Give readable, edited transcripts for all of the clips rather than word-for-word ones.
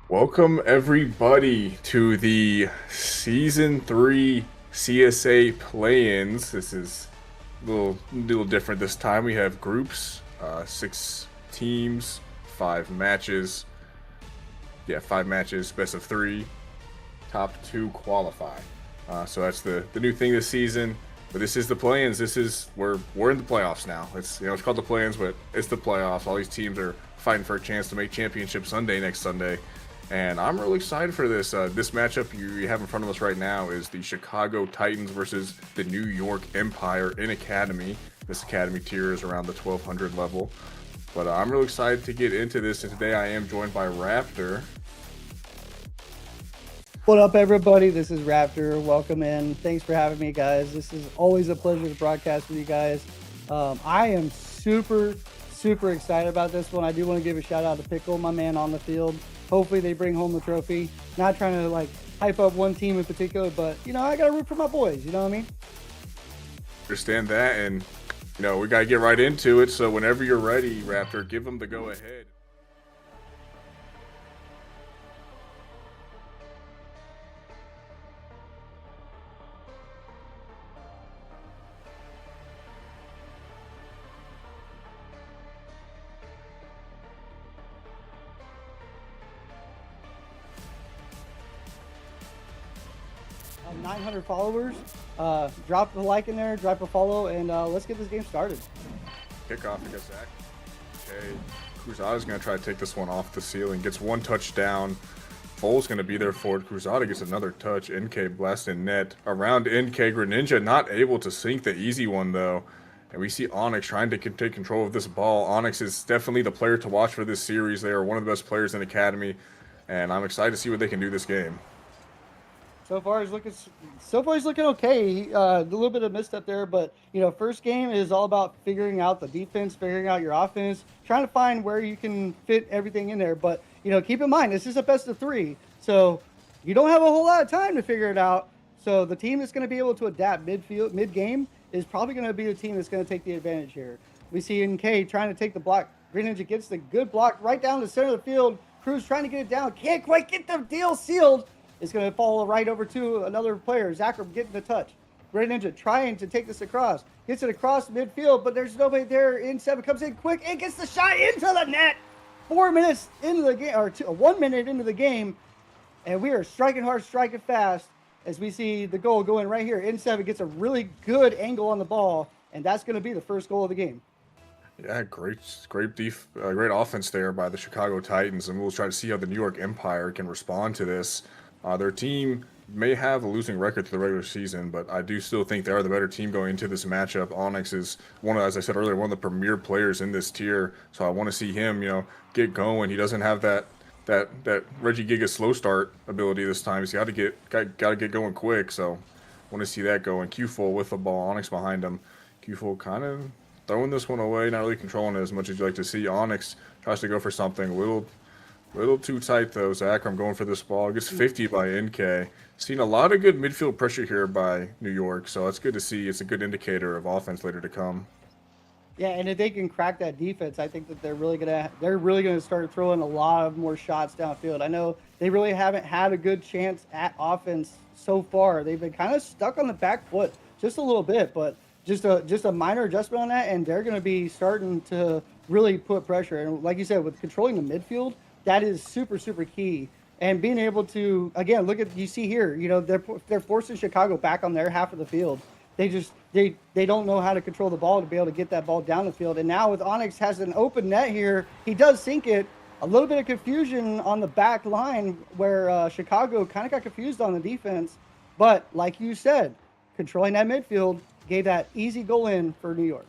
Welcome everybody to the Season 3 CSA play-ins. This is a little different this time. We have groups, 6 teams, 5 matches. Yeah, 5 matches, best of 3. Top 2 qualify. So that's the new thing this season. But this is the play-ins. We're in the playoffs now. It's called the play-ins, but it's the playoffs. All these teams are fighting for a chance to make Championship Sunday next Sunday. And I'm really excited for this. This matchup you have in front of us right now is the Chicago Titans versus the New York Empire in Academy. This Academy tier is around the 1200 level. But I'm really excited to get into this, and today I am joined by Raptor. What up, everybody? This is Raptor. Welcome in. Thanks for having me, guys. This is always a pleasure to broadcast with you guys. I am super excited about this one. I do want to give a shout out to Pickle, my man on the field. Hopefully they bring home the trophy. Not trying to hype up one team in particular, but I gotta root for my boys. You know what I mean? Understand that, and we gotta get right into it. So whenever you're ready, Raptor, give them the go ahead. Um, 900 followers. Drop a like in there, drop a follow, and let's get this game started. Kickoff against Zach. Okay, Cruzada's going to try to take this one off the ceiling. Gets one touchdown. Foles going to be there for it. Cruzada gets another touch. NK blasting net. Around NK, Greninja not able to sink the easy one, though. And we see Onyx trying to take control of this ball. Onyx is definitely the player to watch for this series. They are one of the best players in the Academy. And I'm excited to see what they can do this game. So far he's looking okay. A little bit of misstep there, but first game is all about figuring out the defense, figuring out your offense, trying to find where you can fit everything in there. But keep in mind this is a best of 3, so you don't have a whole lot of time to figure it out. So the team that's going to be able to adapt mid game is probably going to be the team that's going to take the advantage here. We see NK trying to take the block. Green Ninja gets the good block right down the center of the field. Cruz trying to get it down, can't quite get the deal sealed. It's going to fall right over to another player. Zakram getting the touch. Red Ninja trying to take this across. Gets it across midfield, but there's nobody there. In7 comes in quick and gets the shot into the net. 4 minutes into the game, or 1 minute into the game, and we are striking hard, striking fast as we see the goal going right here. In7 gets a really good angle on the ball, and that's going to be the first goal of the game. Yeah, great offense there by the Chicago Titans, and we'll try to see how the New York Empire can respond to this. Their team may have a losing record to the regular season, but I do still think they are the better team going into this matchup. Onyx is as I said earlier, one of the premier players in this tier, so I want to see him, get going. He doesn't have that Reggie Giga slow start ability this time. He's got to get going quick, so I want to see that going. Q-Full with the ball, Onyx behind him. Q-Full kind of throwing this one away, not really controlling it as much as you like to see. Onyx tries to go for something a little too tight, though. Zakram going for this ball. Gets 50 by NK. Seen a lot of good midfield pressure here by New York, so it's good to see. It's a good indicator of offense later to come. Yeah, and if they can crack that defense, I think that they're really gonna start throwing a lot of more shots downfield. I know they really haven't had a good chance at offense so far. They've been kind of stuck on the back foot just a little bit, but just a minor adjustment on that, and they're going to be starting to really put pressure. And like you said, with controlling the midfield, that is super key. and being able to, again, look at, you see here, they're forcing Chicago back on their half of the field. They don't know how to control the ball to be able to get that ball down the field. And now with Onyx has an open net here, he does sink it. A little bit of confusion on the back line where Chicago kind of got confused on the defense. But like you said, controlling that midfield gave that easy goal in for New York.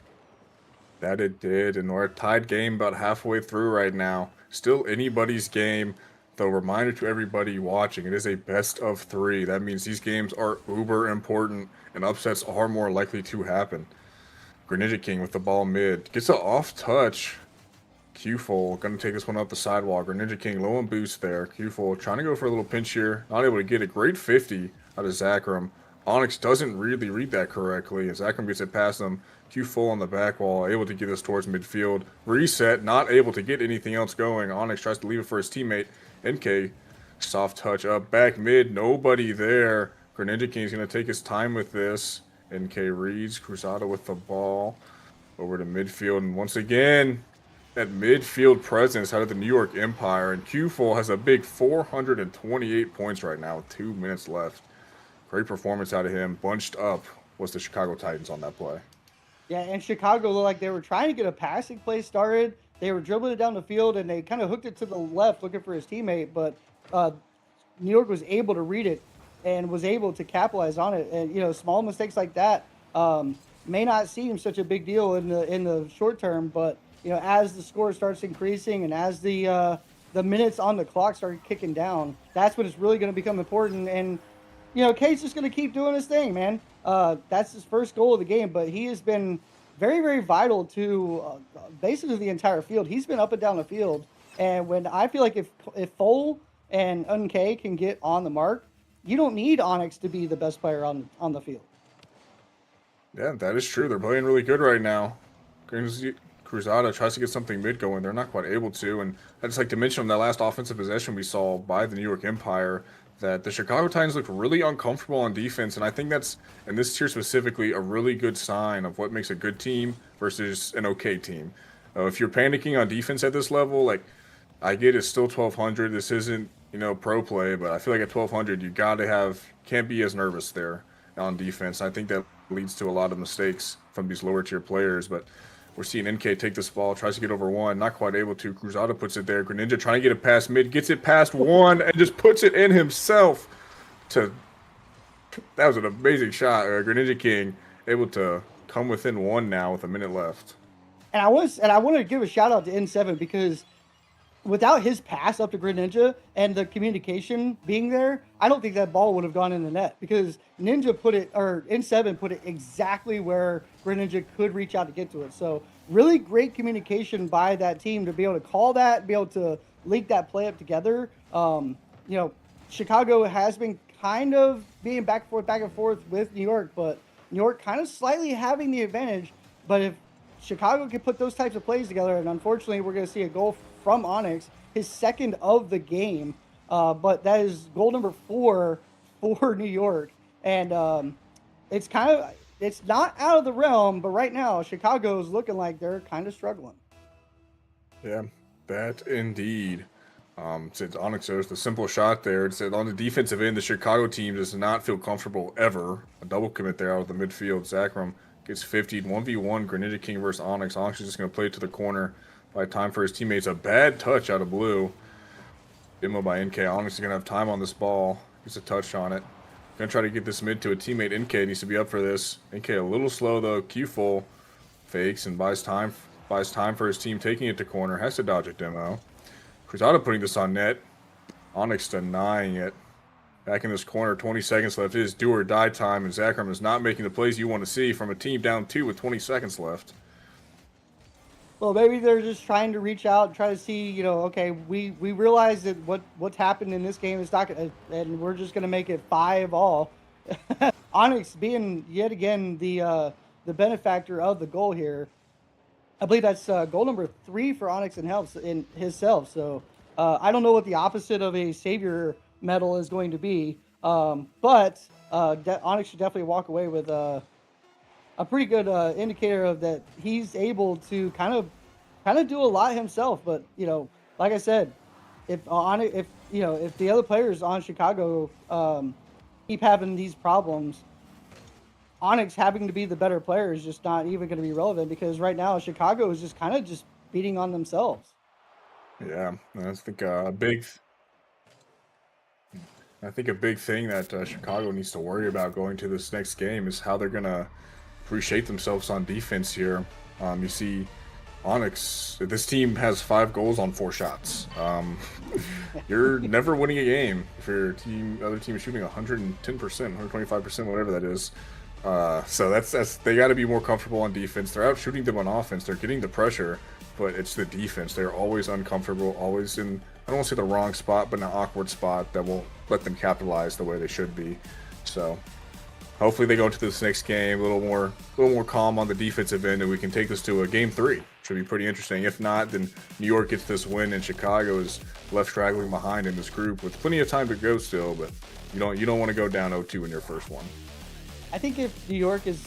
That it did, and we're a tied game about halfway through right now. Still anybody's game, though reminder to everybody watching, it is a best of 3. That means these games are uber important, and upsets are more likely to happen. Greninja King with the ball mid. Gets an off touch. Q-Full going to take this one up the sidewalk. Greninja King low on boost there. Q-Full trying to go for a little pinch here. Not able to get a great 50 out of Zakram. Onyx doesn't really read that correctly. As Zakram gets it past him. Q-Full on the back wall. Able to get this towards midfield. Reset. Not able to get anything else going. Onyx tries to leave it for his teammate. NK. Soft touch up. Back mid. Nobody there. Greninja King's going to take his time with this. NK reads. Cruzado with the ball. Over to midfield. And once again, that midfield presence out of the New York Empire. And Q-Full has a big 428 points right now with 2 minutes left. Great performance out of him. Bunched up was the Chicago Titans on that play. Yeah, and Chicago looked like they were trying to get a passing play started. They were dribbling it down the field, and they kind of hooked it to the left looking for his teammate. But New York was able to read it and was able to capitalize on it. And, small mistakes like that may not seem such a big deal in the short term, but as the score starts increasing and as the minutes on the clock start kicking down, that's when it's really going to become important. And Kate's just going to keep doing his thing, man. That's his first goal of the game, but he has been very, very vital to basically the entire field. He's been up and down the field, and when I feel like if Foal and NK can get on the mark, you don't need Onyx to be the best player on the field. Yeah, that is true. They're playing really good right now. Cruzado tries to get something mid going. They're not quite able to. And I'd just like to mention on that last offensive possession we saw by the New York Empire that the Chicago Titans looked really uncomfortable on defense. And I think that's, in this tier specifically, a really good sign of what makes a good team versus an okay team. If you're panicking on defense at this level, like, I get it's still 1,200. This isn't, pro play, but I feel like at 1,200, you can't be as nervous there on defense. I think that leads to a lot of mistakes from these lower tier players, but we're seeing NK take this ball, tries to get over one, not quite able to. Cruzado puts it there. Greninja trying to get it past mid, gets it past one, and just puts it in himself. That was an amazing shot. Greninja King able to come within one now with a minute left. And I want to give a shout out to N7 because without his pass up to Greninja and the communication being there, I don't think that ball would have gone in the net because N7 put it exactly where Greninja could reach out to get to it. So really great communication by that team to be able to call that, be able to link that play up together. Chicago has been kind of being back and forth with New York, but New York kind of slightly having the advantage. But if Chicago can put those types of plays together, and unfortunately we're going to see a goal from Onyx, his second of the game, but that is goal number 4 for New York, and it's not out of the realm, but right now Chicago is looking like they're kind of struggling. Yeah, that indeed. Said Onyx shows the simple shot there. It said on the defensive end, the Chicago team does not feel comfortable ever. A double commit there out of the midfield. Zakram gets 50'd 1v1. Greninja King versus Onyx. Onyx is just going to play it to the corner. By time for his teammates. A bad touch out of blue. Demo by NK. Onyx is going to have time on this ball. Gets a touch on it. Going to try to get this mid to a teammate. NK needs to be up for this. NK a little slow though. Q-Full fakes and buys time for his team taking it to corner. Has to dodge a demo. Cruzado putting this on net. Onyx denying it. Back in this corner. 20 seconds left. It is do or die time. And Zakram is not making the plays you want to see from a team down 2 with 20 seconds left. Well, maybe they're just trying to reach out and try to see, okay, we realize that what's happened in this game is not going to, and we're just going to make it 5-all. Onyx being yet again the benefactor of the goal here. I believe that's goal number 3 for Onyx and helps in himself. So I don't know what the opposite of a savior medal is going to be, but Onyx should definitely walk away with a pretty good indicator of that he's able to kind of do a lot himself. But like I said, if the other players on Chicago keep having these problems, Onyx having to be the better player is just not even going to be relevant because right now Chicago is just kind of just beating on themselves. Yeah, I think a big thing that Chicago needs to worry about going to this next game is how they're gonna reshape themselves on defense here. You see, Onyx, this team has 5 goals on 4 shots. You're never winning a game if your other team is shooting 110%, 125%, whatever that is. So that's they got to be more comfortable on defense. They're out shooting them on offense. They're getting the pressure, but it's the defense. They're always uncomfortable, always in, I don't want to say the wrong spot, but an awkward spot that won't let them capitalize the way they should be. So hopefully they go into this next game a little more calm on the defensive end, and we can take this to a game 3. Should be pretty interesting. If not, then New York gets this win, and Chicago is left straggling behind in this group with plenty of time to go still. But you don't want to go down 0-2 in your first one. I think if New York is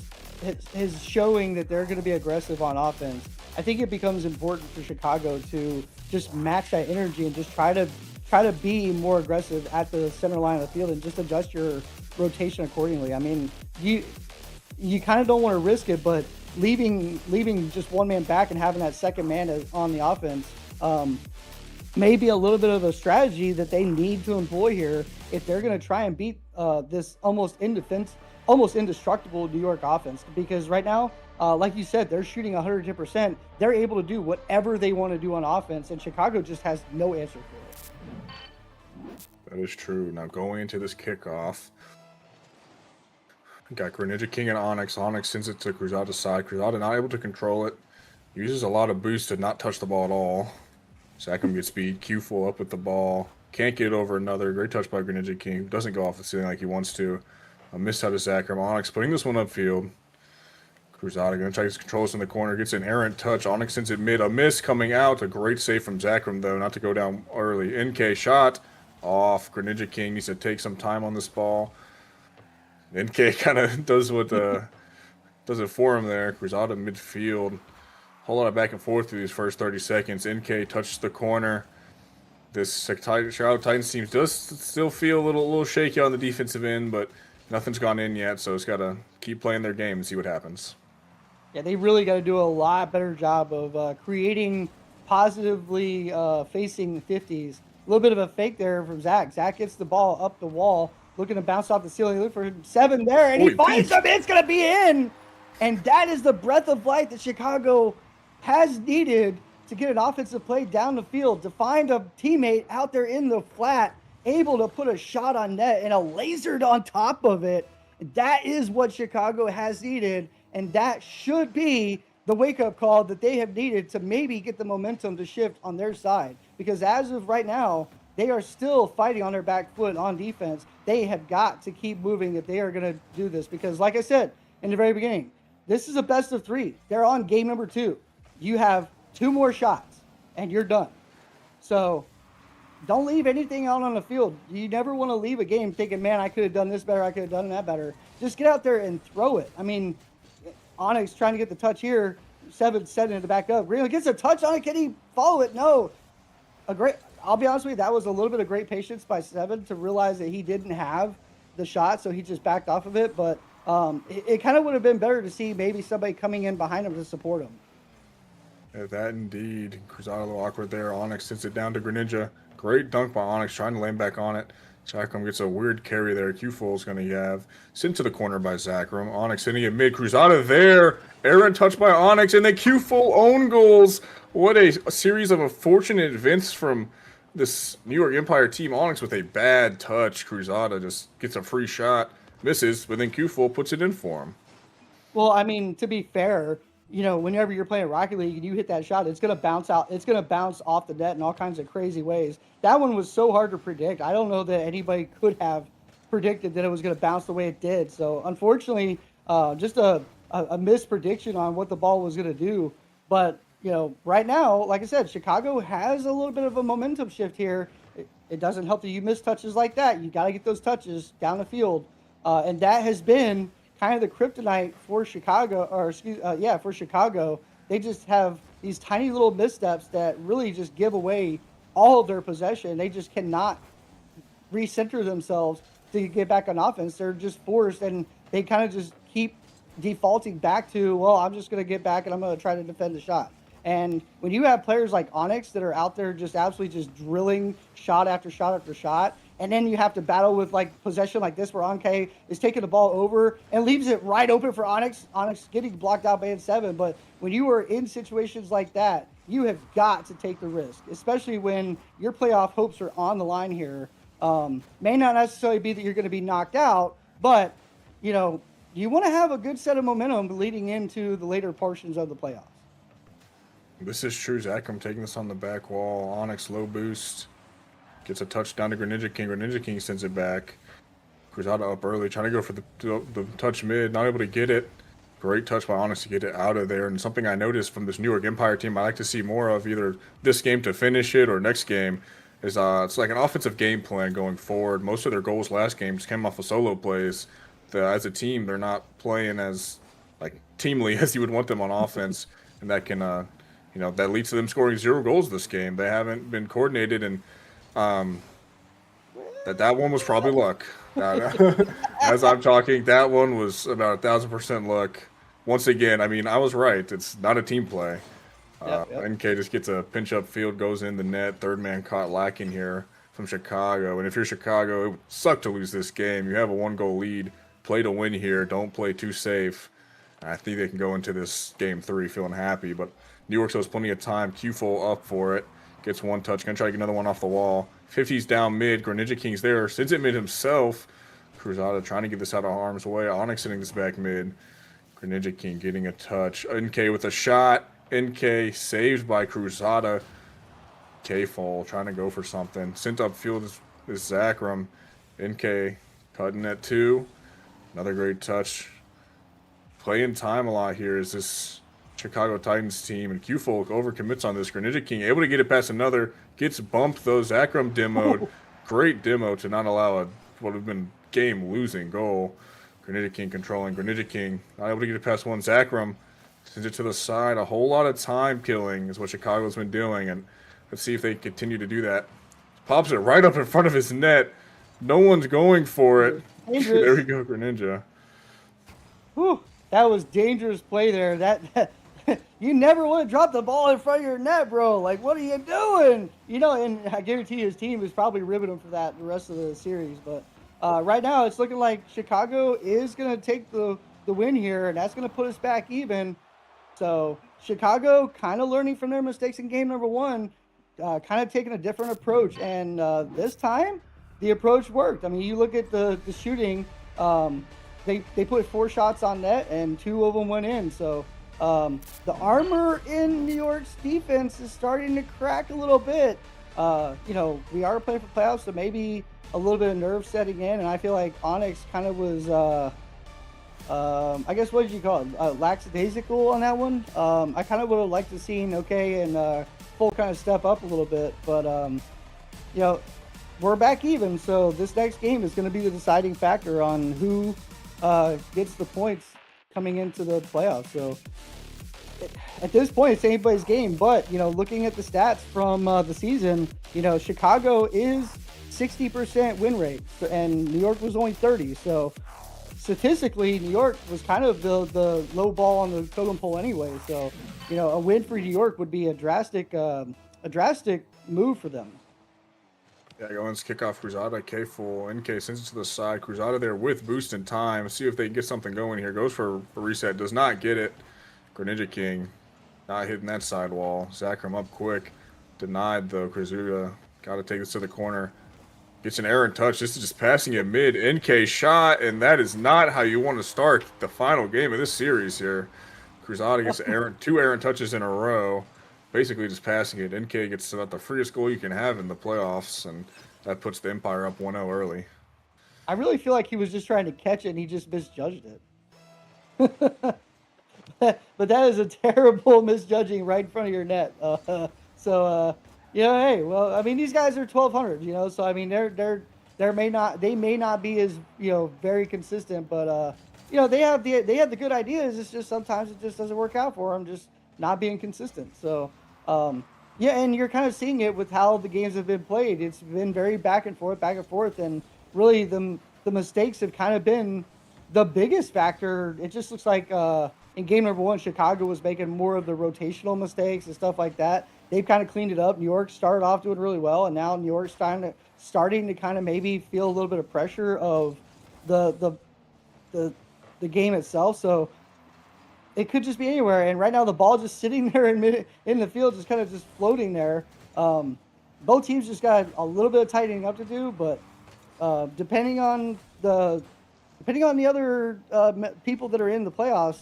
showing that they're going to be aggressive on offense, I think it becomes important for Chicago to just match that energy and just try to be more aggressive at the center line of the field and just adjust your rotation accordingly. I mean, you kind of don't want to risk it, but leaving just one man back and having that second man on the offense may be a little bit of a strategy that they need to employ here if they're going to try and beat this almost indestructible New York offense. Because right now, like you said, they're shooting 110%. They're able to do whatever they want to do on offense, and Chicago just has no answer for it. That is true. Now going into this kickoff, we got Greninja King and Onyx. Onyx sends it to Cruzada's side. Cruzada not able to control it. Uses a lot of boost to not touch the ball at all. Zachem gets speed. Q full up with the ball. Can't get over another. Great touch by Greninja King. Doesn't go off the ceiling like he wants to. A miss out of Zachem. Onyx putting this one upfield. Cruzada going to try to control this in the corner. Gets an errant touch. Onyx sends it mid. A miss coming out. A great save from Zachem, though, not to go down early. NK shot off. Greninja King needs to take some time on this ball. NK kind of does it for him there. Cruzada midfield. Whole lot of back and forth through these first 30 seconds. NK touches the corner. This Chicago Titans team does still feel a little shaky on the defensive end, but nothing's gone in yet, so it's got to keep playing their game and see what happens. Yeah, they really got to do a lot better job of creating positively facing 50s. A little bit of a fake there from Zach. Zach gets the ball up the wall, looking to bounce off the ceiling. Look for 7 there, and he finds him. It's going to be in. And that is the breath of life that Chicago has needed to get an offensive play down the field, to find a teammate out there in the flat, able to put a shot on net and a lasered on top of it. That is what Chicago has needed, and that should be the wake-up call that they have needed to maybe get the momentum to shift on their side. Because as of right now, they are still fighting on their back foot on defense. They have got to keep moving if they are going to do this. Because like I said in the very beginning, this is a best of 3. They're on game number 2. You have 2 more shots, and you're done. So don't leave anything out on the field. You never want to leave a game thinking, man, I could have done this better, I could have done that better. Just get out there and throw it. I mean, Onyx trying to get the touch here. 7 setting it to back up. Greenwood gets a touch on it. Can he follow it? No. I'll be honest with you, that was a little bit of great patience by 7 to realize that he didn't have the shot, so he just backed off of it. But it kind of would have been better to see maybe somebody coming in behind him to support him. Yeah, that indeed. Cruzada a little awkward there. Onyx sends it down to Greninja. Great dunk by Onyx, trying to land back on it. Zachem gets a weird carry there. Q-Full is going to have. Sent to the corner by Zachem. Onyx hitting it mid. Cruzada there. Errant touch by Onyx, and then Q-Full own goals. What a series of unfortunate events from this New York Empire team. Onyx with a bad touch. Cruzada just gets a free shot. Misses, but then Q-Full puts it in for him. Well, I mean, to be fair, whenever you're playing Rocket League and you hit that shot, it's going to bounce out. It's going to bounce off the net in all kinds of crazy ways. That one was so hard to predict. I don't know that anybody could have predicted that it was going to bounce the way it did. So, unfortunately, just a misprediction on what the ball was going to do. But, right now, like I said, Chicago has a little bit of a momentum shift here. It doesn't help that you miss touches like that. You got to get those touches down the field. And that has been kind of the kryptonite for Chicago, for Chicago. They just have these tiny little missteps that really just give away all of their possession. They just cannot recenter themselves to get back on offense. They're just forced, and they kind of just keep defaulting back to, well, I'm just going to get back and I'm going to try to defend the shot. And when you have players like Onyx that are out there just absolutely just drilling shot after shot after shot, and then you have to battle with like possession like this where Anke is taking the ball over and leaves it right open for Onyx. Onyx getting blocked out by N7. But when you are in situations like that, you have got to take the risk, especially when your playoff hopes are on the line here. May not necessarily be that you're going to be knocked out, but you know, you want to have a good set of momentum leading into the later portions of the playoffs. This is true. Zakram taking this on the back wall. Onyx low boost. Gets a touchdown to Greninja King. Greninja King sends it back. Cruzado up early, trying to go for the touch mid. Not able to get it. Great touch by Onyx to get it out of there. And something I noticed from this New York Empire team I like to see more of, either this game to finish it or next game, is it's like an offensive game plan going forward. Most of their goals last game just came off of solo plays. As a team, they're not playing as like teamly as you would want them on offense, and that can that leads to them scoring 0 goals this game. They haven't been coordinated, and that one was probably luck. As I'm talking, that one was about 1,000% luck. Once again, I mean, I was right. It's not a team play. Yep. NK just gets a pinch up field, goes in the net. Third man caught lacking here from Chicago. And if you're Chicago, it would suck to lose this game. You have a 1-goal lead. Play to win here. Don't play too safe. I think they can go into this game 3 feeling happy. But New York still has plenty of time. Q-Full up for it. Gets one touch. Gonna try to get another one off the wall. 50's down mid. Greninja King's there. Sends it mid himself. Cruzado trying to get this out of harm's way. Onyx sending this back mid. Greninja King getting a touch. NK with a shot. NK saved by Cruzado. K-Fall trying to go for something. Sent upfield is Zakram. NK cutting at 2. Another great touch. Playing time a lot here is this Chicago Titans team, and Q-Folk overcommits on this. Greninja King able to get it past another, gets bumped though. Zakram demoed. Great demo to not allow what would have been game-losing goal. Greninja King controlling. Greninja King not able to get it past one. Zakram sends it to the side. A whole lot of time killing is what Chicago's been doing, and let's see if they continue to do that. Pops it right up in front of his net. No one's going for it. There we go, Greninja. Whew, that was dangerous play there. That you never want to drop the ball in front of your net, bro. Like, what are you doing? You know, and I guarantee his team is probably ribbing him for that the rest of the series. But right now, it's looking like Chicago is going to take the win here, and that's going to put us back even. So Chicago kind of learning from their mistakes in game number 1, kind of taking a different approach. And this time, the approach worked. I mean, you look at the shooting. They put 4 shots on net, and 2 of them went in. So the armor in New York's defense is starting to crack a little bit. You know, we are playing for playoffs, so maybe a little bit of nerve setting in. And I feel like Onyx kind of was, I guess, what did you call it? Lackadaisical on that one. I kind of would have liked to seen OK and Full kind of step up a little bit, but you know, we're back even. So this next game is going to be the deciding factor on who gets the points coming into the playoffs. So at this point, it's anybody's game. But you know, looking at the stats from the season, you know, Chicago is 60% win rate, and New York was only 30. So statistically, New York was kind of the low ball on the totem pole anyway. So you know, a win for New York would be a drastic move for them. Yeah, Owens kickoff Cruzado, K-Full, NK sends it to the side. Cruzado there with boost in time. See if they can get something going here. Goes for a reset, does not get it. Greninja King not hitting that sidewall. Zakram up quick. Denied though. Cruzado got to take this to the corner. Gets an errant touch. This is just passing it mid. NK shot, and that is not how you want to start the final game of this series here. Cruzado gets 2 errant touches in a row. Basically just passing it. NK gets about the freest goal you can have in the playoffs, and that puts the Empire up 1-0 early. I really feel like he was just trying to catch it, and he just misjudged it. But that is a terrible misjudging right in front of your net. Yeah, hey, well, I mean, these guys are 1,200, you know, so I mean, they may not be as, you know, very consistent, but you know, they have the good ideas. It's just sometimes it just doesn't work out for them, just not being consistent. So Yeah, and you're kind of seeing it with how the games have been played. It's been very back and forth, and really the mistakes have kind of been the biggest factor. It just looks like in game number one, Chicago was making more of the rotational mistakes and stuff like that. They've kind of cleaned it up. New York started off doing really well, and now New York's starting to kind of maybe feel a little bit of pressure of the the the the game itself. So it could just be anywhere. And right now, the ball just sitting there in the field, just kind of just floating there. Um, both teams just got a little bit of tightening up to do, but depending on the other people that are in the playoffs,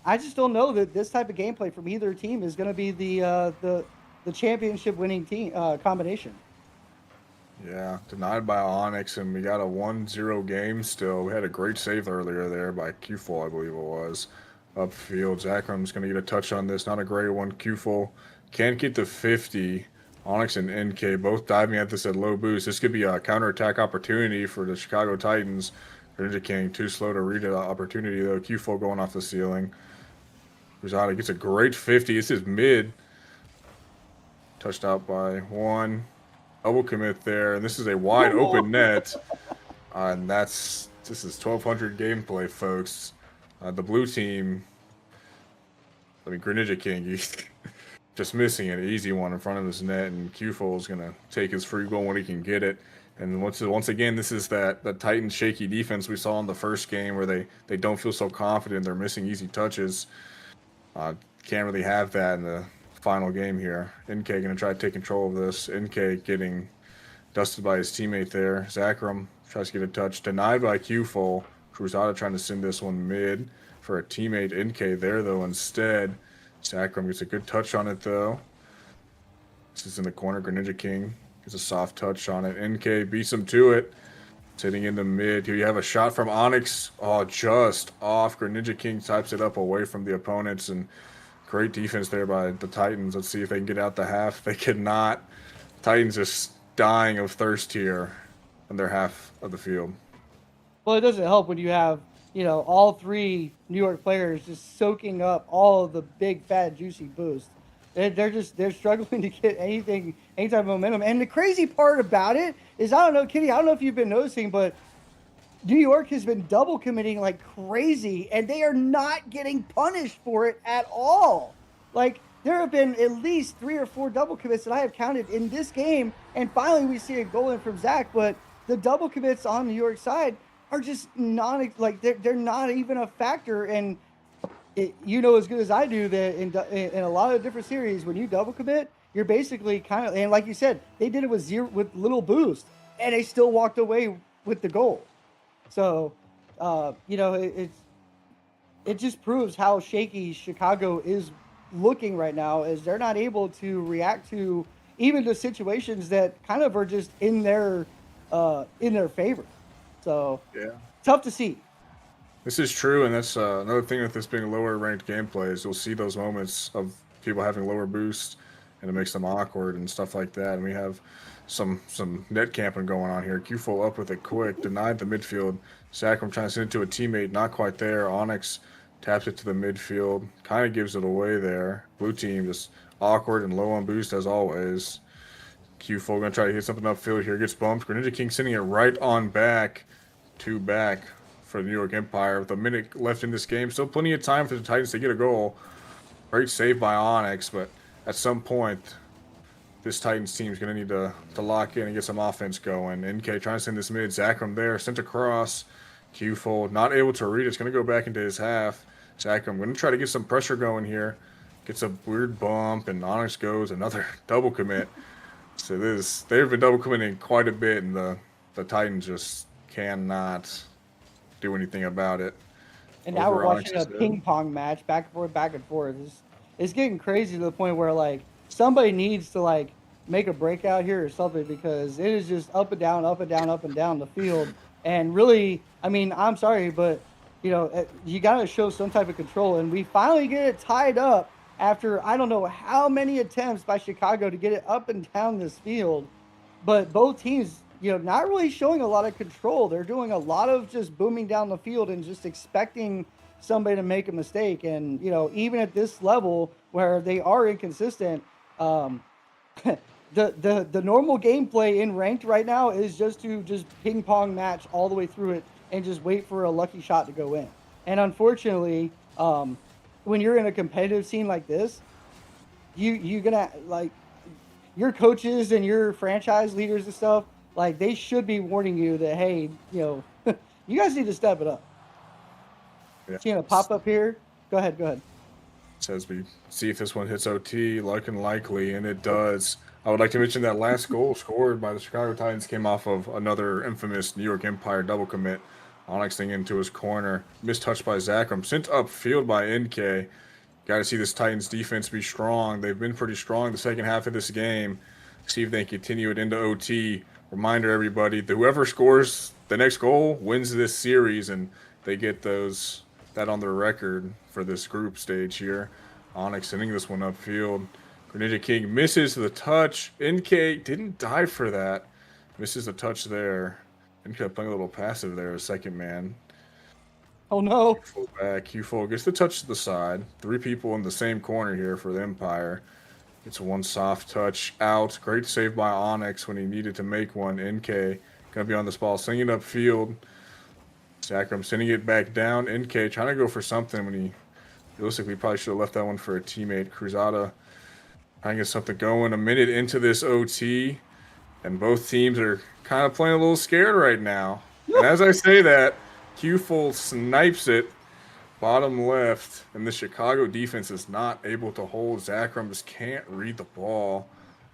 I just don't know that this type of gameplay from either team is going to be the championship winning team combination. Yeah, denied by Onyx, and we got a 1-0 game still. We had a great save earlier there by Q-Full, I believe it was. Upfield, Zakram's going to get a touch on this. Not a great one. Q-Full can't get to 50. Onyx and NK both diving at this at low boost. This could be a counterattack opportunity for the Chicago Titans. Ninja King too slow to read the opportunity, though. Q-Full going off the ceiling. Rosada gets a great 50. This is mid. Touched out by one. Double commit there, and this is a wide open net. And this is 1200 gameplay, folks. The blue team, Greninja King, he's just missing an easy one in front of his net, and Q-Full is gonna take his free goal when he can get it. And once again, this is that Titans shaky defense we saw in the first game, where they don't feel so confident. They're missing easy touches. Can't really have that in the final game here. NK gonna try to take control of this. NK getting dusted by his teammate there. Zakram tries to get a touch. Denied by Q-Full. Cruzada trying to send this one mid for a teammate. NK there, though, instead. Zakram gets a good touch on it, though. This is in the corner. Greninja King gets a soft touch on it. NK beats him to it. Sitting in the mid. Here you have a shot from Onyx. Oh, just off. Greninja King types it up away from the opponents, and great defense there by the Titans. Let's see if they can get out the half. They cannot. Titans just dying of thirst here in their half of the field. Well, it doesn't help when you have, all three New York players just soaking up all of the big, fat, juicy boost. They're struggling to get any type of momentum. And the crazy part about it is, I don't know, Kitty, I don't know if you've been noticing, but New York has been double committing like crazy, and they are not getting punished for it at all. Like, there have been at least 3 or 4 double commits that I have counted in this game, and finally we see a goal in from Zach. But the double commits on the New York side are just not like they're not even a factor. And you know as good as I do that in a lot of different series, when you double commit, you're basically kind of, and like you said, they did it with little boost, and they still walked away with the goal. So, it just proves how shaky Chicago is looking right now, as they're not able to react to even the situations that kind of are just in their favor. So Yeah. tough to see. This is true, and that's another thing with this being lower ranked gameplay is you'll see those moments of people having lower boosts, and it makes them awkward and stuff like that. And we have some net camping going on here. Q-Full up with it quick, denied the midfield. Sacrum trying to send it to a teammate, not quite there. Onyx taps it to the midfield, kind of gives it away there. Blue team just awkward and low on boost as always. Q-Full gonna try to hit something upfield here, gets bumped. Greninja King sending it right on back for the New York Empire with a minute left in this game. Still plenty of time for the Titans to get a goal. Great save by Onyx, but at some point, this Titans team is going to need to lock in and get some offense going. NK trying to send this mid. Zakram there, sent across. Q-Full not able to read. It's going to go back into his half. Zakram going to try to get some pressure going here. Gets a weird bump, and Onyx goes another double commit. So they've been double committing quite a bit, and the Titans just cannot do anything about it. And now we're watching a ping pong match, back and forth, back and forth. It's getting crazy to the point where like somebody needs to like make a breakout here or something, because it is just up and down, up and down, up and down the field. And really, I mean, I'm sorry, but you got to show some type of control. And we finally get it tied up after I don't know how many attempts by Chicago to get it up and down this field. But both teams, not really showing a lot of control. They're doing a lot of just booming down the field and just expecting somebody to make a mistake. And, even at this level where they are inconsistent, the normal gameplay in ranked right now is just to just ping pong match all the way through it and just wait for a lucky shot to go in. And unfortunately, when you're in a competitive scene like this, you're gonna like your coaches and your franchise leaders and stuff, like they should be warning you that hey, you guys need to step it up. Yeah. Seeing a pop up here. Go ahead, go ahead. Says we see if this one hits OT, looking likely, and it does. I would like to mention that last goal scored by the Chicago Titans came off of another infamous New York Empire double commit. Onyx thing into his corner. Mistouched by Zakram. Sent upfield by NK. Got to see this Titans defense be strong. They've been pretty strong the second half of this game. See if they can continue it into OT. Reminder, everybody, that whoever scores the next goal wins this series, and they get that on their record for this group stage here. Onyx sending this one upfield. Greninja King misses the touch. NK didn't die for that. Misses the touch there. NK playing a little passive there, second man. Oh no. Q-Full back. Q-Full gets the touch to the side. 3 people in the same corner here for the Empire. It's one soft touch out. Great save by Onyx when he needed to make one. NK gonna be on this ball. Sending it upfield. Zakram sending it back down. NK trying to go for something when he realistically probably should have left that one for a teammate. Cruzada trying to get something going. A minute into this OT, and both teams are kind of playing a little scared right now. And as I say that, Q-Full snipes it bottom left, and the Chicago defense is not able to hold. Zakram just can't read the ball.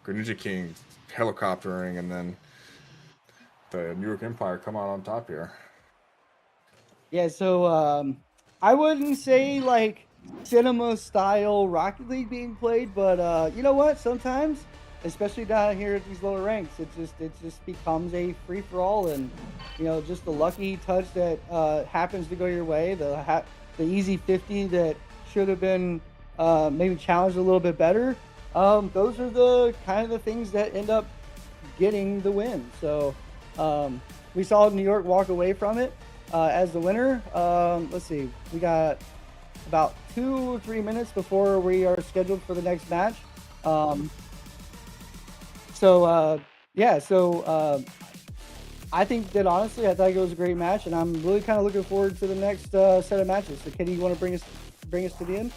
Greninja King helicoptering, and then the New York Empire come out on top here. Yeah, so I wouldn't say like cinema style Rocket League being played, but you know what? Sometimes, especially down here at these lower ranks, it just becomes a free for all, and just the lucky touch that happens to go your way, the easy 50 that should have been maybe challenged a little bit better. Those are the kind of the things that end up getting the win. So we saw New York walk away from it as the winner. Let's see, we got about 2 or 3 minutes before we are scheduled for the next match. I think that honestly, I thought it was a great match, and I'm really kind of looking forward to the next set of matches. So, Kenny, you want to bring us to the end?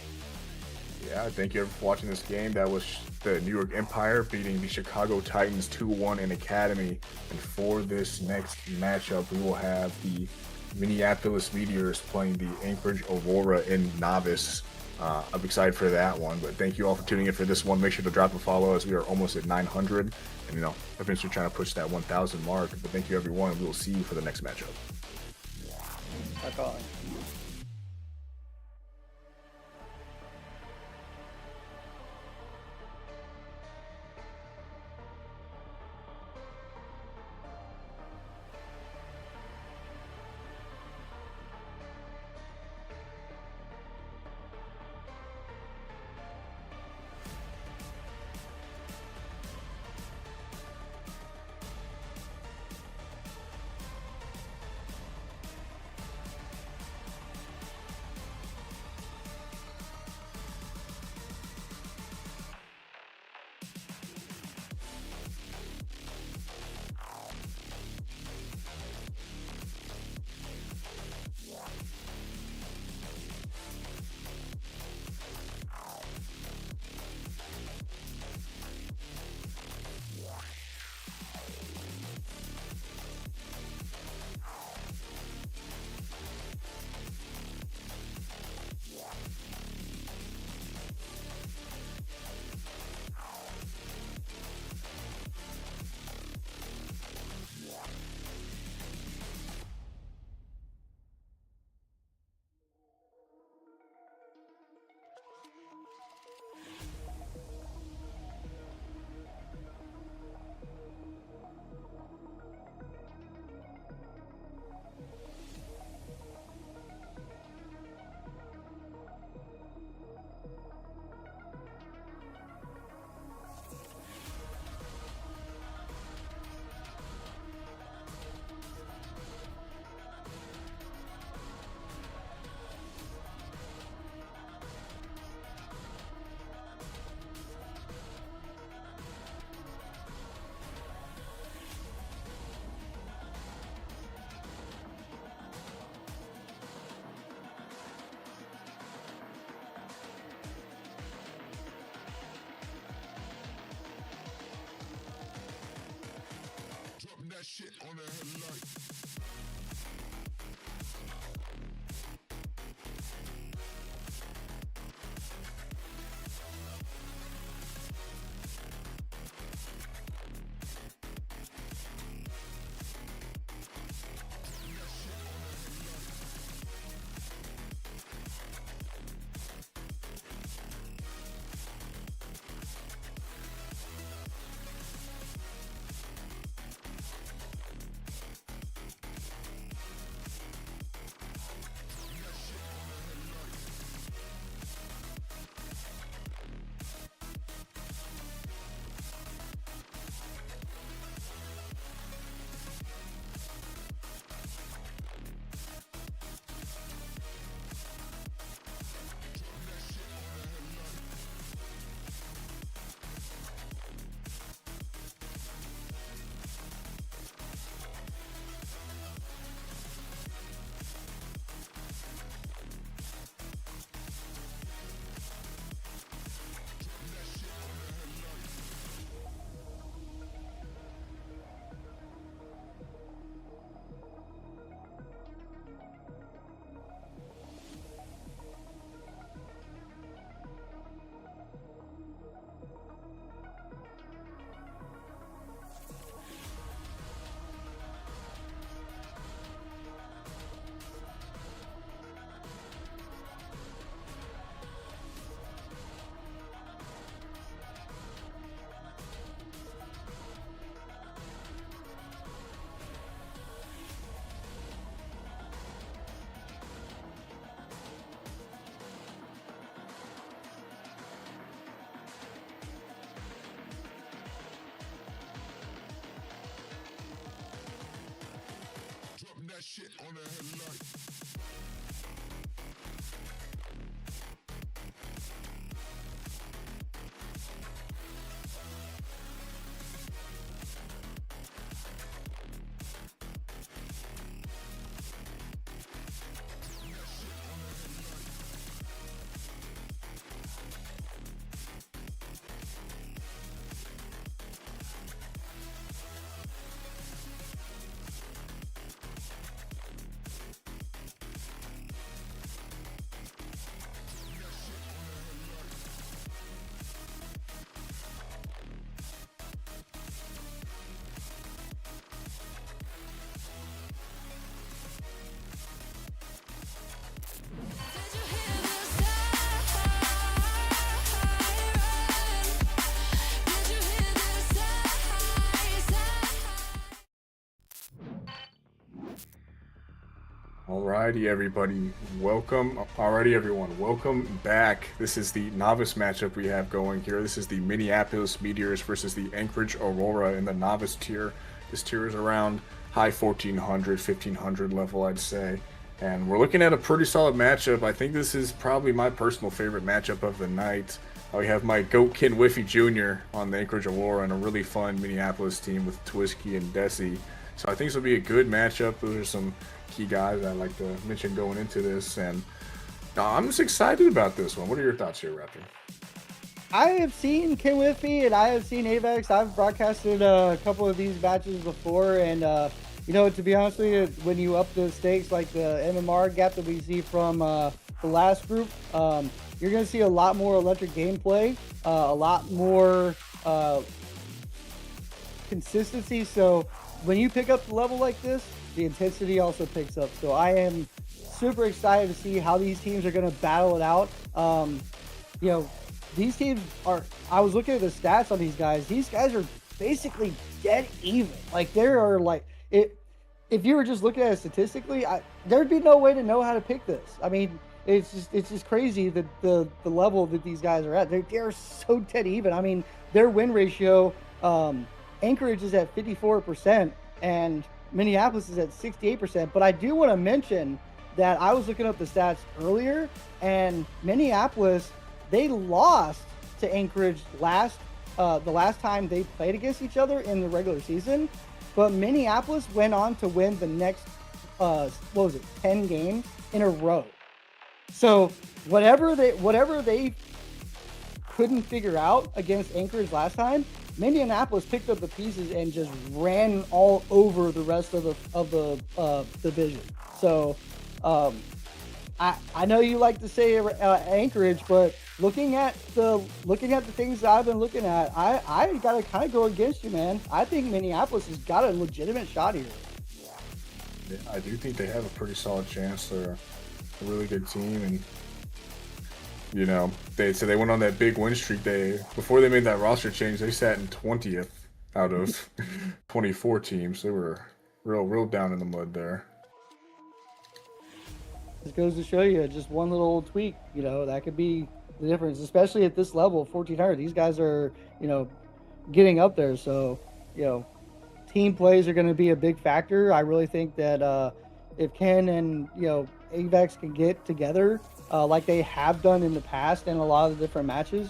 Yeah, thank you for watching this game. That was the New York Empire beating the Chicago Titans 2-1 in Academy. And for this next matchup, we will have the Minneapolis Meteors playing the Anchorage Aurora in Novice. I'm excited for that one, but thank you all for tuning in for this one. Make sure to drop a follow as we are almost at 900, and eventually trying to push that 1,000 mark. But thank you everyone, and we will see you for the next matchup. Bye, Colin. That shit on the headline. Alrighty, everybody. Alrighty, everyone. Welcome back. This is the novice matchup we have going here. This is the Minneapolis Meteors versus the Anchorage Aurora in the novice tier. This tier is around high 1400, 1500 level, I'd say. And we're looking at a pretty solid matchup. I think this is probably my personal favorite matchup of the night. We have my GOAT Ken Whiffy Jr. on the Anchorage Aurora and a really fun Minneapolis team with Twisky and Desi. So I think this will be a good matchup. Those are some key guys I'd like to mention going into this, and I'm just excited about this one. What are your thoughts here, Raptor? I have seen Ken Whiffy and I have seen Avex. I've broadcasted a couple of these matches before, and you know, to be honest with you, when you up the stakes like the MMR gap that we see from the last group, you're going to see a lot more electric gameplay, a lot more consistency. So when you pick up the level like this, the intensity also picks up. So I am super excited to see how these teams are going to battle it out. You know, these teams are, I was looking at the stats on these guys. These guys are basically dead even. Like, there are like, if you were just looking at it statistically, there'd be no way to know how to pick this. I mean, it's just crazy that the level that these guys are at. They're so dead even. I mean, their win ratio, Anchorage is at 54% and Minneapolis is at 68%. But I do want to mention that I was looking up the stats earlier, and Minneapolis, they lost to Anchorage the last time they played against each other in the regular season. But Minneapolis went on to win the next 10 games in a row. So whatever they couldn't figure out against Anchorage last time, Minneapolis picked up the pieces and just ran all over the rest of the division. So I know you like to say Anchorage, but looking at the things that I've been looking at, I gotta kind of go against you, man. I think Minneapolis has got a legitimate shot here. Yeah, I do think they have a pretty solid chance. They're a really good team, and they went on that big win streak. Before they made that roster change, they sat in 20th out of 24 teams. They were real down in the mud there. This goes to show you just one little tweak, that could be the difference, especially at this level, 1400. These guys are, getting up there. So, team plays are going to be a big factor. I really think that if Ken and, Avex can get together like they have done in the past in a lot of the different matches,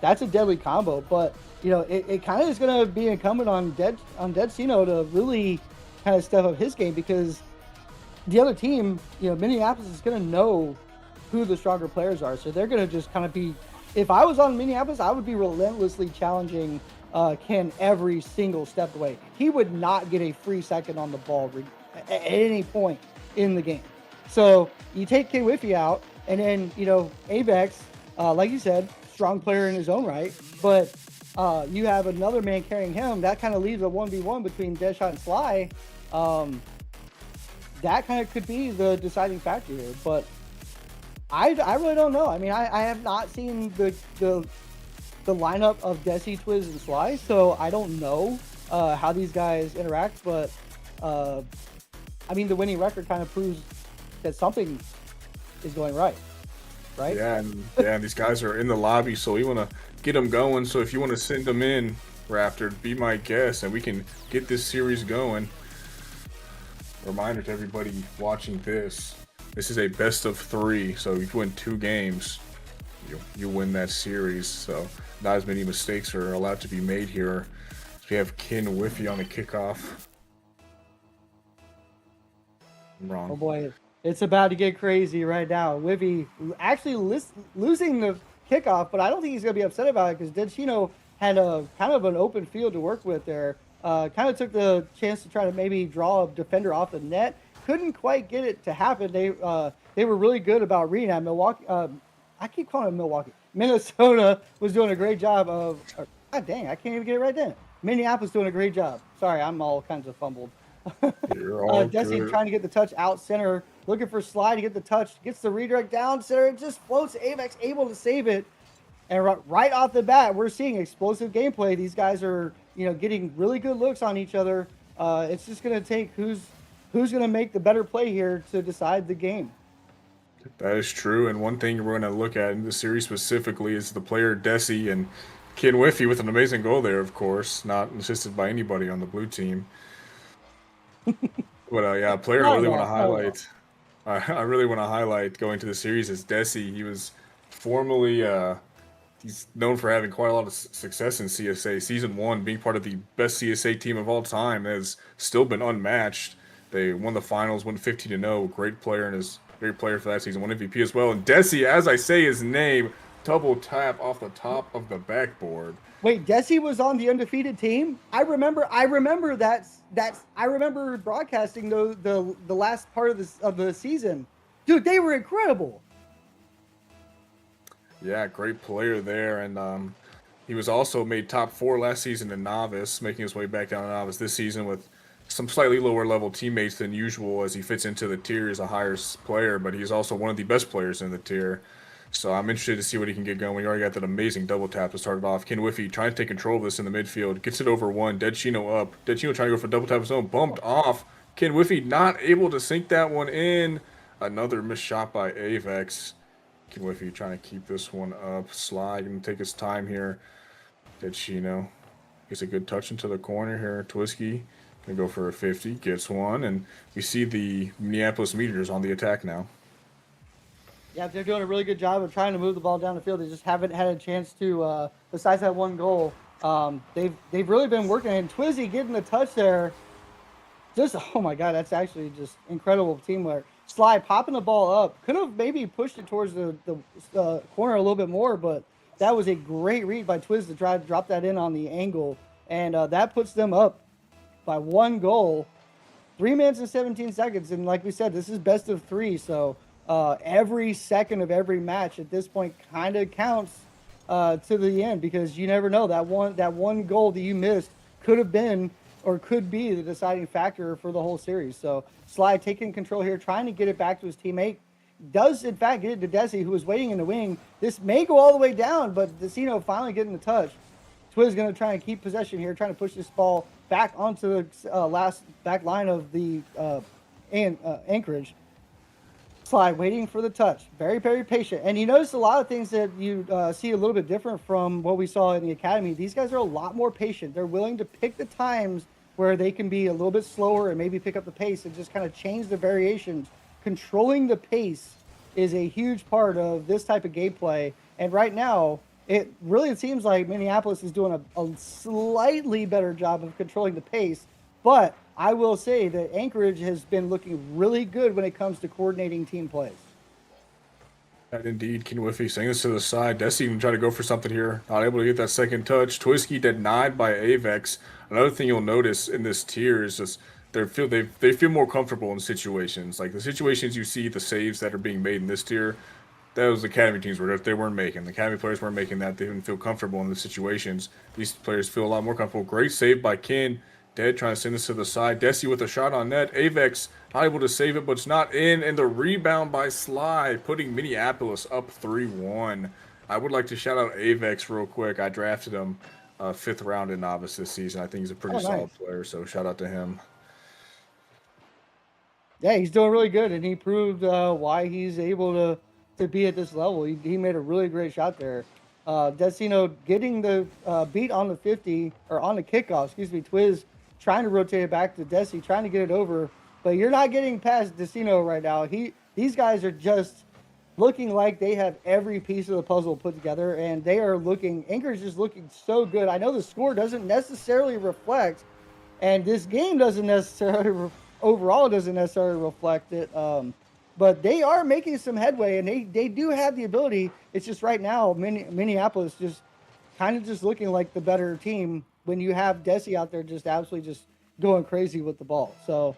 that's a deadly combo. But, it kind of is going to be incumbent on Dead Sino to really kind of step up his game, because the other team, Minneapolis is going to know who the stronger players are. So they're going to just kind of be, if I was on Minneapolis, I would be relentlessly challenging Ken every single step of the way. He would not get a free second on the ball at any point in the game. So you take Ken Whiffy out, and then, Avex, like you said, strong player in his own right, but you have another man carrying him. That kind of leaves a 1v1 between Deadshot and Sly. That kind of could be the deciding factor here, but I really don't know. I mean, I have not seen the lineup of Desi, Twiz, and Sly, so I don't know how these guys interact, but I mean, the winning record kind of proves that something is going right? Yeah, and these guys are in the lobby, so we want to get them going. So if you want to send them in, Raptor, be my guest, and we can get this series going. Reminder to everybody watching this is a best of 3, so if you win 2 games, you win that series. So not as many mistakes are allowed to be made here. So we have Ken Whiffy on the kickoff. I'm wrong. Oh boy, it's about to get crazy right now. Whiffy actually losing the kickoff, but I don't think he's going to be upset about it, because Denchino had a kind of an open field to work with there. Kind of took the chance to try to maybe draw a defender off the net. Couldn't quite get it to happen. They were really good about reading that. Milwaukee, I keep calling it Milwaukee. Minnesota was doing a great job of. God dang, I can't even get it right then. Minneapolis doing a great job. Sorry, I'm all kinds of fumbled. You're all Desi good. trying to get the touch out center, looking for Sly to get the touch, gets the redirect down center, it just floats. Avex able to save it. And right off the bat, we're seeing explosive gameplay. These guys are, getting really good looks on each other. It's just going to take who's going to make the better play here to decide the game. That is true, and one thing we're going to look at in the series specifically is the player Desi and Ken Whiffy with an amazing goal there, of course, not assisted by anybody on the blue team. But a player I really want to highlight. I really want to highlight going to the series is Desi. He was formerly. He's known for having quite a lot of success in CSA. Season 1, being part of the best CSA team of all time, has still been unmatched. They won the finals, went 15-0. Great player, and is a great player for that season. Won MVP as well. And Desi, as I say his name, double tap off the top of the backboard. Wait, Desi was on the undefeated team? I remember that. I remember broadcasting the last part of the season. Dude, they were incredible. Yeah, great player there, and he was also made top 4 last season in Novice, making his way back down to Novice this season with some slightly lower level teammates than usual as he fits into the tier as a higher player, but he's also one of the best players in the tier. So I'm interested to see what he can get going. We already got that amazing double tap to start it off. Ken Whiffy trying to take control of this in the midfield, gets it over 1. Dead Chino up. Dead Chino trying to go for double tap of his own, bumped off. Ken Whiffy not able to sink that one in. Another missed shot by Avex. Ken Whiffy trying to keep this one up. Sly going to take his time here. Dead Chino gets a good touch into the corner here. Twisky going to go for a 50, gets one, and we see the Minneapolis Meteors on the attack now. Yeah, they're doing a really good job of trying to move the ball down the field. They just haven't had a chance to, besides that one goal. They've really been working, and Twizzy getting the touch there. Just, oh my God, that's actually just incredible teamwork. Sly popping the ball up. Could have maybe pushed it towards the corner a little bit more, but That was a great read by Twiz to try to drop that in on the angle, and that puts them up by 1 goal. 3 minutes and 17 seconds, and like we said, this is best of 3, so every second of every match at this point kind of counts to the end, because you never know, that one goal that you missed could have been or could be the deciding factor for the whole series. So Sly taking control here, trying to get it back to his teammate. Does in fact get it to Desi, who was waiting in the wing. This may go all the way down, but Decino finally getting the touch. Twiz going to try and keep possession here, trying to push this ball back onto the last back line of the Anchorage. Sly waiting for the touch. Very, very patient. And you notice a lot of things that you see a little bit different from what we saw in the academy. These guys are a lot more patient. They're willing to pick the times where they can be a little bit slower and maybe pick up the pace and just kind of change the variations. Controlling the pace is a huge part of this type of gameplay. And right now, it really seems like Minneapolis is doing a slightly better job of controlling the pace. But I will say that Anchorage has been looking really good when it comes to coordinating team plays. And indeed, Kinwiffy sending this to the side. Desi even trying to go for something here. Not able to get that second touch. Twisky denied by Avex. Another thing you'll notice in this tier is just they feel more comfortable in situations. Like the situations you see, the saves that are being made in this tier, those academy teams were they weren't making. The academy players weren't making that. They didn't feel comfortable in the situations. These players feel a lot more comfortable. Great save by Kin. Dead trying to send this to the side. Desi with a shot on net. Avex not able to save it, but it's not in. And the rebound by Sly, putting Minneapolis up 3-1. I would like to shout out Avex real quick. I drafted him 5th round in Novice this season. I think he's a pretty solid player, so shout out to him. Yeah, he's doing really good, and he proved why he's able to be at this level. He made a really great shot there. Decino getting the beat on the 50, or on the kickoff, excuse me. Twiz trying to rotate it back to Desi, trying to get it over, but you're not getting past Decino right now. These guys are just looking like they have every piece of the puzzle put together, and they are looking, Anchorage is looking so good. I know the score doesn't necessarily reflect, and this game doesn't necessarily, overall doesn't necessarily reflect it, but they are making some headway, and they do have the ability. It's just right now, Minneapolis just kind of just looking like the better team when you have Desi out there just absolutely just going crazy with the ball. So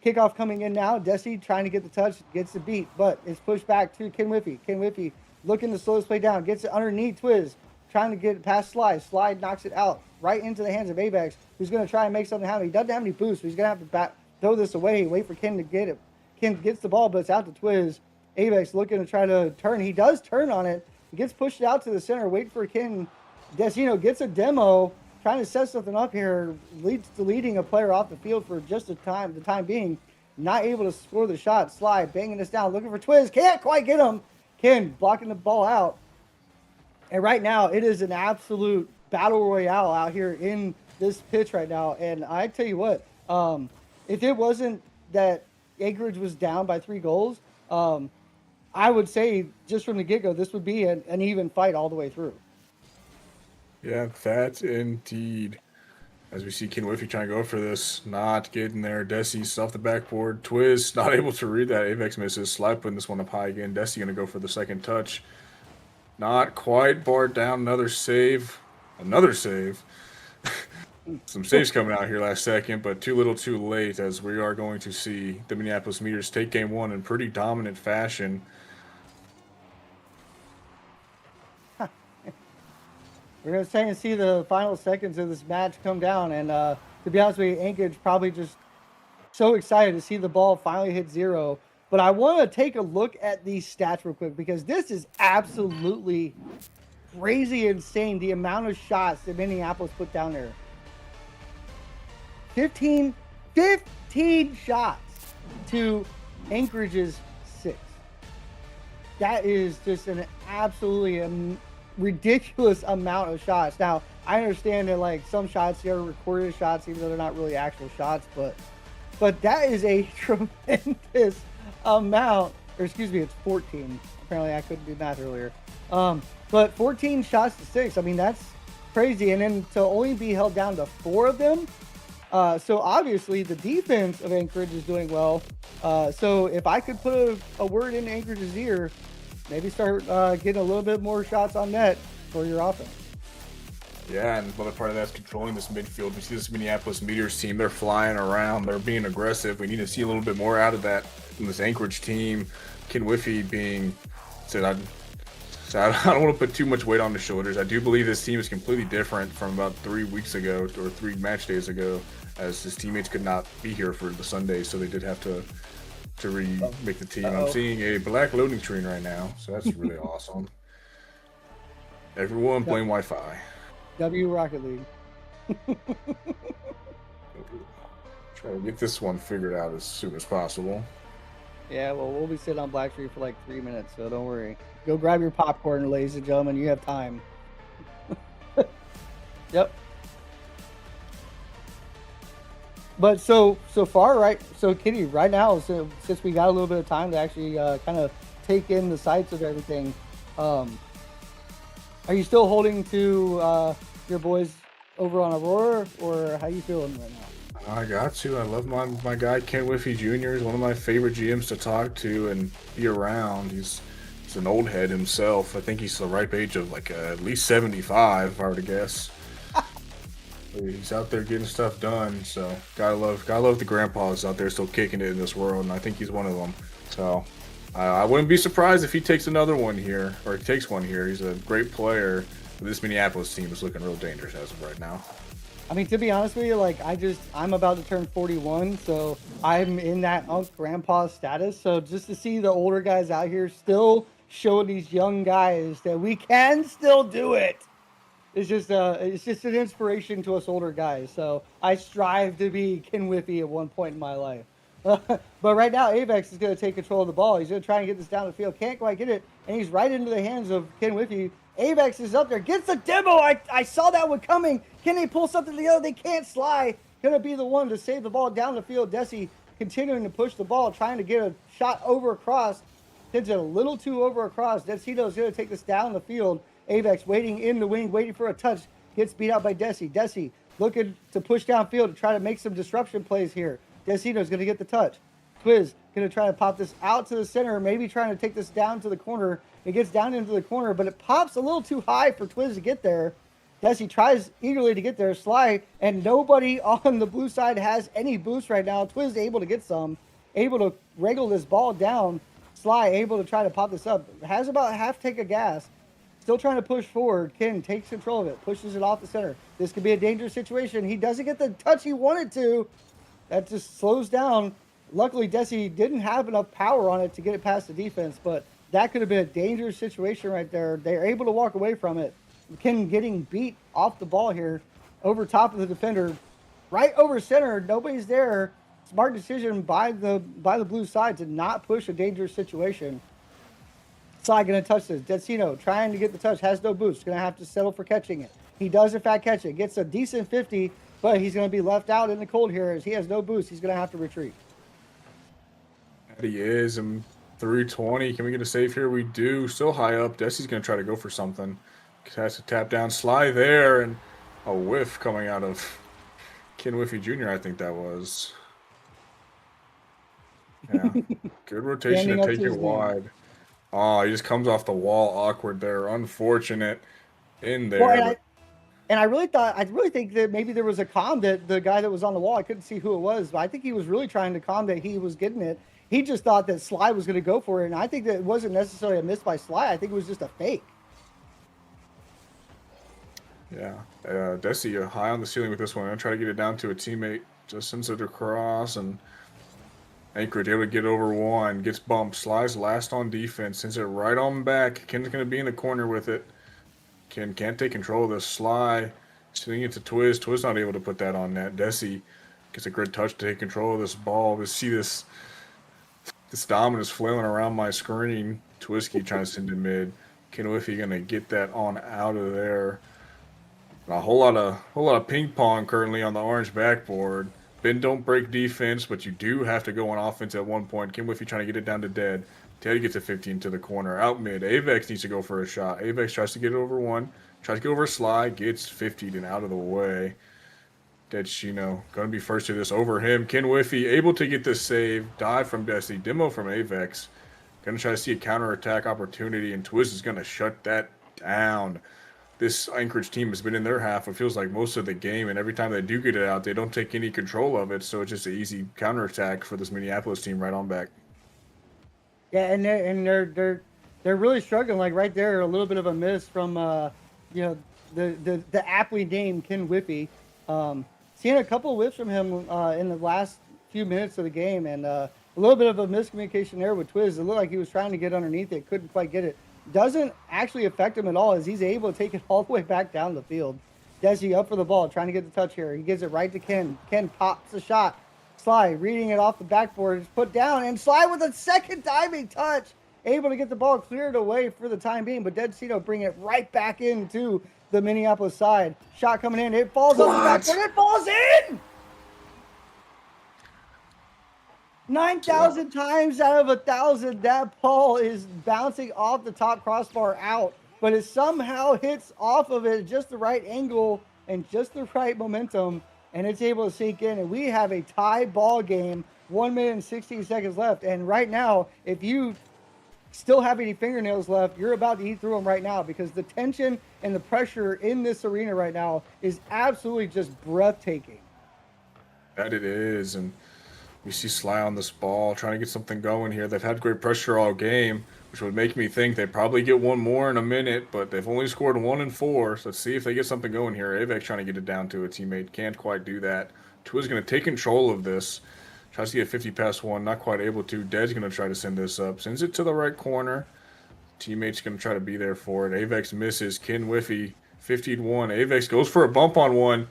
kickoff coming in now. Desi trying to get the touch, gets the beat, but it's pushed back to Kinwiffy. Kinwiffy looking to slow this play down, gets it underneath Twiz, trying to get it past Slide. Slide knocks it out right into the hands of Avex, who's going to try and make something happen. He doesn't have any boost, so he's going to have to throw this away, wait for Ken to get it. Ken gets the ball, but it's out to Twiz. Avex looking to try to turn. He does turn on it. He gets pushed out to the center. Wait for Ken. Decino gets a demo, trying to set something up here. Leads to leading a player off the field for just the time being. Not able to score the shot. Slide banging this down, looking for Twiz. Can't quite get him. Ken blocking the ball out. And right now, it is an absolute battle royale out here in this pitch right now. And I tell you what, if it wasn't that Anchorage was down by 3 goals, I would say just from the get-go, this would be an even fight all the way through. Yeah, that indeed. As we see Kinwiffy trying to go for this, not getting there. Desi's off the backboard. Twiz not able to read that. Avex misses. Slide putting this one up high again. Desi going to go for the second touch. Not quite barred down. Another save. Another save. Some saves coming out here last second, but too little too late, as we are going to see the Minneapolis Meteors take game 1 in pretty dominant fashion. We're going to try and see the final seconds of this match come down, and to be honest with you, Anchorage probably just so excited to see the ball finally hit 0. But I want to take a look at these stats real quick, because this is absolutely crazy insane, the amount of shots that Minneapolis put down there. 15 shots to Anchorage's 6. That is just an absolutely ridiculous amount of shots. Now, I understand that like some shots here are recorded shots, even though they're not really actual shots, but that is a tremendous amount. Or excuse me, it's 14. Apparently, I couldn't do math earlier. But 14 shots to 6. I mean, that's crazy. And then to only be held down to 4 of them. So obviously the defense of Anchorage is doing well. So if I could put a word in Anchorage's ear, maybe start getting a little bit more shots on net, for your offense. Yeah, and another part of that's controlling this midfield. We see this Minneapolis Meteors team, they're flying around, they're being aggressive. We need to see a little bit more out of that in this Anchorage team. Ken Whiffy being said, I don't want to put too much weight on his shoulders. I do believe this team is completely different from about 3 weeks ago or 3 match days ago, as his teammates could not be here for the Sunday, so they did have to remake the team. I'm seeing a black loading screen right now, so that's really awesome. Everyone blame Wi-Fi. W Rocket League. Try to get this one figured out as soon as possible. Yeah, well, we'll be sitting on Black Street for like 3 minutes, so don't worry. Go grab your popcorn, ladies and gentlemen. You have time. Yep. But so far, right? So, Kitty, right now, since we got a little bit of time to actually kind of take in the sights of everything, are you still holding to your boys over on Aurora, or how you feeling right now? I got to. I love my guy Ken Whiffy Jr. He's one of my favorite GMs to talk to and be around. He's an old head himself. I think he's the ripe age of like at least 75, if I were to guess. He's out there getting stuff done. So gotta love the grandpas out there still kicking it in this world, and I think he's one of them. So I wouldn't be surprised if he takes another one here, or he takes one here. He's a great player. This Minneapolis team is looking real dangerous as of right now. I mean, to be honest with you, like I'm about to turn 41, so I'm in that grandpa status. So just to see the older guys out here still showing these young guys that we can still do it, it's just an inspiration to us older guys. So I strive to be Ken Whiffy at one point in my life. But right now, Avex is going to take control of the ball. He's going to try and get this down the field. Can't quite get it, and he's right into the hands of Ken Whiffy. Avex is up there. Gets the demo. I saw that one coming. Can they pull something together? They can't. Sly going to be the one to save the ball down the field. Desi continuing to push the ball, trying to get a shot over across. Sends it a little too over across. Desito's going to take this down the field. Avex waiting in the wing, waiting for a touch. Gets beat out by Desi. Desi looking to push downfield to try to make some disruption plays here. Desito's going to get the touch. Twiz going to try to pop this out to the center, maybe trying to take this down to the corner. It gets down into the corner, but it pops a little too high for Twiz to get there. Desi tries eagerly to get there. Sly, and nobody on the blue side has any boost right now. Twiz able to get some, able to wrangle this ball down. Sly able to try to pop this up. Has about half tank of gas. Still trying to push forward. Ken takes control of it, pushes it off the center. This could be a dangerous situation. He doesn't get the touch he wanted to. That just slows down. Luckily, Desi didn't have enough power on it to get it past the defense, but that could have been a dangerous situation right there. They're able to walk away from it. Ken getting beat off the ball here over top of the defender, right over center. Nobody's there. Smart decision by the blue side to not push a dangerous situation. Sly going to touch this. Destino trying to get the touch. Has no boost. Going to have to settle for catching it. He does, in fact, catch it. Gets a decent 50, but he's going to be left out in the cold here as he has no boost. He's going to have to retreat. That he is. And 320. Can we get a save here? We do. Still high up. Desi's going to try to go for something. Has to tap down. Sly there. And a whiff coming out of Ken Whiffy Jr., I think that was. Yeah. Good rotation to take it wide. Oh, he just comes off the wall awkward there. Unfortunate in there. Well, and I really think that maybe there was a comm that the guy that was on the wall, I couldn't see who it was, but I think he was really trying to comm that he was getting it. He just thought that Sly was going to go for it, and I think that it wasn't necessarily a miss by Sly. I think it was just a fake. Yeah. Desi high on the ceiling with this one. I'm going to try to get it down to a teammate. Just sends it across, and Anchorage able to get over one. Gets bumped. Sly's last on defense. Sends it right on back. Ken's going to be in the corner with it. Ken can't take control of this. Sly sending it to Twiz. Twiz not able to put that on net. Desi gets a good touch to take control of this ball. We see this dominance flailing around my screen. Twisky trying to send it mid. Ken Whiffy going to get that on out of there. A whole lot of ping pong currently on the orange backboard. Bend don't break defense, but you do have to go on offense at one point. Ken Whiffy trying to get it down to dead. Teddy gets a 15 to the corner. Out mid. Avex needs to go for a shot. Avex tries to get it over one. Tries to get over a Sly. Gets 50'd and out of the way. Dead Shino going to be first to this over him. Ken Whiffy able to get this save. Dive from Desi. Demo from Avex. Going to try to see a counterattack opportunity, and Twiz is going to shut that down. this Anchorage team has been in their half, it feels like most of the game, and every time they do get it out, they don't take any control of it, so it's just an easy counterattack for this Minneapolis team right on back. Yeah, and they're really struggling. Like right there, a little bit of a miss from you know the aptly named Ken Whippy. Seeing a couple of whips from him in the last few minutes of the game, and a little bit of a miscommunication there with Twiz. It looked like he was trying to get underneath it, couldn't quite get it. Doesn't actually affect him at all, as he's able to take it all the way back down the field. Desi up for the ball, trying to get the touch here. He gives it right to Ken. Ken pops the shot. Sly reading it off the backboard is put down, and Sly with a second diving touch, able to get the ball cleared away for the time being, but Dencino bring it right back into the Minneapolis side. Shot coming in, it falls off the backboard, it falls in! 9,000 times out of 1,000, that ball is bouncing off the top crossbar out, but it somehow hits off of it just the right angle and just the right momentum, and it's able to sink in. And we have a tie ball game, 1 minute and 16 seconds left. And right now, if you still have any fingernails left, you're about to eat through them right now, because the tension and the pressure in this arena right now is absolutely just breathtaking. That it is, and we see Sly on this ball trying to get something going here. They've had great pressure all game, which would make me think they probably get one more in a minute, but they've only scored 1 and 4. So let's see if they get something going here. Avex trying to get it down to a teammate. Can't quite do that. Twiz going to take control of this. Tries to get 50 past 1. Not quite able to. Dead's going to try to send this up. Sends it to the right corner. Teammate's going to try to be there for it. Avex misses. Ken Whiffy, 50-1. Avex goes for a bump on one.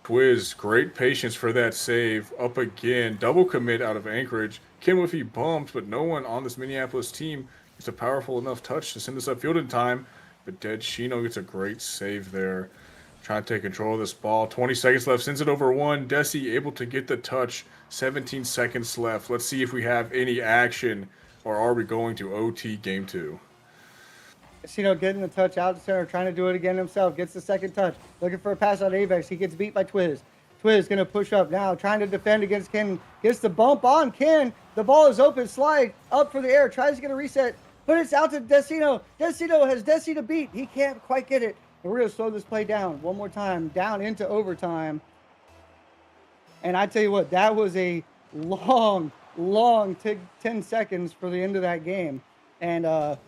Twiz, great patience for that save. Up again, double commit out of Anchorage. Ken Whiffy bumps, but no one on this Minneapolis team gets a powerful enough touch to send this upfield in time. But Dead Shino gets a great save there. Trying to take control of this ball. 20 seconds left, sends it over one. Desi able to get the touch. 17 seconds left. Let's see if we have any action, or are we going to OT game 2? Getting the touch out to center, trying to do it again himself. Gets the second touch. Looking for a pass out of Avex. He gets beat by Twiz. Twiz going to push up now, trying to defend against Ken. Gets the bump on Ken. The ball is open. Slide up for the air. Tries to get a reset, but it's out to Decino. Decino has Desi to beat. He can't quite get it. And we're going to slow this play down one more time, down into overtime. And I tell you what, that was a long 10 seconds for the end of that game. And the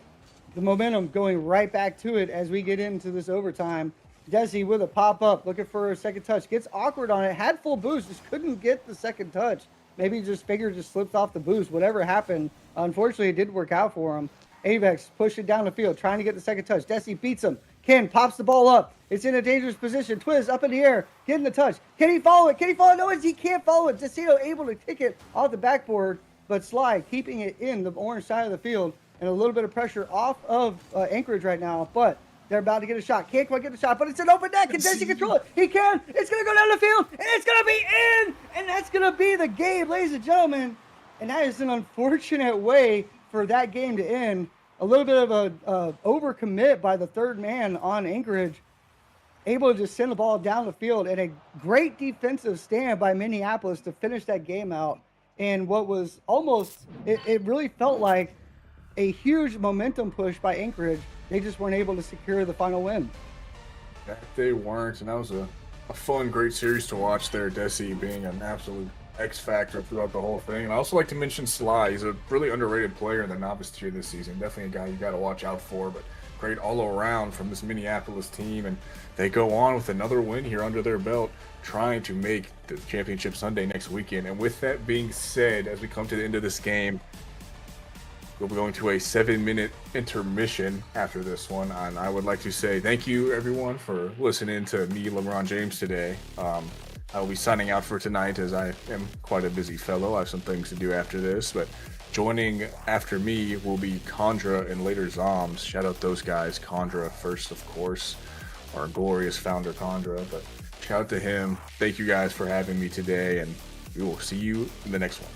momentum going right back to it as we get into this overtime. Desi with a pop-up, looking for a second touch. Gets awkward on it. Had full boost, just couldn't get the second touch. Maybe just figured just slipped off the boost. Whatever happened, unfortunately, it did work out for him. Avex pushed it down the field, trying to get the second touch. Desi beats him. Ken pops the ball up. It's in a dangerous position. Twiz up in the air, getting the touch. Can he follow it? Can he follow it? No, he can't follow it. Decino able to kick it off the backboard, but Sly keeping it in the orange side of the field, and a little bit of pressure off of Anchorage right now, but they're about to get a shot. Can't quite get the shot, but it's an open net. Can Desi control it? He can. It's going to go down the field, and it's going to be in, and that's going to be the game, ladies and gentlemen. And that is an unfortunate way for that game to end. A little bit of a overcommit by the third man on Anchorage, able to just send the ball down the field, and a great defensive stand by Minneapolis to finish that game out. And what was almost, it really felt like a huge momentum push by Anchorage. They just weren't able to secure the final win. That they weren't, and that was a fun, great series to watch there. Desi being an absolute X factor throughout the whole thing. And I also like to mention Sly. He's a really underrated player in the novice tier this season. Definitely a guy you got to watch out for, but great all around from this Minneapolis team. And they go on with another win here under their belt, trying to make the championship Sunday next weekend. And with that being said, as we come to the end of this game, we'll be going to a 7-minute intermission after this one. And I would like to say thank you, everyone, for listening to me, LeBron James, today. I will be signing out for tonight, as I am quite a busy fellow. I have some things to do after this, but joining after me will be Condra and later Zoms. Shout out those guys. Condra first, of course, our glorious founder Condra, but shout out to him. Thank you guys for having me today, and we will see you in the next one.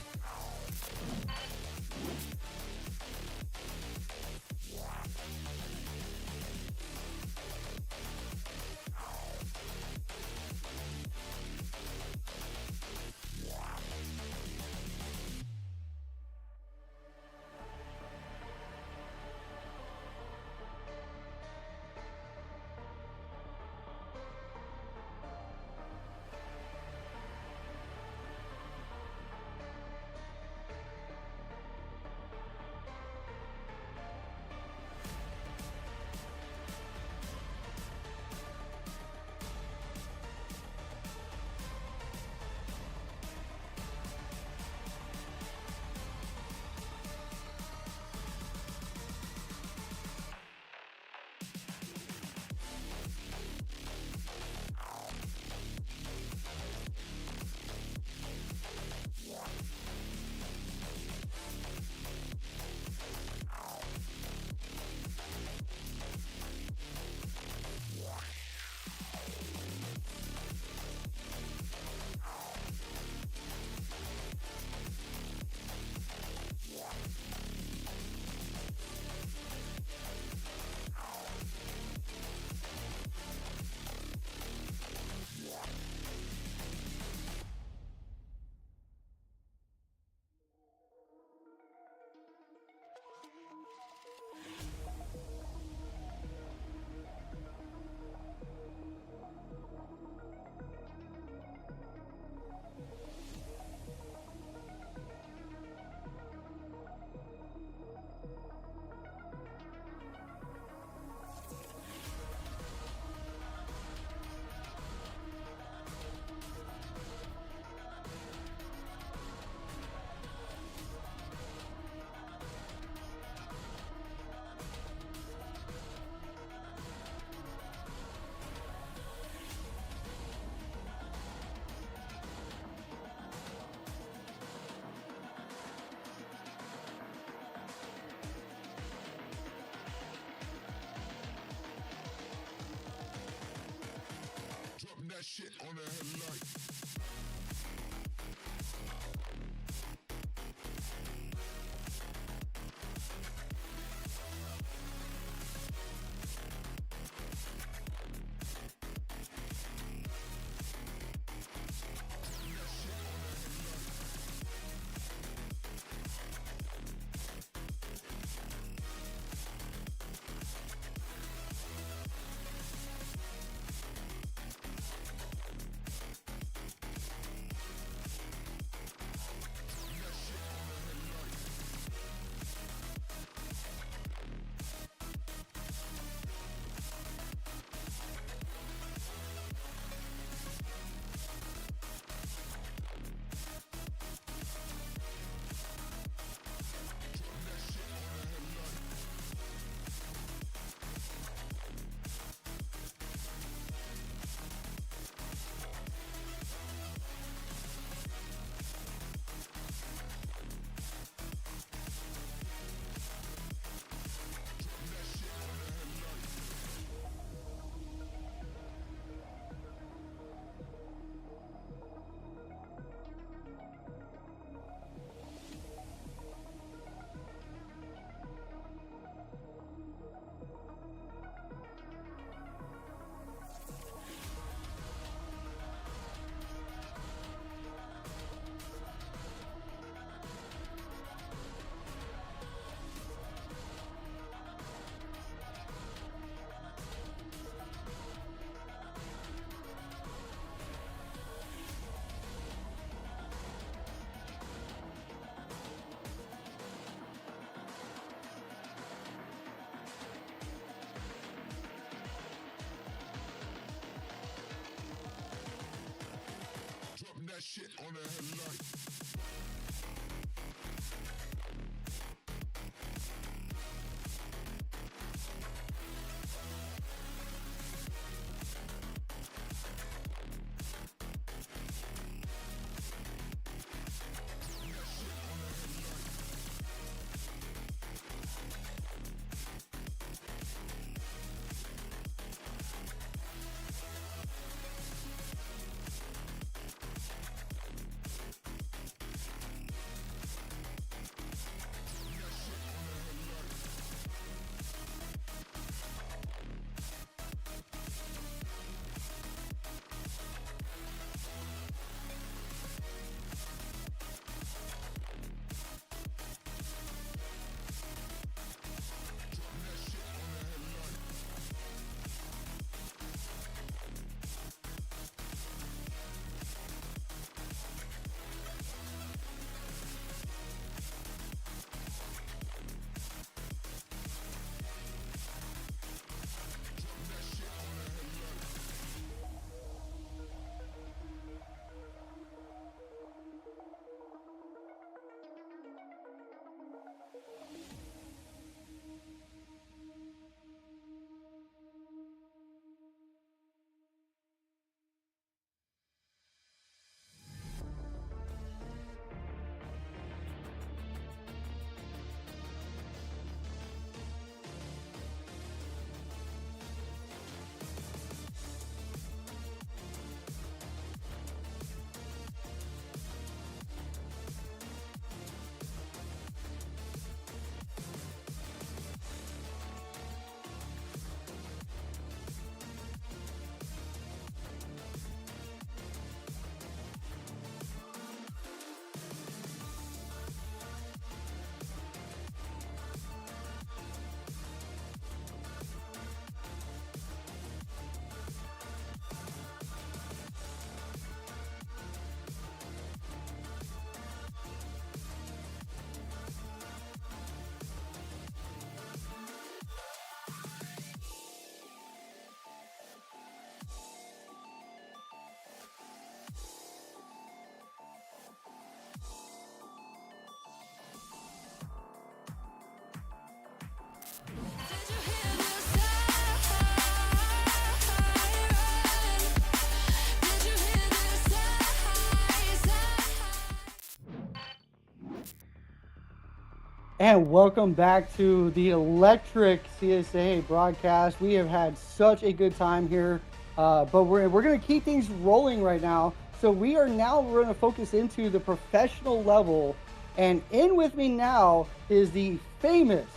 And welcome back to the electric CSA broadcast. We have had such a good time here, but we're going to keep things rolling right now. So we're going to focus into the professional level. And in with me now is the famous,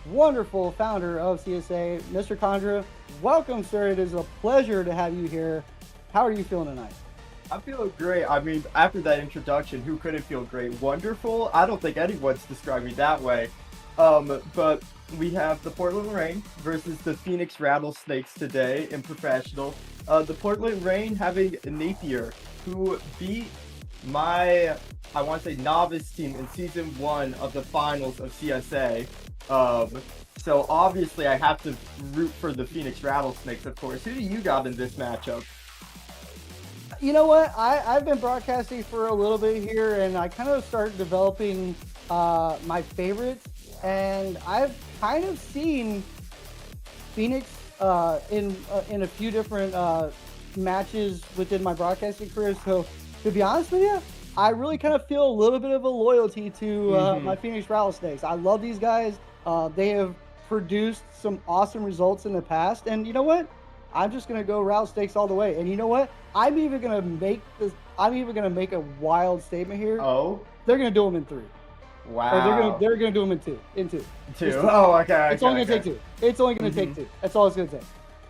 wonderful founder of CSA, Mr. Condra. Welcome, sir. It is a pleasure to have you here. How are you feeling tonight? I'm feeling great. I mean, after that introduction, who couldn't feel great? Wonderful? I don't think anyone's described me that way. But we have the Portland Rain versus the Phoenix Rattlesnakes today in professional. The Portland Rain having Napier, who beat my, I want to say, novice team in Season 1 of the finals of CSA. So obviously I have to root for the Phoenix Rattlesnakes, of course. Who do you got in this matchup? You know what? I've been broadcasting for a little bit here, and I kind of started developing my favorites. And I've kind of seen Phoenix in a few different matches within my broadcasting career. So to be honest with you, I really kind of feel a little bit of a loyalty to my Phoenix Rattlesnakes. I love these guys. They have produced some awesome results in the past, and you know what? I'm just gonna go Rattlesnakes all the way. And you know what? I'm even gonna make a wild statement here. Oh, they're gonna do them in 3. wow. Or they're gonna do them in 2. In 2. Oh, okay. It's only gonna take 2. It's only gonna take 2. That's all it's gonna take.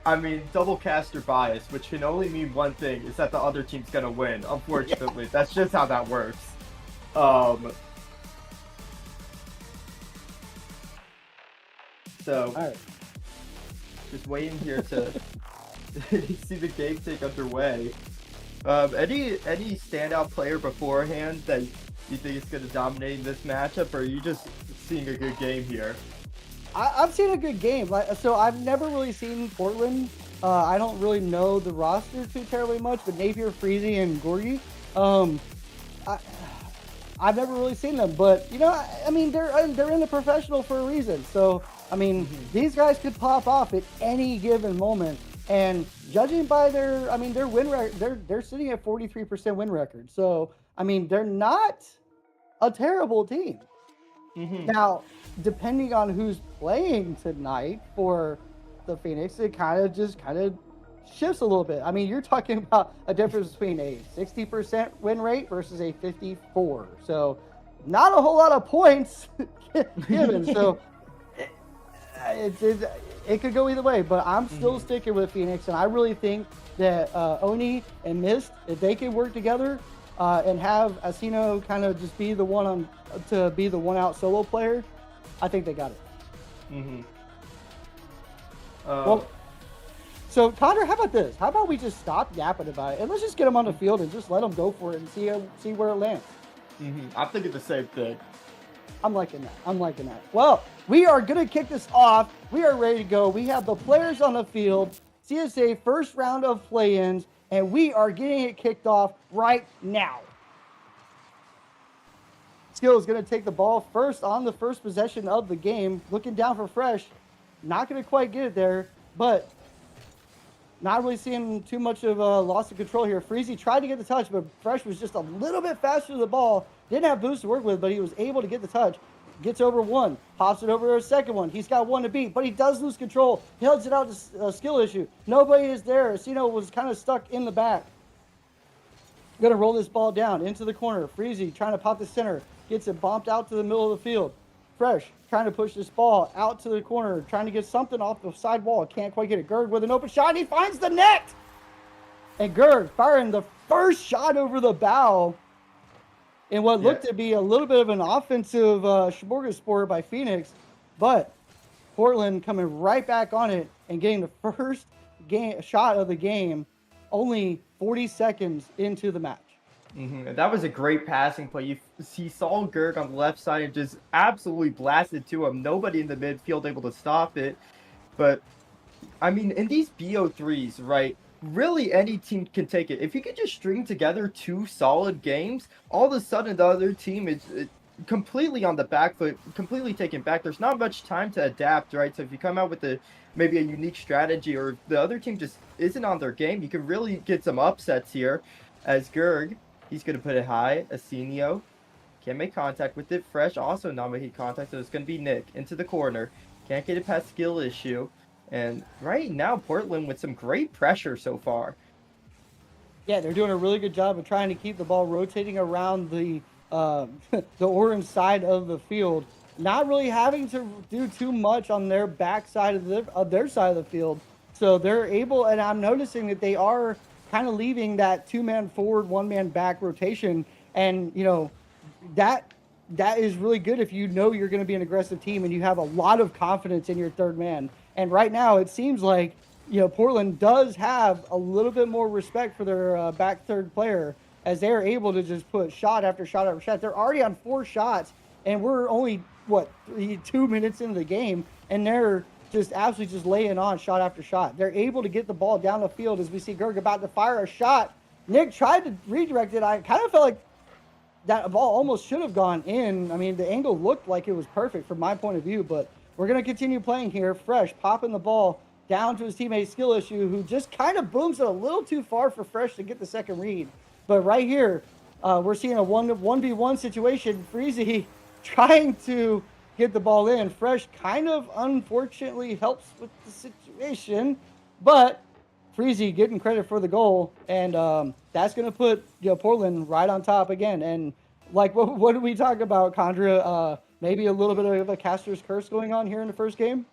I mean, double caster bias, which can only mean one thing, is that the other team's gonna win. Unfortunately, that's just how that works. So, All right. just waiting here to see the game take underway. Any standout player beforehand that you think is going to dominate this matchup, or are you just seeing a good game here? I've seen a good game. So I've never really seen Portland. I don't really know the roster too terribly much, but Napier, Freezy, and Gorgie. I've never really seen them, but I mean, they're in the professional for a reason. So I mean, these guys could pop off at any given moment. And judging by their win record, they're sitting at 43% win record. So I mean, they're not a terrible team. Now, depending on who's playing tonight for the Phoenix, it kind of shifts a little bit. I mean, you're talking about a difference between a 60% win rate versus a 54. So, not a whole lot of points given. So, it could go either way. But I'm still sticking with Phoenix, and I really think that Oni and Mist, if they can work together and have Asino kind of just be the one out solo player, I think they got it. Well. So, Connor, how about this? How about we just stop yapping about it and let's just get them on the field and just let them go for it and see where it lands? I'm thinking the same thing. I'm liking that. Well, we are going to kick this off. We are ready to go. We have the players on the field, CSA first round of play-ins, and we are getting it kicked off right now. Skill is going to take the ball first on the first possession of the game, looking down for Fresh. Not going to quite get it there, but not really seeing too much of a loss of control here. Freezy tried to get the touch, but Fresh was just a little bit faster to the ball. Didn't have boost to work with, but he was able to get the touch. Gets over one, pops it over to a second one. He's got one to beat, but he does lose control. He heads it out to a skill issue. Nobody is there. Asino was kind of stuck in the back. Going to roll this ball down into the corner. Freezy trying to pop the center. Gets it bumped out to the middle of the field. Fresh trying to push this ball out to the corner, trying to get something off the side wall. Can't quite get it. Gerg with an open shot, and he finds the net! And Gerg firing the first shot over the bow in what looked to be a little bit of an offensive smorgasbord by Phoenix, but Portland coming right back on it and getting the first shot of the game only 40 seconds into the match. And that was a great passing play. He saw Gerg on the left side and just absolutely blasted to him. Nobody in the midfield able to stop it. But, I mean, in these BO3s, right, really any team can take it. If you can just string together 2 solid games, all of a sudden the other team is completely on the back foot, completely taken back. There's not much time to adapt, right? So if you come out with maybe a unique strategy, or if the other team just isn't on their game, you can really get some upsets here. As Gerg, he's going to put it high. Asenio can't make contact with it. Fresh also not making contact, so it's going to be Nick into the corner. Can't get it past skill issue. And right now, Portland with some great pressure so far. Yeah, they're doing a really good job of trying to keep the ball rotating around the the orange side of the field. Not really having to do too much on their back side of their side of the field. So they're able, and I'm noticing that they are kind of leaving that 2-man forward, 1-man back rotation. And, that is really good if you know you're going to be an aggressive team and you have a lot of confidence in your third man. And right now it seems like, Portland does have a little bit more respect for their back third player, as they're able to just put shot after shot after shot. They're already on 4 shots, and we're only, 2 minutes into the game, and they're just absolutely just laying on shot after shot. They're able to get the ball down the field as we see Gerg about to fire a shot. Nick tried to redirect it. I kind of felt like that ball almost should have gone in. I mean, the angle looked like it was perfect from my point of view, but we're going to continue playing here. Fresh popping the ball down to his teammate Skill Issue, who just kind of booms it a little too far for Fresh to get the second read. But right here, we're seeing a 1v1 situation. Freezy trying to get the ball in. Fresh kind of unfortunately helps with the situation, but Freezy getting credit for the goal, and that's going to put Portland right on top again. And like, what did we talk about, Condra? Maybe a little bit of a caster's curse going on here in the first game?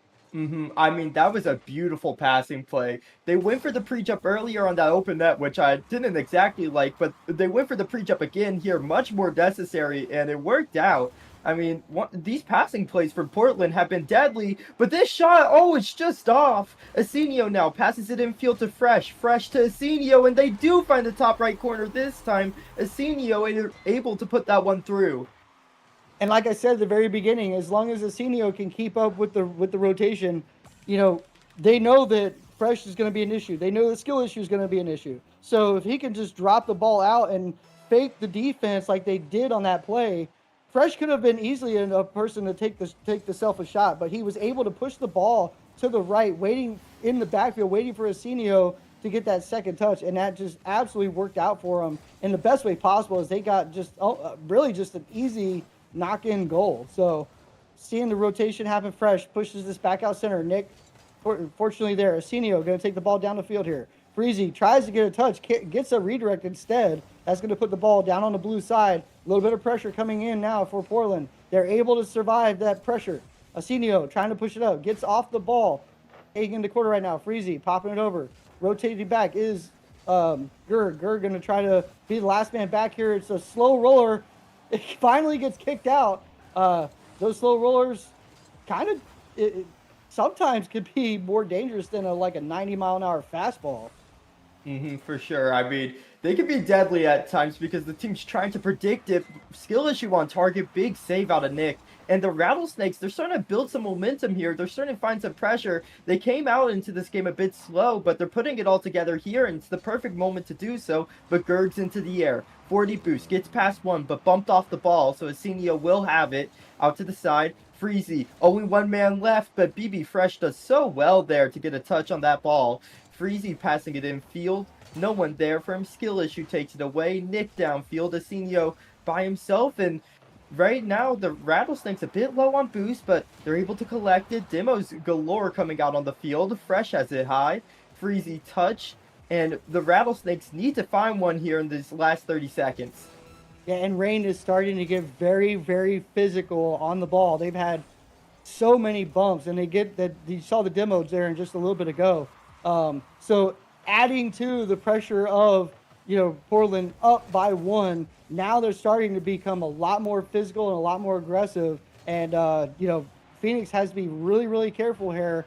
I mean, that was a beautiful passing play. They went for the pre-jump earlier on that open net, which I didn't exactly like, but they went for the pre-jump again here, much more necessary, and it worked out. I mean, these passing plays for Portland have been deadly, but this shot, it's just off. Asenio now passes it infield to Fresh. Fresh to Asenio, and they do find the top right corner this time. Asenio able to put that one through. And like I said at the very beginning, as long as Asenio can keep up with the rotation, they know that Fresh is going to be an issue. They know the skill issue is going to be an issue. So if he can just drop the ball out and fake the defense like they did on that play, Fresh could have been easily a person to take the selfish shot, but he was able to push the ball to the right, waiting in the backfield, waiting for Asenio to get that second touch, and that just absolutely worked out for him in the best way possible. As they got just really just an easy knock-in goal. So seeing the rotation happen, Fresh pushes this back out center. Nick, fortunately there, Asenio going to take the ball down the field here. Freezy tries to get a touch, gets a redirect instead. That's going to put the ball down on the blue side. A little bit of pressure coming in now for Portland. They're able to survive that pressure. Asenio trying to push it up, gets off the ball. Taking the quarter right now. Freezy popping it over. Rotating back is Gur. Gur going to try to be the last man back here. It's a slow roller. It finally gets kicked out. Those slow rollers kind of sometimes could be more dangerous than like a 90-mile-an-hour fastball. For sure. I mean, they can be deadly at times because the team's trying to predict it. Skill issue on target, big save out of Nick. And the Rattlesnakes, they're starting to build some momentum here. They're starting to find some pressure. They came out into this game a bit slow, but they're putting it all together here, and it's the perfect moment to do so. But Gerg's into the air. 40 boost, gets past one, but bumped off the ball, so Asenio will have it out to the side. Freezy, only one man left, but BB Fresh does so well there to get a touch on that ball. Freezy passing it in field. No one there for him. Skill issue takes it away. Nick downfield. Asenio by himself, and right now, the Rattlesnakes a bit low on boost, but they're able to collect it. Demos galore coming out on the field. Fresh has it high. Freezy touch. And the Rattlesnakes need to find one here in these last 30 seconds. Yeah, and Rain is starting to get very, very physical on the ball. They've had so many bumps, and they get that. You saw the demos there in just a little bit ago. So adding to the pressure of Portland up by one, now they're starting to become a lot more physical and a lot more aggressive. And Phoenix has to be really, really careful here.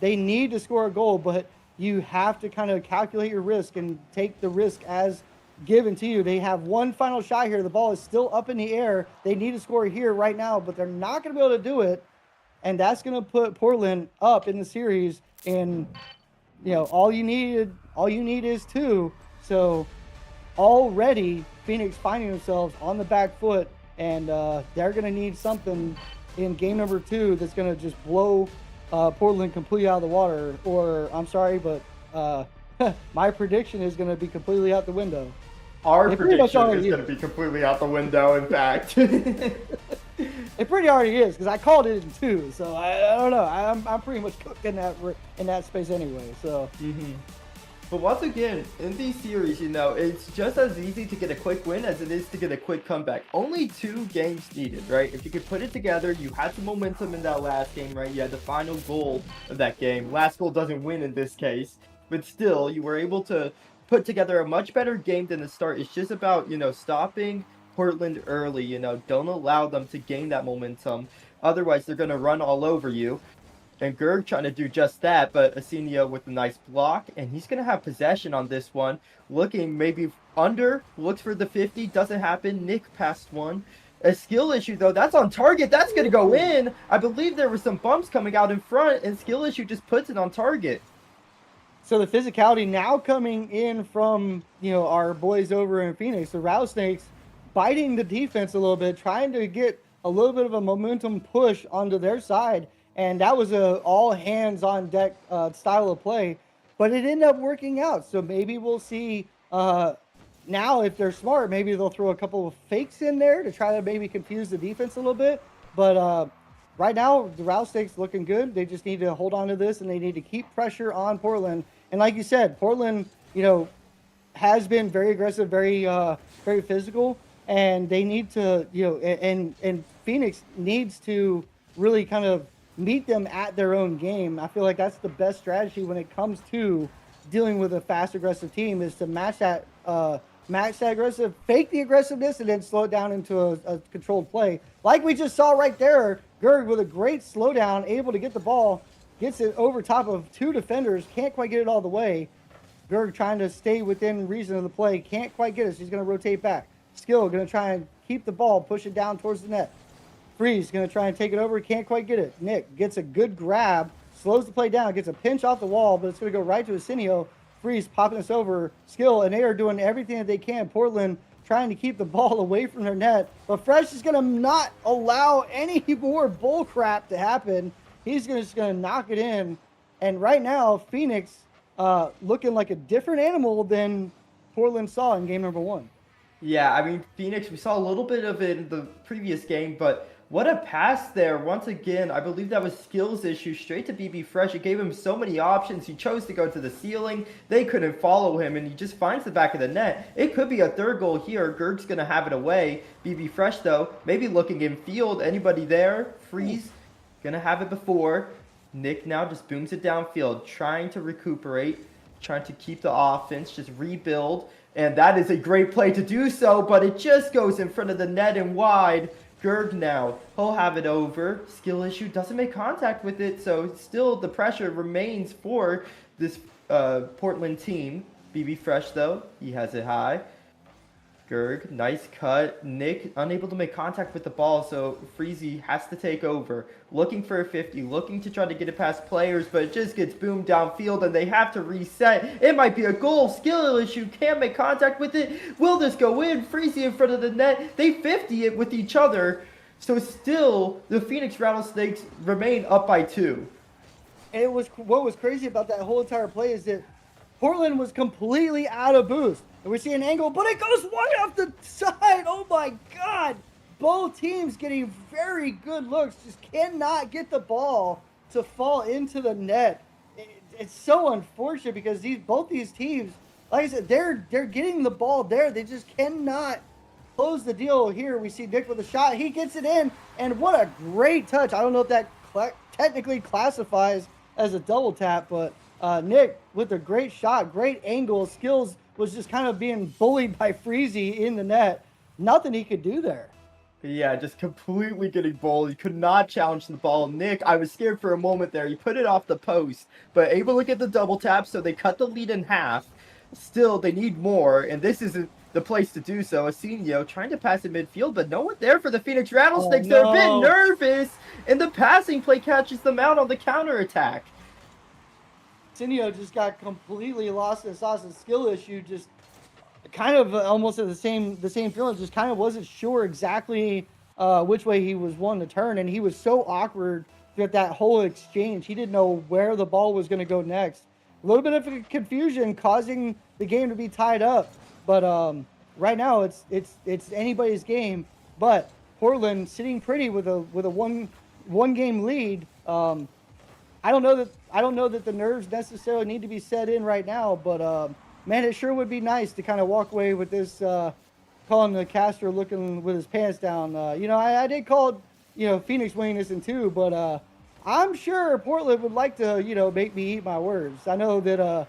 They need to score a goal, but you have to kind of calculate your risk and take the risk as given to you. They have one final shot here. The ball is still up in the air. They need to score here right now, but they're not going to be able to do it. And that's going to put Portland up in the series. And all you need is two. So already Phoenix finding themselves on the back foot, and they're going to need something in game number 2 that's going to just blow Portland completely out of the water. Or I'm sorry, but my prediction is going to be completely out the window. Our prediction is going to be completely out the window, in fact. It pretty already is, because I called it in 2, so I don't know. I'm pretty much cooked in that space anyway. So. But once again, in these series, it's just as easy to get a quick win as it is to get a quick comeback. Only 2 games needed, right? If you could put it together, you had some momentum in that last game, right? You had the final goal of that game. Last goal doesn't win in this case, but still, you were able to put together a much better game than the start. It's just about, stopping Portland early, don't allow them to gain that momentum. Otherwise, they're going to run all over you. And Gerg trying to do just that, but Asenio with a nice block, and he's going to have possession on this one. Looking maybe under, looks for the 50, doesn't happen. Nick passed one. A skill issue, though, that's on target. That's going to go in. I believe there were some bumps coming out in front, and skill issue just puts it on target. So the physicality now coming in from, our boys over in Phoenix, the Rattlesnakes, biting the defense a little bit, trying to get a little bit of a momentum push onto their side. And that was a all hands on deck style of play, but it ended up working out. So maybe we'll see now if they're smart, maybe they'll throw a couple of fakes in there to try to maybe confuse the defense a little bit. But right now, the Rattlesnakes looking good. They just need to hold on to this, and they need to keep pressure on Portland. And like you said, Portland, has been very aggressive, very very physical, and they need to, and Phoenix needs to really kind of meet them at their own game. I feel like that's the best strategy when it comes to dealing with a fast, aggressive team, is to match that aggressive, fake the aggressiveness, and then slow it down into a controlled play. Like we just saw right there, Gerg with a great slowdown, able to get the ball, gets it over top of 2 defenders, can't quite get it all the way. Gerg trying to stay within reason of the play, can't quite get it, so he's going to rotate back. Skill going to try and keep the ball, push it down towards the net. Freeze going to try and take it over. Can't quite get it. Nick gets a good grab, slows the play down, gets a pinch off the wall, but it's going to go right to Asenio. Freeze popping us over. Skill, and they are doing everything that they can. Portland trying to keep the ball away from their net. But Fresh is going to not allow any more bull crap to happen. He's just going to knock it in. And right now, Phoenix looking like a different animal than Portland saw in game number 1. Yeah, I mean, Phoenix, we saw a little bit of it in the previous game, but what a pass there. Once again, I believe that was skills issue straight to BB Fresh. It gave him so many options. He chose to go to the ceiling. They couldn't follow him, and he just finds the back of the net. It could be a third goal here. Gerg's going to have it away. BB Fresh, though, maybe looking in field. Anybody there? Freeze. Going to have it before. Nick now just booms it downfield, trying to recuperate, trying to keep the offense, just rebuild. And that is a great play to do so, but it just goes in front of the net and wide. Gerg now, he'll have it over. Skill issue, doesn't make contact with it, so still the pressure remains for this Portland team. BB Fresh, though, he has it high. Gerg, nice cut. Nick, unable to make contact with the ball, so Freezy has to take over. Looking for a 50, looking to try to get it past players, but it just gets boomed downfield, and they have to reset. It might be a goal. Skill issue, can't make contact with it. Will this go in? Freezy in front of the net. They 50 it with each other, so still the Phoenix Rattlesnakes remain up by 2. And what was crazy about that whole entire play is that Portland was completely out of boost. And we see an angle, but it goes wide off the side. Oh my God. Both teams getting very good looks. Just cannot get the ball to fall into the net. It's so unfortunate because both these teams, like I said, they're getting the ball there. They just cannot close the deal here. We see Nick with a shot. He gets it in, and what a great touch. I don't know if that technically classifies as a double tap, but Nick with a great shot, great angle, skills, was just kind of being bullied by Freezy in the net. Nothing he could do there. Yeah, just completely getting bullied. Could not challenge the ball. Nick, I was scared for a moment there. He put it off the post, but able to get the double tap, so they cut the lead in half. Still, they need more, and this isn't the place to do so. Asenio trying to pass in midfield, but no one there for the Phoenix Rattlesnakes. Oh, They're no. a bit nervous, and the passing play catches them out on the counterattack. Sinio just got completely lost in the sauce. And skill issue, just kind of almost at the same feeling. Just kind of wasn't sure exactly which way he was wanting to turn, and he was so awkward throughout that whole exchange. He didn't know where the ball was going to go next. A little bit of confusion causing the game to be tied up, but right now it's anybody's game. But Portland sitting pretty with a one game lead. I don't know that the nerves necessarily need to be set in right now, but man, it sure would be nice to kind of walk away with this, calling the caster looking with his pants down. I did call, Phoenix winning this in 2, but I'm sure Portland would like to, make me eat my words. I know that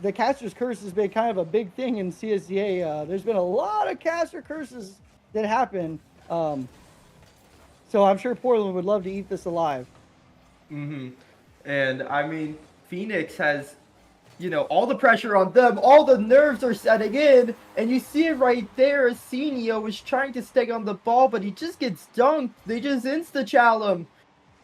the caster's curse has been kind of a big thing in CSA. There's been a lot of caster curses that happen, so I'm sure Portland would love to eat this alive. Mm-hmm. And I mean, Phoenix has, all the pressure on them, all the nerves are setting in, and you see it right there. Asenio is trying to stay on the ball, but he just gets dunked. They just insta-chal him,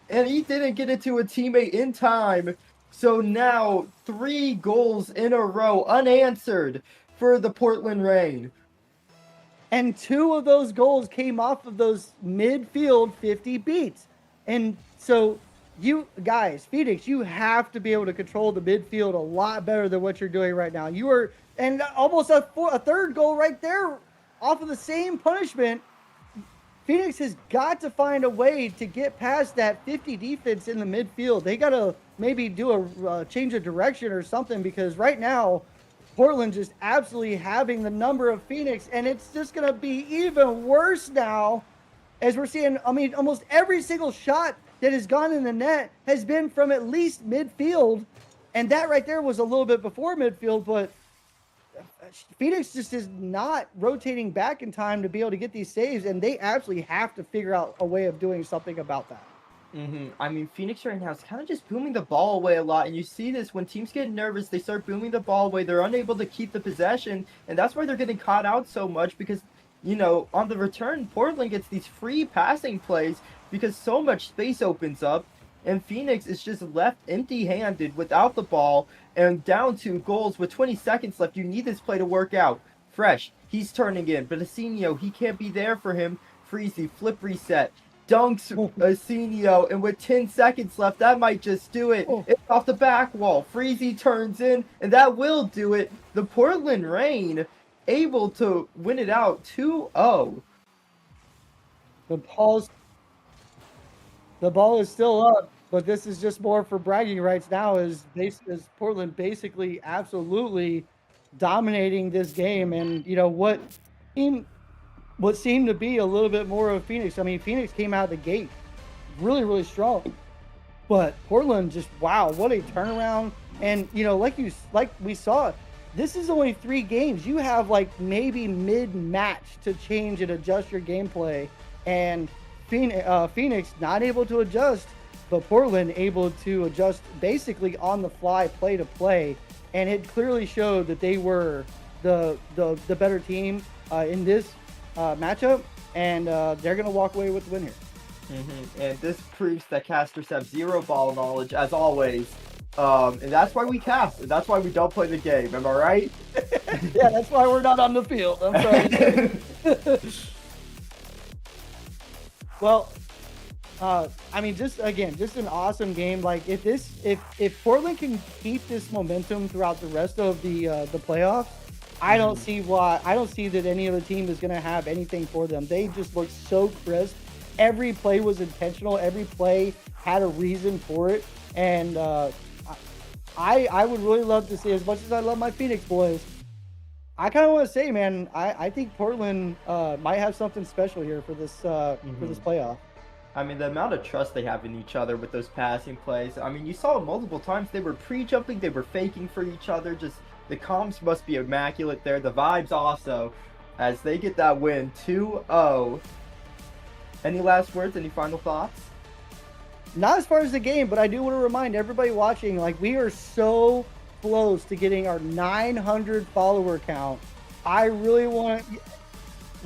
and he didn't get it to a teammate in time. So now 3 goals in a row unanswered for the Portland Reign. And 2 of those goals came off of those midfield 50 beats. And so you guys, Phoenix, you have to be able to control the midfield a lot better than what you're doing right now. You are, and almost a third goal right there off of the same punishment. Phoenix has got to find a way to get past that 50 defense in the midfield. They got to maybe do a change of direction or something, because right now Portland just absolutely having the number of Phoenix, and it's just going to be even worse now as we're seeing, almost every single shot that has gone in the net has been from at least midfield, and that right there was a little bit before midfield, but Phoenix just is not rotating back in time to be able to get these saves, and they absolutely have to figure out a way of doing something about that. Phoenix right now is kind of just booming the ball away a lot, and you see this when teams get nervous, they start booming the ball away. They're unable to keep the possession, and that's why they're getting caught out so much, because on the return, Portland gets these free passing plays because so much space opens up, and Phoenix is just left empty-handed without the ball and down 2 goals with 20 seconds left. You need this play to work out. Fresh, He's turning in, but Asenio, he can't be there for him. Freezy, flip reset, dunks Asenio, and with 10 seconds left, that might just do it. It's off the back wall. Freezy turns in, and that will do it. The Portland Rain able to win it out 2-0. The ball is still up, but this is just more for bragging rights now. Is Portland basically absolutely dominating this game, and what seemed to be a little bit more of Phoenix. I mean, Phoenix came out of the gate really, really strong, but Portland just, wow, what a turnaround! And like we saw, this is only 3 games. You have like maybe mid-match to change and adjust your gameplay, and Phoenix not able to adjust, but Portland able to adjust basically on the fly, play to play, and it clearly showed that they were the better team in this matchup, and they're gonna walk away with the win here. And this proves that casters have zero ball knowledge, as always. And that's why we cast, and that's why we don't play the game. Am I right? Yeah, that's why we're not on the field. I'm sorry. Well, I mean, just an awesome game. Like, if Portland can keep this momentum throughout the rest of the playoffs, I don't see that any other team is going to have anything for them. They just look so crisp. Every play was intentional. Every play had a reason for it, and I would really love to see, as much as I love my Phoenix boys, I kind of want to say, man, I think Portland might have something special here for this playoff. I mean, the amount of trust they have in each other with those passing plays. I mean, you saw multiple times they were pre-jumping, they were faking for each other. Just the comms must be immaculate there. The vibes also, as they get that win 2-0. Any last words? Any final thoughts? Not as far as the game, but I do want to remind everybody watching, like, we are so close to getting our 900 follower count. I really want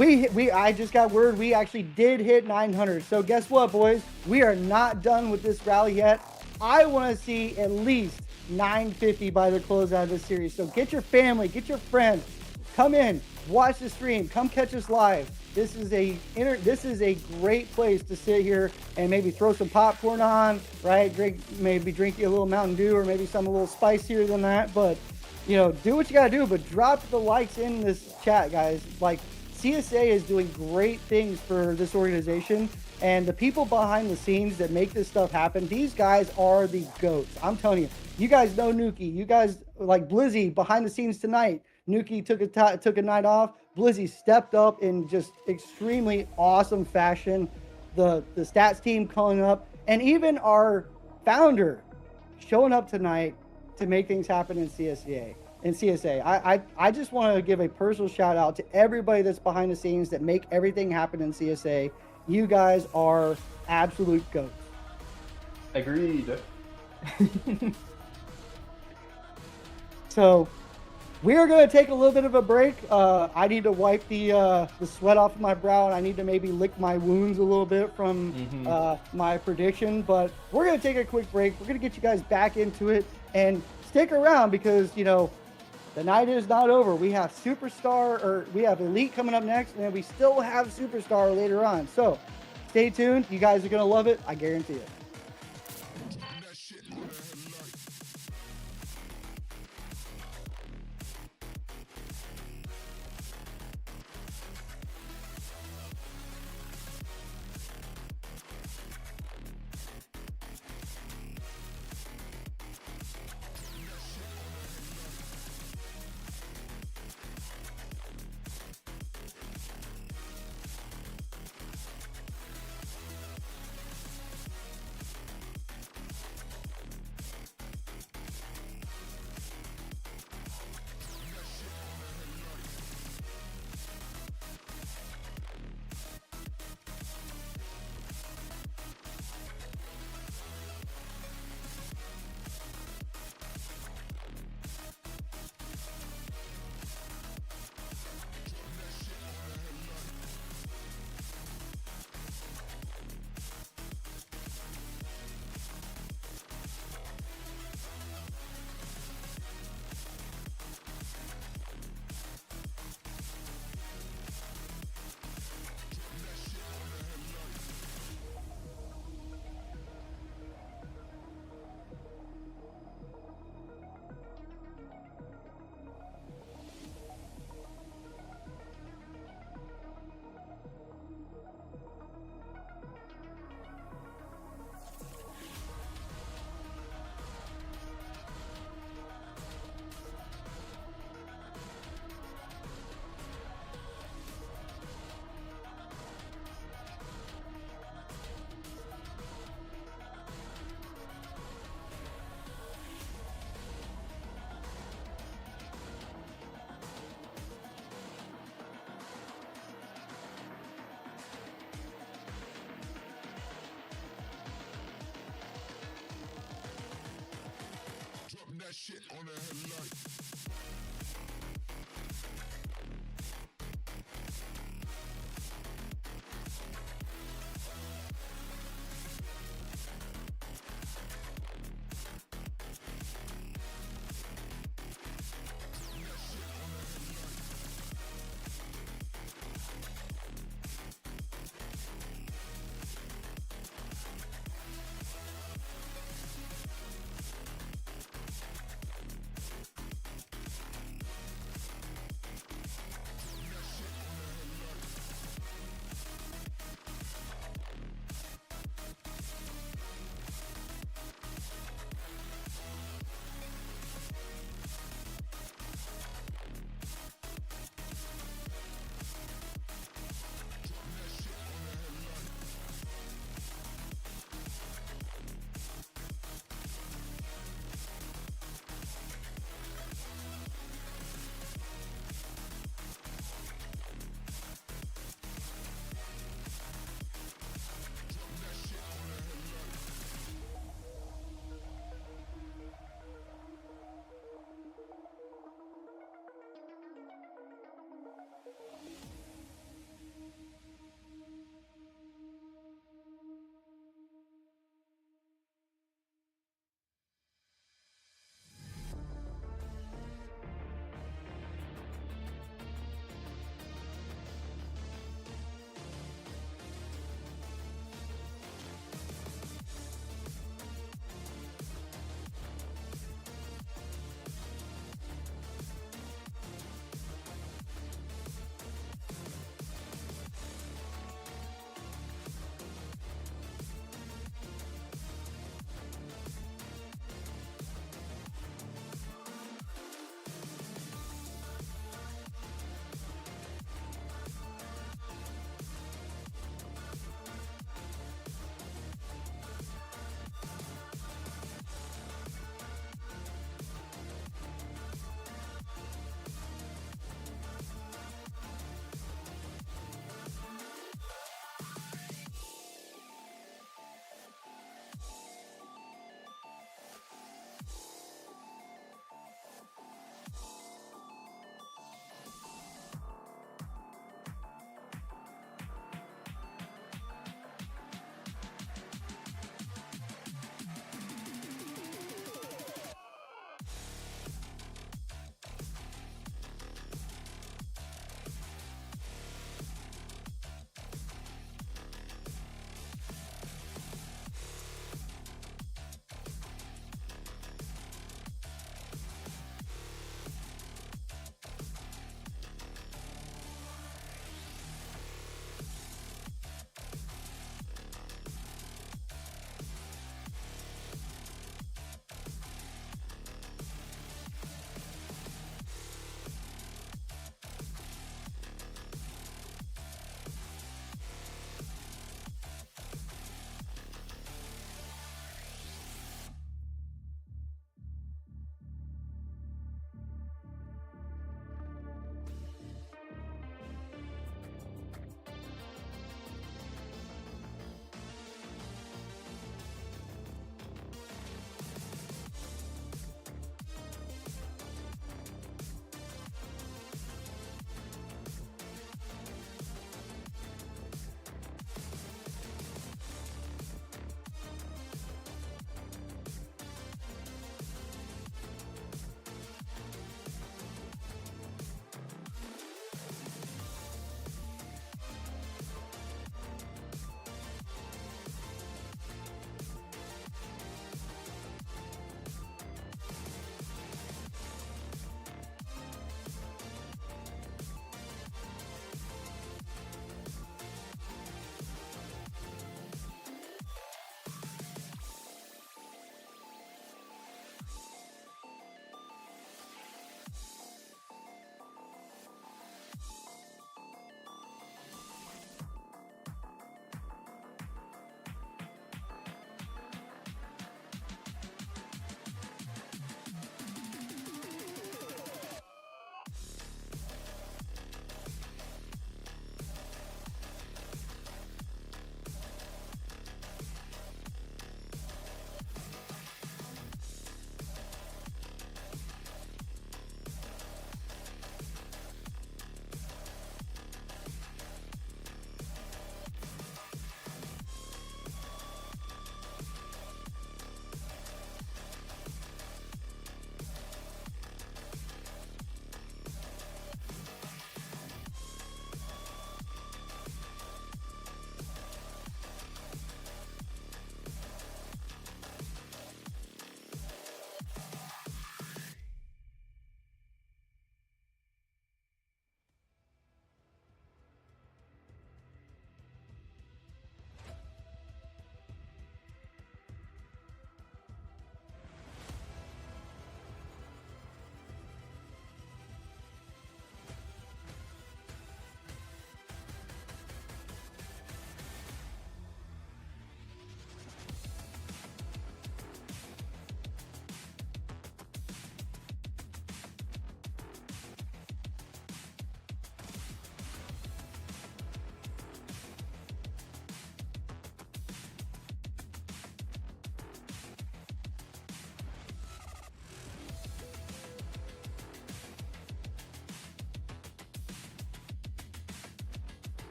I just got word we actually did hit 900. So guess what, boys? We are not done with this rally yet. I want to see at least 950 by the closeout of this series. So get your family, get your friends, come in, watch the stream, come catch us live. This is a great place to sit here and maybe throw some popcorn on, right? Maybe drink you a little Mountain Dew, or maybe something a little spicier than that. But do what you gotta do. But drop the likes in this chat, guys. Like, CSA is doing great things for this organization, and the people behind the scenes that make this stuff happen, these guys are the GOATs. I'm telling you, you guys know Nuki. You guys, like Blizzy, behind the scenes tonight. Nuki took a night off. Blizzy stepped up in just extremely awesome fashion. The stats team calling up, and even our founder showing up tonight to make things happen in CSA. I just want to give a personal shout out to everybody that's behind the scenes that make everything happen in CSA. You guys are absolute GOATs. Agreed. So we are going to take a little bit of a break. I need to wipe the sweat off of my brow, and I need to maybe lick my wounds a little bit from my prediction. But we're going to take a quick break. We're going to get you guys back into it, and stick around because, the night is not over. We have we have Elite coming up next, and then we still have Superstar later on. So stay tuned. You guys are going to love it. I guarantee it. That shit on the headlight. the headlight.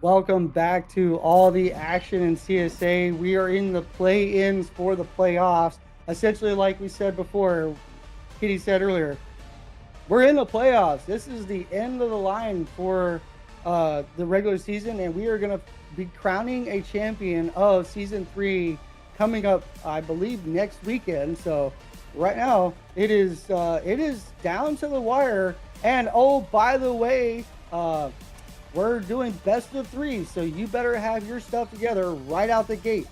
Welcome back to all the action in CSA. We are in the play-ins for the playoffs. Essentially, like we said before, Kitty said earlier, we're in the playoffs. This is the end of the line for the regular season, and we are going to be crowning a champion of Season 3 coming up, I believe, next weekend. So right now, it is down to the wire. And, oh, by the way, we're doing best of 3, so you better have your stuff together right out the gate.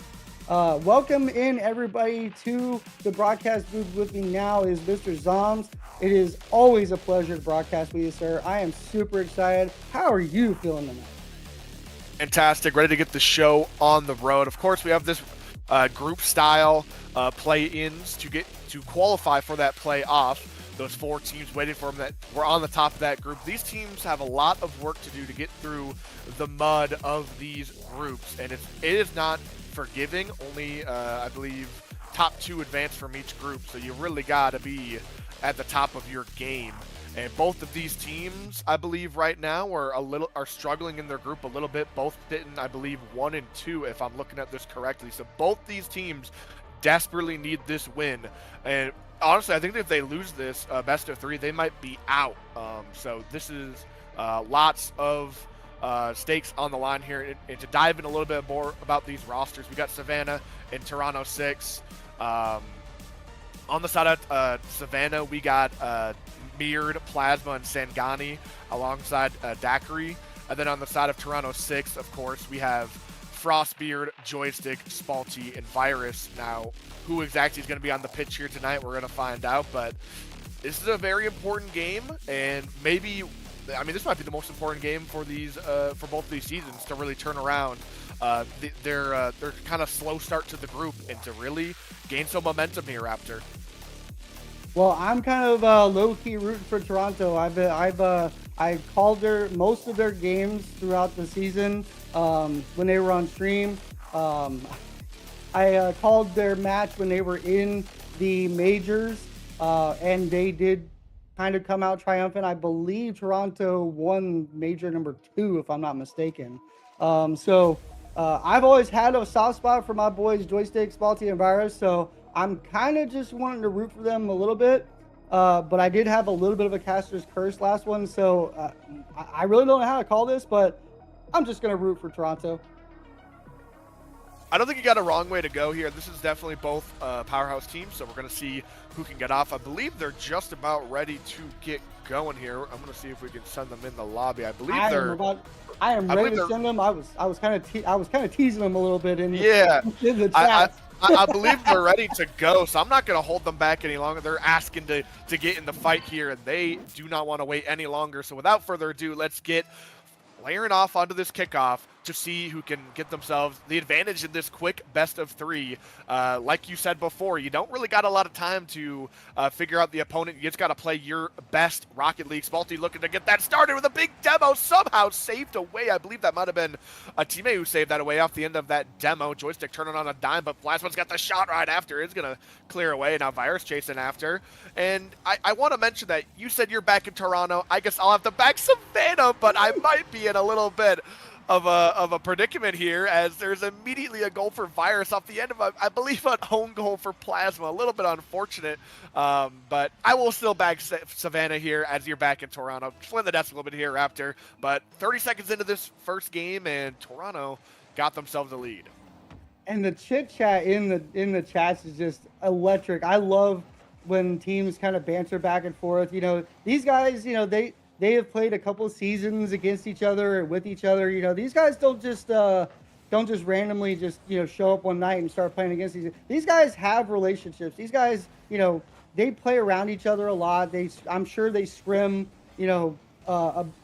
Welcome in, everybody, to the broadcast booth. With me now is Mr. Zoms. It is always a pleasure to broadcast with you, sir. I am super excited. How are you feeling tonight? Fantastic. Ready to get the show on the road. Of course, we have this group style play-ins to qualify for that playoff. Those 4 teams waiting for them that were on the top of that group. These teams have a lot of work to do to get through the mud of these groups, and it is not forgiving. Only, I believe, top 2 advance from each group, so you really got to be at the top of your game. And both of these teams, I believe, right now are struggling in their group a little bit. Both sitting, I believe, 1 and 2, if I'm looking at this correctly. So both these teams desperately need this win, and honestly, I think that if they lose this best of 3, they might be out. So this is lots of stakes on the line here. And to dive in a little bit more about these rosters, we got Savannah and Toronto 6. On the side of Savannah, we got Mirrored, Plasma, and Sangani alongside Daiquiri. And then on the side of Toronto 6, of course, we have Frostbeard, Joystick, Spalty, and Virus. Now, who exactly is going to be on the pitch here tonight, we're going to find out, but this is a very important game, and maybe, I mean, this might be the most important game for both these seasons to really turn around their kind of slow start to the group and to really gain some momentum here, Raptor. Well, I'm kind of low-key rooting for Toronto. I called most of their games throughout the season when they were on stream. I called their match when they were in the majors, and they did kind of come out triumphant. I believe Toronto won major number 2, if I'm not mistaken. So I've always had a soft spot for my boys, Joystick, Spalty, and Virus. So I'm kind of just wanting to root for them a little bit. But I did have a little bit of a caster's curse last one. So I really don't know how to call this, but I'm just going to root for Toronto. I don't think you got a wrong way to go here. This is definitely both powerhouse teams, so we're going to see who can get off. I believe they're just about ready to get going here. I'm going to see if we can send them in the lobby. I believe I am ready to send them. I was kind of teasing them a little bit in the chat. I believe they're ready to go, so I'm not going to hold them back any longer. They're asking to get in the fight here, and they do not want to wait any longer. So without further ado, let's get layering off onto this kickoff to see who can get themselves the advantage in this quick best of 3. Like you said before, you don't really got a lot of time to figure out the opponent. You just got to play your best Rocket League. Spalty looking to get that started with a big demo, somehow saved away. I believe that might have been a teammate who saved that away off the end of that demo. Joystick turning on a dime, but Plasma's got the shot right after. It's going to clear away. Now Virus chasing after. And I want to mention that you said you're back in Toronto. I guess I'll have to back Savannah, but I might be in a little bit of a predicament here, as there's immediately a goal for Virus off the end of I believe an own goal for Plasma. A little bit unfortunate, but I will still back Savannah here as you're back in Toronto. Split the desk a little bit here, Raptor. But 30 seconds into this first game, and Toronto got themselves a lead. And the chit chat in the chats is just electric. I love when teams kind of banter back and forth. You know, these guys, you know, they have played a couple of seasons against each other and with each other. You know, these guys don't just randomly just, you know, show up one night and start playing against these guys have relationships. These guys, you know, they play around each other a lot. I'm sure they scrim, you know,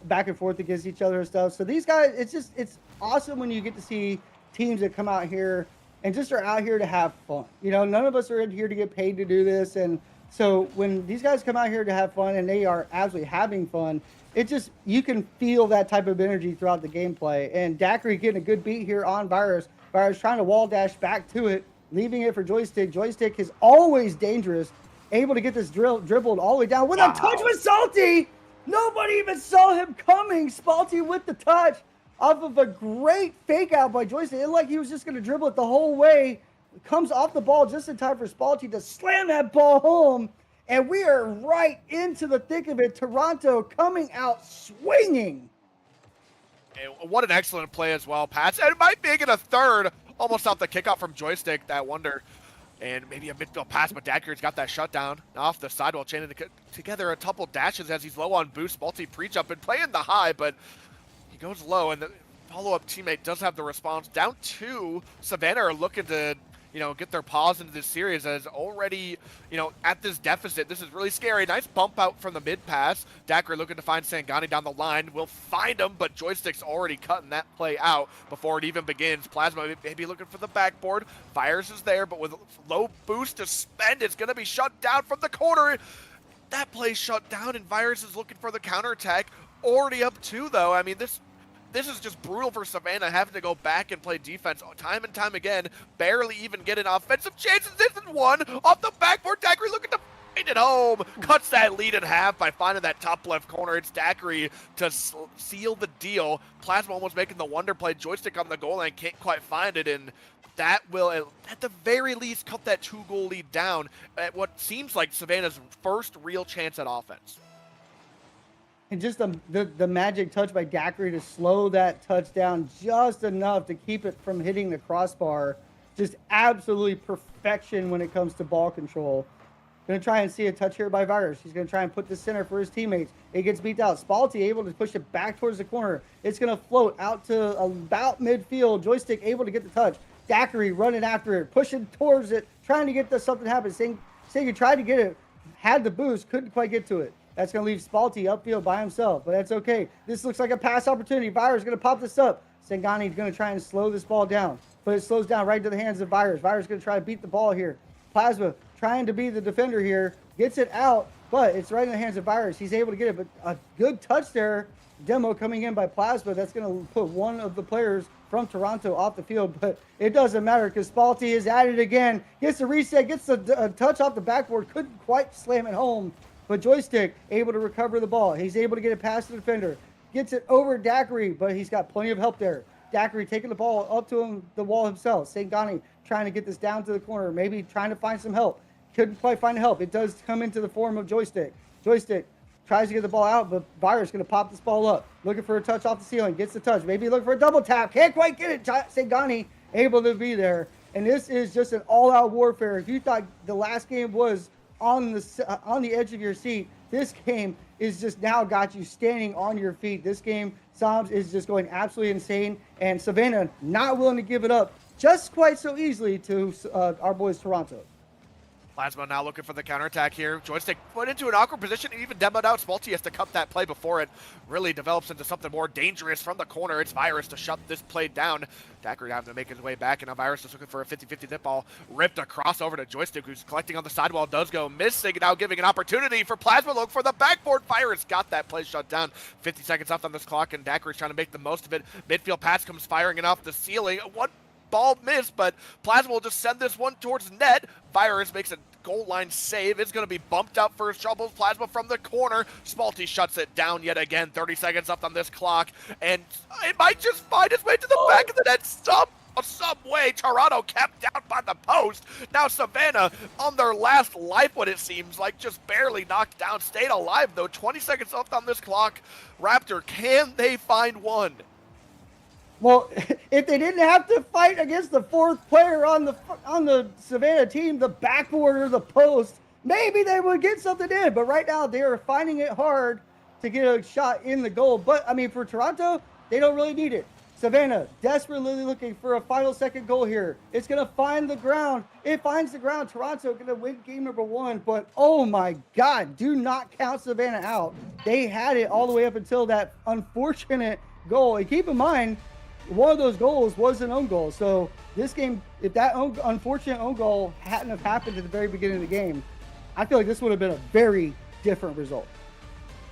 back and forth against each other and stuff. So these guys, it's awesome when you get to see teams that come out here and just are out here to have fun. You know, none of us are in here to get paid to do this. And so when these guys come out here to have fun and they are absolutely having fun, it just, you can feel that type of energy throughout the gameplay. And Daiquiri getting a good beat here on Virus. Virus trying to wall dash back to it, leaving it for Joystick. Joystick is always dangerous, able to get this dribbled all the way down with a touch with Salty. Nobody even saw him coming. Spalty with the touch. off of a great fake out by Joystick. It looked like he was just going to dribble it the whole way. Comes off the ball just in time for Spalti to slam that ball home. And we are right into the thick of it. Toronto coming out swinging. And what an excellent play as well, Pats. And it might be getting a third, almost off the kickoff from Joystick, that wonder. And maybe a midfield pass, but Dagger's got that shutdown off the sidewall, chaining together a couple dashes as he's low on boost. Multi pre-jump and playing the high, but he goes low, and the follow-up teammate does have the response. Down 2, Savannah are looking to, get their paws into this series as already, at this deficit. This is really scary. Nice bump out from the mid pass. Dagger looking to find Sangani down the line. Will find him, but Joystick's already cutting that play out before it even begins. Plasma maybe looking for the backboard. Fires is there, but with low boost to spend, it's going to be shut down from the corner. That play shut down, and Virus is looking for the counterattack. Already up 2, though. I mean, this is just brutal for Savannah, having to go back and play defense time and time again, barely even getting offensive chances. This is one off the backboard. Daiquiri looking to find it home. Cuts that lead in half by finding that top left corner. It's Daiquiri to seal the deal. Plasma almost making the wonder play. Joystick on the goal line, can't quite find it, and that will, at the very least, cut that 2-goal lead down at what seems like Savannah's first real chance at offense. And just the magic touch by Daiquiri to slow that touchdown just enough to keep it from hitting the crossbar. Just absolutely perfection when it comes to ball control. Going to try and see a touch here by Virus. He's going to try and put the center for his teammates. It gets beat out. Spalti able to push it back towards the corner. It's going to float out to about midfield. Joystick able to get the touch. Daiquiri running after it, pushing towards it, trying to get something happen. Saying he tried to get it, had the boost, couldn't quite get to it. That's going to leave Spalti upfield by himself, but that's okay. This looks like a pass opportunity. Virus is going to pop this up. Sangani is going to try and slow this ball down, but it slows down right into the hands of Virus. Virus is going to try to beat the ball here. Plasma trying to be the defender here. Gets it out, but it's right in the hands of Virus. He's able to get it, but a good touch there. Demo coming in by Plasma. That's going to put one of the players from Toronto off the field, but it doesn't matter because Spalti is at it again. Gets the reset, gets the touch off the backboard. Couldn't quite slam it home. But Joystick able to recover the ball. He's able to get it past the defender. Gets it over Daiquiri, but he's got plenty of help there. Daiquiri taking the ball up to the wall himself. Sangani trying to get this down to the corner, maybe trying to find some help. Couldn't quite find help. It does come into the form of Joystick. Joystick tries to get the ball out, but Virus going to pop this ball up. Looking for a touch off the ceiling. Gets the touch. Maybe looking for a double tap. Can't quite get it. Sangani able to be there. And this is just an all-out warfare. If you thought the last game was on the edge of your seat, this game is just now got you standing on your feet. This game, Psalms, is just going absolutely insane, and Savannah not willing to give it up just quite so easily to our boys Toronto. Plasma now looking for the counterattack here. Joystick put into an awkward position and even demoed out. Spalti has to cut that play before it really develops into something more dangerous from the corner. It's Virus to shut this play down. Daiquiri having to make his way back, and now Virus is looking for a 50-50 tip ball. Ripped across over to Joystick, who's collecting on the sidewall. Does go missing, now giving an opportunity for Plasma. Look for the backboard. Virus got that play shut down. 50 seconds left on this clock, and Daiquiri's trying to make the most of it. Midfield pass comes firing it off the ceiling. One ball missed, but Plasma will just send this one towards net. Virus makes a goal line save. It's going to be bumped out for his troubles. Plasma from the corner. Spalti shuts it down yet again. 30 seconds left on this clock, and it might just find its way to the back of the net. Some way. Toronto kept down by the post. Now Savannah on their last life, what it seems like, just barely knocked down. Stayed alive though. 20 seconds left on this clock. Raptor, can they find one? Well, if they didn't have to fight against the fourth player on the Savannah team, the backboard or the post, maybe they would get something in. But right now, they are finding it hard to get a shot in the goal. But, I mean, for Toronto, they don't really need it. Savannah desperately looking for a final second goal here. It's going to find the ground. It finds the ground. Toronto going to win game number 1. But, oh, my God, do not count Savannah out. They had it all the way up until that unfortunate goal. And keep in mind, one of those goals was an own goal. So this game, if that unfortunate own goal hadn't have happened at the very beginning of the game, I feel like this would have been a very different result.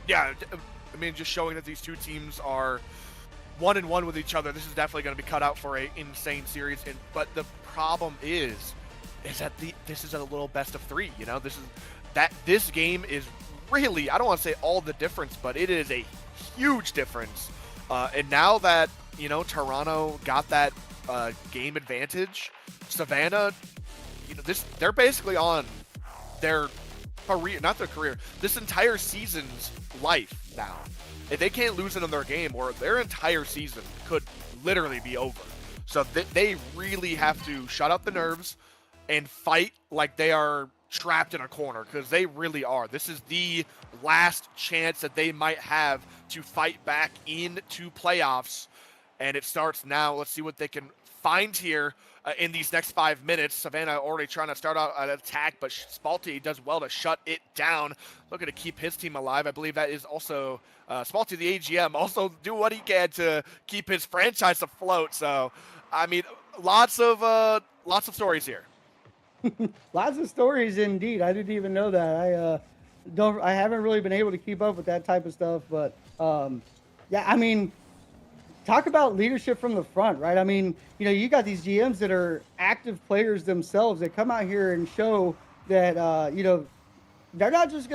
Yeah, I mean, just showing that these two teams are 1-1 with each other. This is definitely going to be cut out for an insane series. But the problem is that this is a little best of 3. You know, this game is really, I don't want to say all the difference, but it is a huge difference. And now that you know, Toronto got that game advantage. Savannah, you know, they're basically on their career, not their career, this entire season's life now. If they can't lose another game, or their entire season could literally be over. So they really have to shut up the nerves and fight like they are trapped in a corner, because they really are. This is the last chance that they might have to fight back into playoffs, and it starts now. Let's see what they can find here in these next 5 minutes. Savannah already trying to start out an attack, but Spalti does well to shut it down, looking to keep his team alive. I believe that is also Spalti, the AGM, also do what he can to keep his franchise afloat. So, I mean, lots of stories here. Lots of stories indeed. I didn't even know that. I haven't really been able to keep up with that type of stuff, but yeah, I mean, talk about leadership from the front, right? I mean, you know, you got these GMs that are active players themselves that come out here and show that you know, they're not just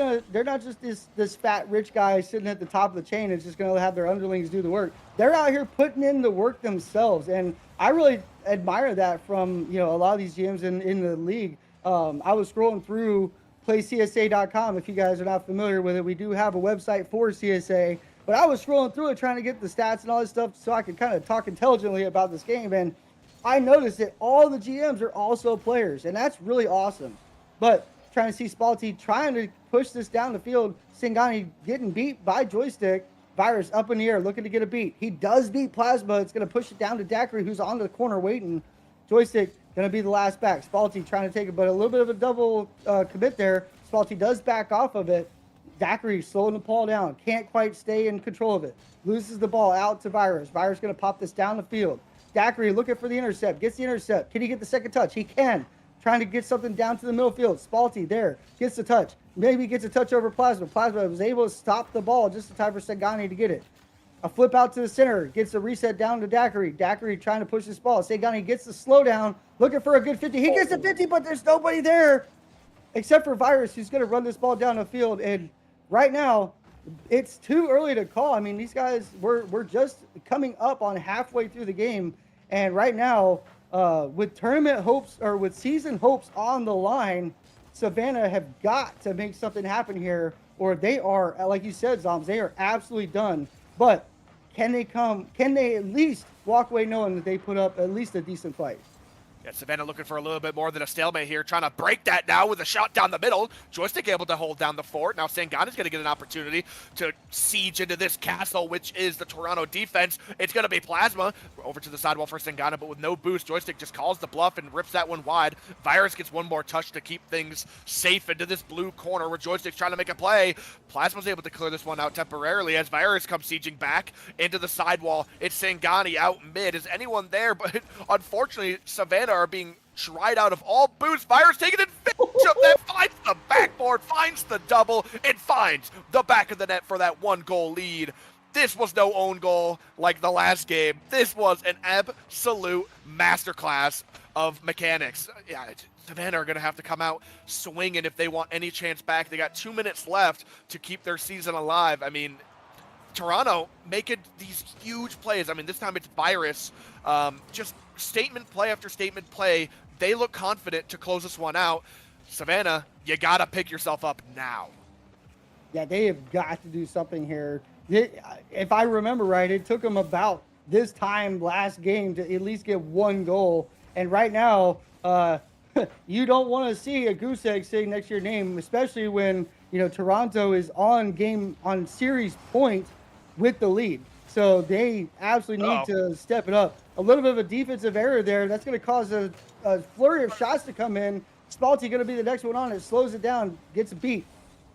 this fat rich guy sitting at the top of the chain and just gonna have their underlings do the work. They're out here putting in the work themselves, and I really admire that from, you know, a lot of these GMs in the league. I was scrolling through playcsa.com. If you guys are not familiar with it, we do have a website for CSA. But I was scrolling through it trying to get the stats and all this stuff so I could kind of talk intelligently about this game, and I noticed that all the GMs are also players, and that's really awesome. But trying to see Spalti trying to push this down the field, Singani getting beat by Joystick, Virus up in the air looking to get a beat. He does beat Plasma. It's going to push it down to Daiquiri, who's on the corner waiting. Joystick going to be the last back. Spalti trying to take it, but a little bit of a double commit there. Spalti does back off of it. Daiquiri slowing the ball down. Can't quite stay in control of it. Loses the ball out to Virus. Virus going to pop this down the field. Daiquiri looking for the intercept. Gets the intercept. Can he get the second touch? He can. Trying to get something down to the middle field. Spalti there. Gets the touch. Maybe gets a touch over Plasma. Plasma was able to stop the ball just in time for Segani to get it. A flip out to the center. Gets a reset down to Daiquiri. Daiquiri trying to push this ball. Segani gets the slowdown. Looking for a good 50. He gets the 50, but there's nobody there except for Virus, who's going to run this ball down the field. And right now, it's too early to call. I mean, these guys, we're just coming up on halfway through the game. And right now, with tournament hopes or with season hopes on the line, Savannah have got to make something happen here, or they are, like you said, Zoms, they are absolutely done. But can they at least walk away knowing that they put up at least a decent fight? Yeah, Savannah looking for a little bit more than a stalemate here, trying to break that now with a shot down the middle. Joystick able to hold down the fort. Now Sangana's going to get an opportunity to siege into this castle, which is the Toronto defense. It's going to be Plasma over to the sidewall for Sangana, but with no boost, Joystick just calls the bluff and rips that one wide. Virus gets one more touch to keep things safe into this blue corner where Joystick's trying to make a play. Plasma's able to clear this one out temporarily as Virus comes sieging back into the sidewall. It's Sangani out mid. Is anyone there? But unfortunately, Savannah are being tried out of all boosts. Virus taking advantage of that, finds the backboard, finds the double, and finds the back of the net for that 1-goal lead. This was no own goal like the last game. This was an absolute masterclass of mechanics. Yeah, Savannah are going to have to come out swinging if they want any chance back. They got 2 minutes left to keep their season alive. I mean, Toronto making these huge plays. I mean, this time it's Virus. Just statement play after statement play. They look confident to close this one out. Savannah, you got to pick yourself up now. Yeah, they have got to do something here. If I remember right, it took them about this time last game to at least get 1 goal. And right now, you don't want to see a goose egg sitting next to your name, especially when, you know, Toronto is on series point with the lead. So they absolutely need to step it up. A little bit of a defensive error there. That's going to cause a flurry of shots to come in. Spalti going to be the next one on. It slows it down, gets beat.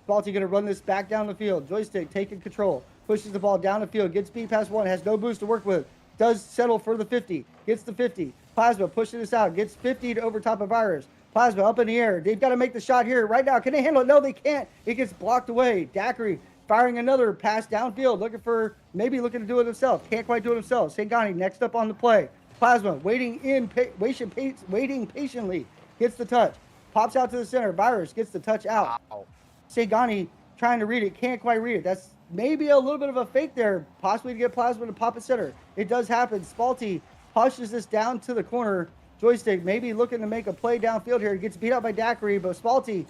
Spalti going to run this back down the field. Joystick taking control. Pushes the ball down the field. Gets beat past one. Has no boost to work with. Does settle for the 50. Gets the 50. Plasma pushing this out. Gets 50 to over top of Virus. Plasma up in the air. They've got to make the shot here right now. Can they handle it? No, they can't. It gets blocked away. Daiquiri firing another pass downfield. Looking to do it himself. Can't quite do it himself. Sangani next up on the play. Plasma waiting patiently. Gets the touch. Pops out to the center. Virus gets the touch out. Wow. Sangani trying to read it, can't quite read it. That's maybe a little bit of a fake there, possibly to get Plasma to pop it center. It does happen. Spalty pushes this down to the corner. Joystick maybe looking to make a play downfield here. Gets beat out by Daiquiri, but Spalty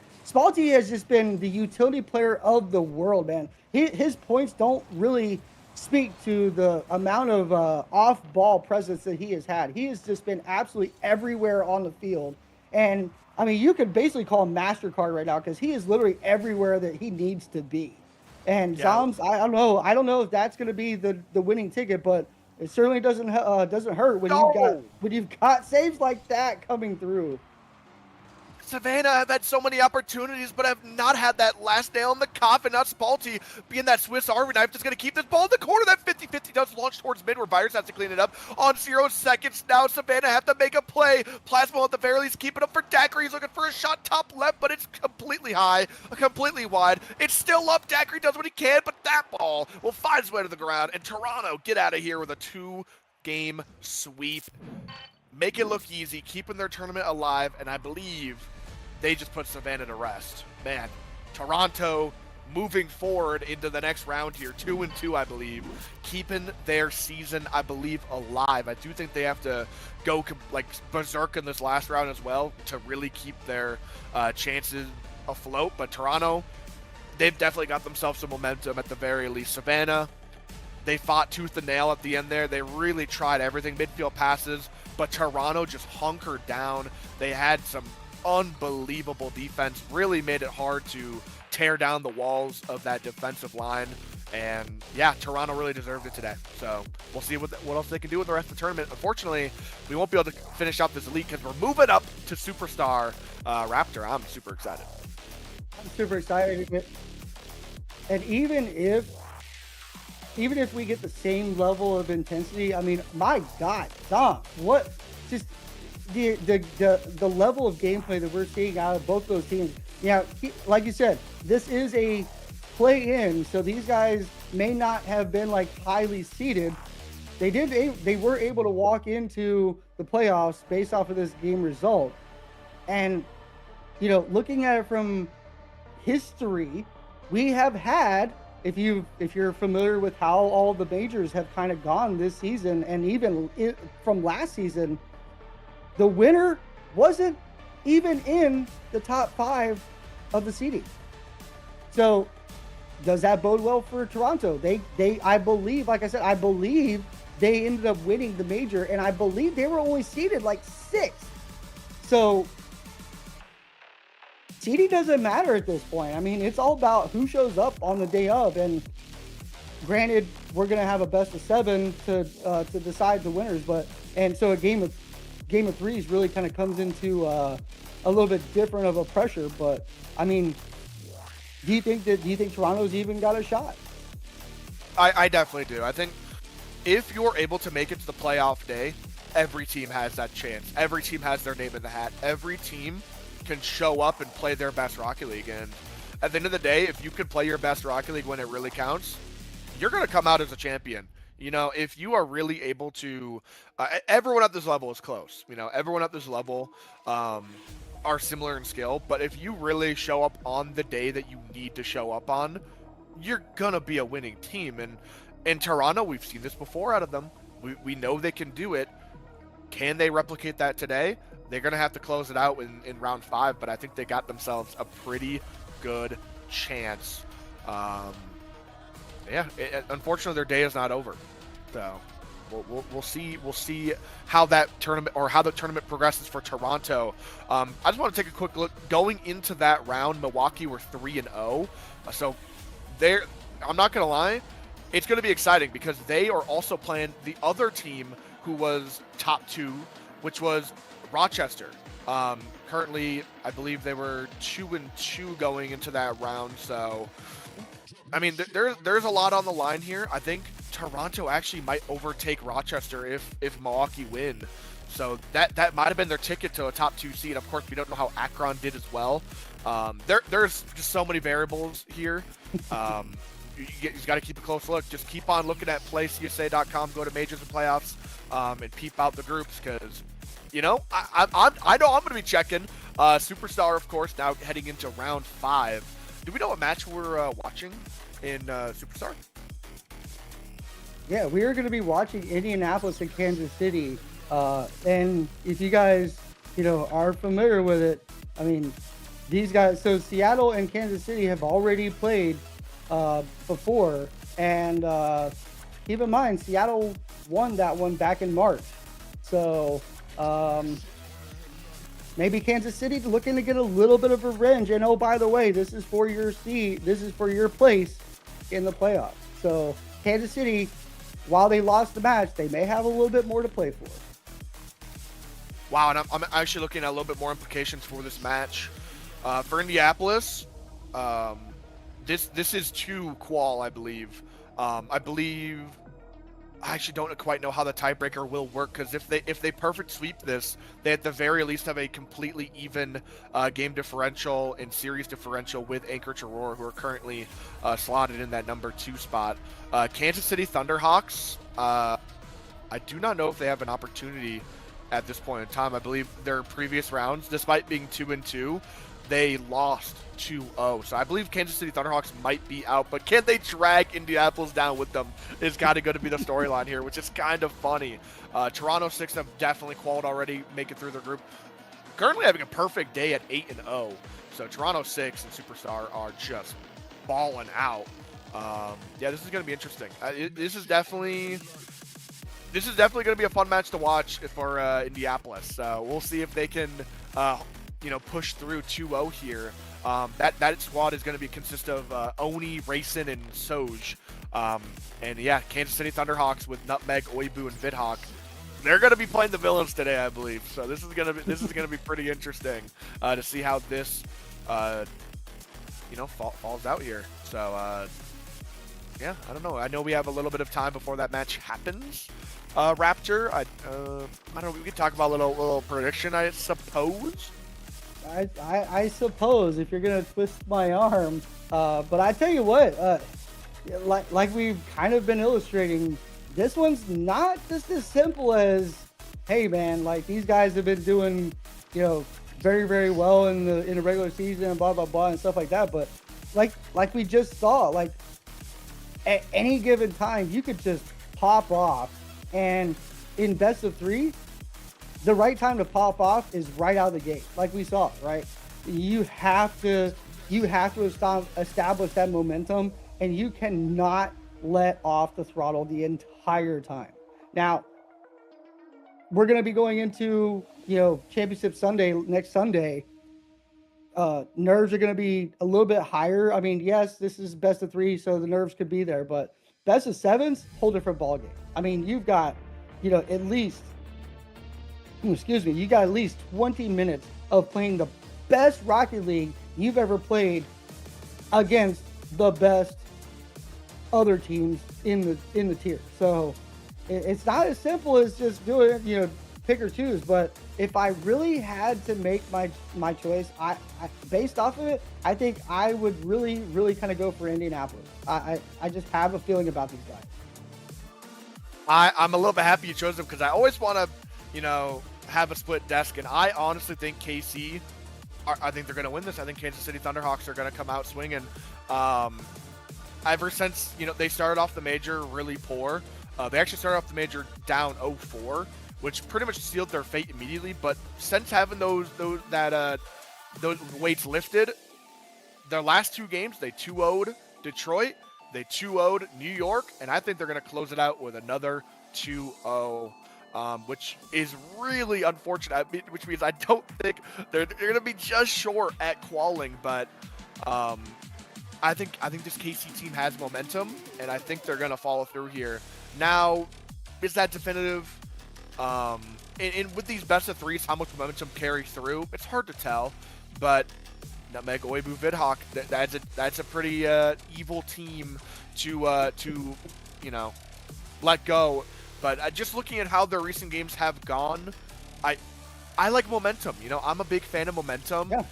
has just been the utility player of the world, man. His points don't really speak to the amount of off-ball presence that he has had. He has just been absolutely everywhere on the field. And, I mean, you could basically call him MasterCard right now because he is literally everywhere that he needs to be. And Yeah. Zom's, I don't know. I don't know if that's going to be the winning ticket, but it certainly doesn't hurt when you've got saves like that coming through. Savannah have had so many opportunities, but have not had that last nail in the coffin. Not Spalty being that Swiss Army knife, just going to keep this ball in the corner. That 50-50 does launch towards mid, where Virus has to clean it up on 0 seconds. Now Savannah have to make a play. Plasma at the very least keeping up for Daiquiri. He's looking for a shot top left, but it's completely high, completely wide. It's still up. Daiquiri does what he can, but that ball will find its way to the ground. And Toronto get out of here with a 2-game sweep. Make it look easy, keeping their tournament alive, and I believe they just put Savannah to rest. Man, Toronto moving forward into the next round here, 2-2, I believe, keeping their season, I believe, alive. I do think they have to go like berserk in this last round as well to really keep their chances afloat. But Toronto, they've definitely got themselves some momentum at the very least. Savannah, they fought tooth and nail at the end there. They really tried everything, midfield passes, but Toronto just hunkered down. They had some unbelievable defense, really made it hard to tear down the walls of that defensive line. And yeah, Toronto really deserved it today. So we'll see what else they can do with the rest of the tournament. Unfortunately, we won't be able to finish up this elite because we're moving up to Superstar Raptor. I'm super excited. I'm super excited. And even if we get the same level of intensity, I mean, my God, Dom, what just the level of gameplay that we're seeing out of both those teams. Yeah, like you said, this is a play-in, so these guys may not have been like highly seeded. They were able to walk into the playoffs based off of this game result. And you know, looking at it from history, we have had, if you're familiar with how all the majors have kind of gone this season, and even from last season, the winner wasn't even in the top 5 of the seeding. So does that bode well for Toronto? I believe, like I said, I believe they ended up winning the major, and I believe they were only seeded like 6th. So seeding doesn't matter at this point. I mean, it's all about who shows up on the day of. And granted, we're gonna have a best of 7 to decide the winners, and so a game of threes really kind of comes into a little bit different of a pressure. But I mean, do you think Toronto's even got a shot? I definitely do. I think if you're able to make it to the playoff day, every team has that chance. Every team has their name in the hat. Every team can show up and play their best Rocket League. And at the end of the day, if you can play your best Rocket League when it really counts, you're going to come out as a champion. You know, if you are really able to, everyone at this level is close. You know, everyone at this level are similar in skill. But if you really show up on the day that you need to show up on, you're going to be a winning team. And in Toronto, we've seen this before out of them. We know they can do it. Can they replicate that today? They're going to have to close it out in round 5, but I think they got themselves a pretty good chance. Unfortunately, their day is not over. So we'll see how that tournament, or how the tournament progresses for Toronto. I just want to take a quick look. Going into that round, Milwaukee were 3-0. So I'm not going to lie, it's going to be exciting because they are also playing the other team who was top 2, which was Rochester. Currently, I believe they were 2-2 going into that round. So, I mean, there's a lot on the line here. I think Toronto actually might overtake Rochester if Milwaukee win. So that might have been their ticket to a top 2 seed. Of course, we don't know how Akron did as well. There's just so many variables here. You got to keep a close look. Just keep on looking at playcsa.com. Go to majors and playoffs, and peep out the groups because, you know, I know I'm going to be checking. Superstar, of course, now heading into round 5. do we know what match we're watching in Superstar? Yeah, we are going to be watching Indianapolis and Kansas City. And if you guys, are familiar with it, I mean, these guys, so Seattle and Kansas City have already played before. And keep in mind, Seattle won that one back in March. So maybe Kansas City looking to get a little bit of revenge. And oh, by the way, this is for your seat. This is for your place in the playoffs. So Kansas City, while they lost the match, they may have a little bit more to play for. Wow, and I'm actually looking at a little bit more implications for this match. For Indianapolis, this is 2 qual, I believe. I actually don't quite know how the tiebreaker will work, because if they perfect sweep this, they at the very least have a completely even game differential and series differential with Anchorage Aurora, who are currently slotted in that number 2 spot. Kansas City Thunderhawks, I do not know if they have an opportunity at this point in time. I believe their previous rounds, despite being 2-2, they lost 2-0. So I believe Kansas City Thunderhawks might be out, but can they drag Indianapolis down with them is got to go to be the storyline here, which is kind of funny. Toronto 6 have definitely qualified already, making through their group. Currently having a perfect day at 8-0. So Toronto 6 and Superstar are just balling out. Yeah, this is going to be interesting. This is definitely going to be a fun match to watch for Indianapolis. We'll see if they can push through 2-0 here. That squad is going to consist of Oni, Racing, and Soj. And yeah, Kansas City Thunderhawks with Nutmeg, Oibu, and Vidhawk. They're going to be playing the villains today, I believe. So this is going to be pretty interesting to see how this falls out here. So yeah, I don't know. I know we have a little bit of time before that match happens. Raptor, I don't know. We could talk about a little prediction, I suppose. I suppose, if you're gonna twist my arm, but I tell you what, like we've kind of been illustrating, this one's not just as simple as, hey man, like these guys have been doing, very, very well in the regular season and blah blah blah and stuff like that. But like we just saw, like at any given time, you could just pop off, and in best of 3. The right time to pop off is right out of the gate, like we saw, right? You have to establish that momentum, and you cannot let off the throttle the entire time. Now, we're going to be going into, Championship Sunday next Sunday. Nerves are going to be a little bit higher. I mean, yes, this is best of 3, so the nerves could be there, but best of 7s, whole different ballgame. I mean, you've got, at least. You got at least 20 minutes of playing the best Rocket League you've ever played against the best other teams in the tier. So it's not as simple as just doing, pick or choose. But if I really had to make my choice, I based off of it, I think I would really, really kind of go for Indianapolis. I just have a feeling about these guys. I'm a little bit happy you chose them, because I always want to, have a split desk, and I honestly think KC, I think they're going to win this. I think Kansas City Thunderhawks are going to come out swinging. Ever since, they started off the major really poor. They actually started off the major down 0-4, which pretty much sealed their fate immediately. But since having those weights lifted, their last 2 games, they 2-0'd Detroit, they 2-0'd New York, and I think they're going to close it out with another 2-0. Which is really unfortunate, which means I don't think they're going to be just short at qualling, but I think this KC team has momentum, and I think they're going to follow through here. Now, is that definitive? And with these best of 3s, how much momentum carries through? It's hard to tell, but Nutmeg, Oibu, Vidhawk, that's a pretty evil team to let go. But just looking at how their recent games have gone, I like momentum. I'm a big fan of momentum. Yeah.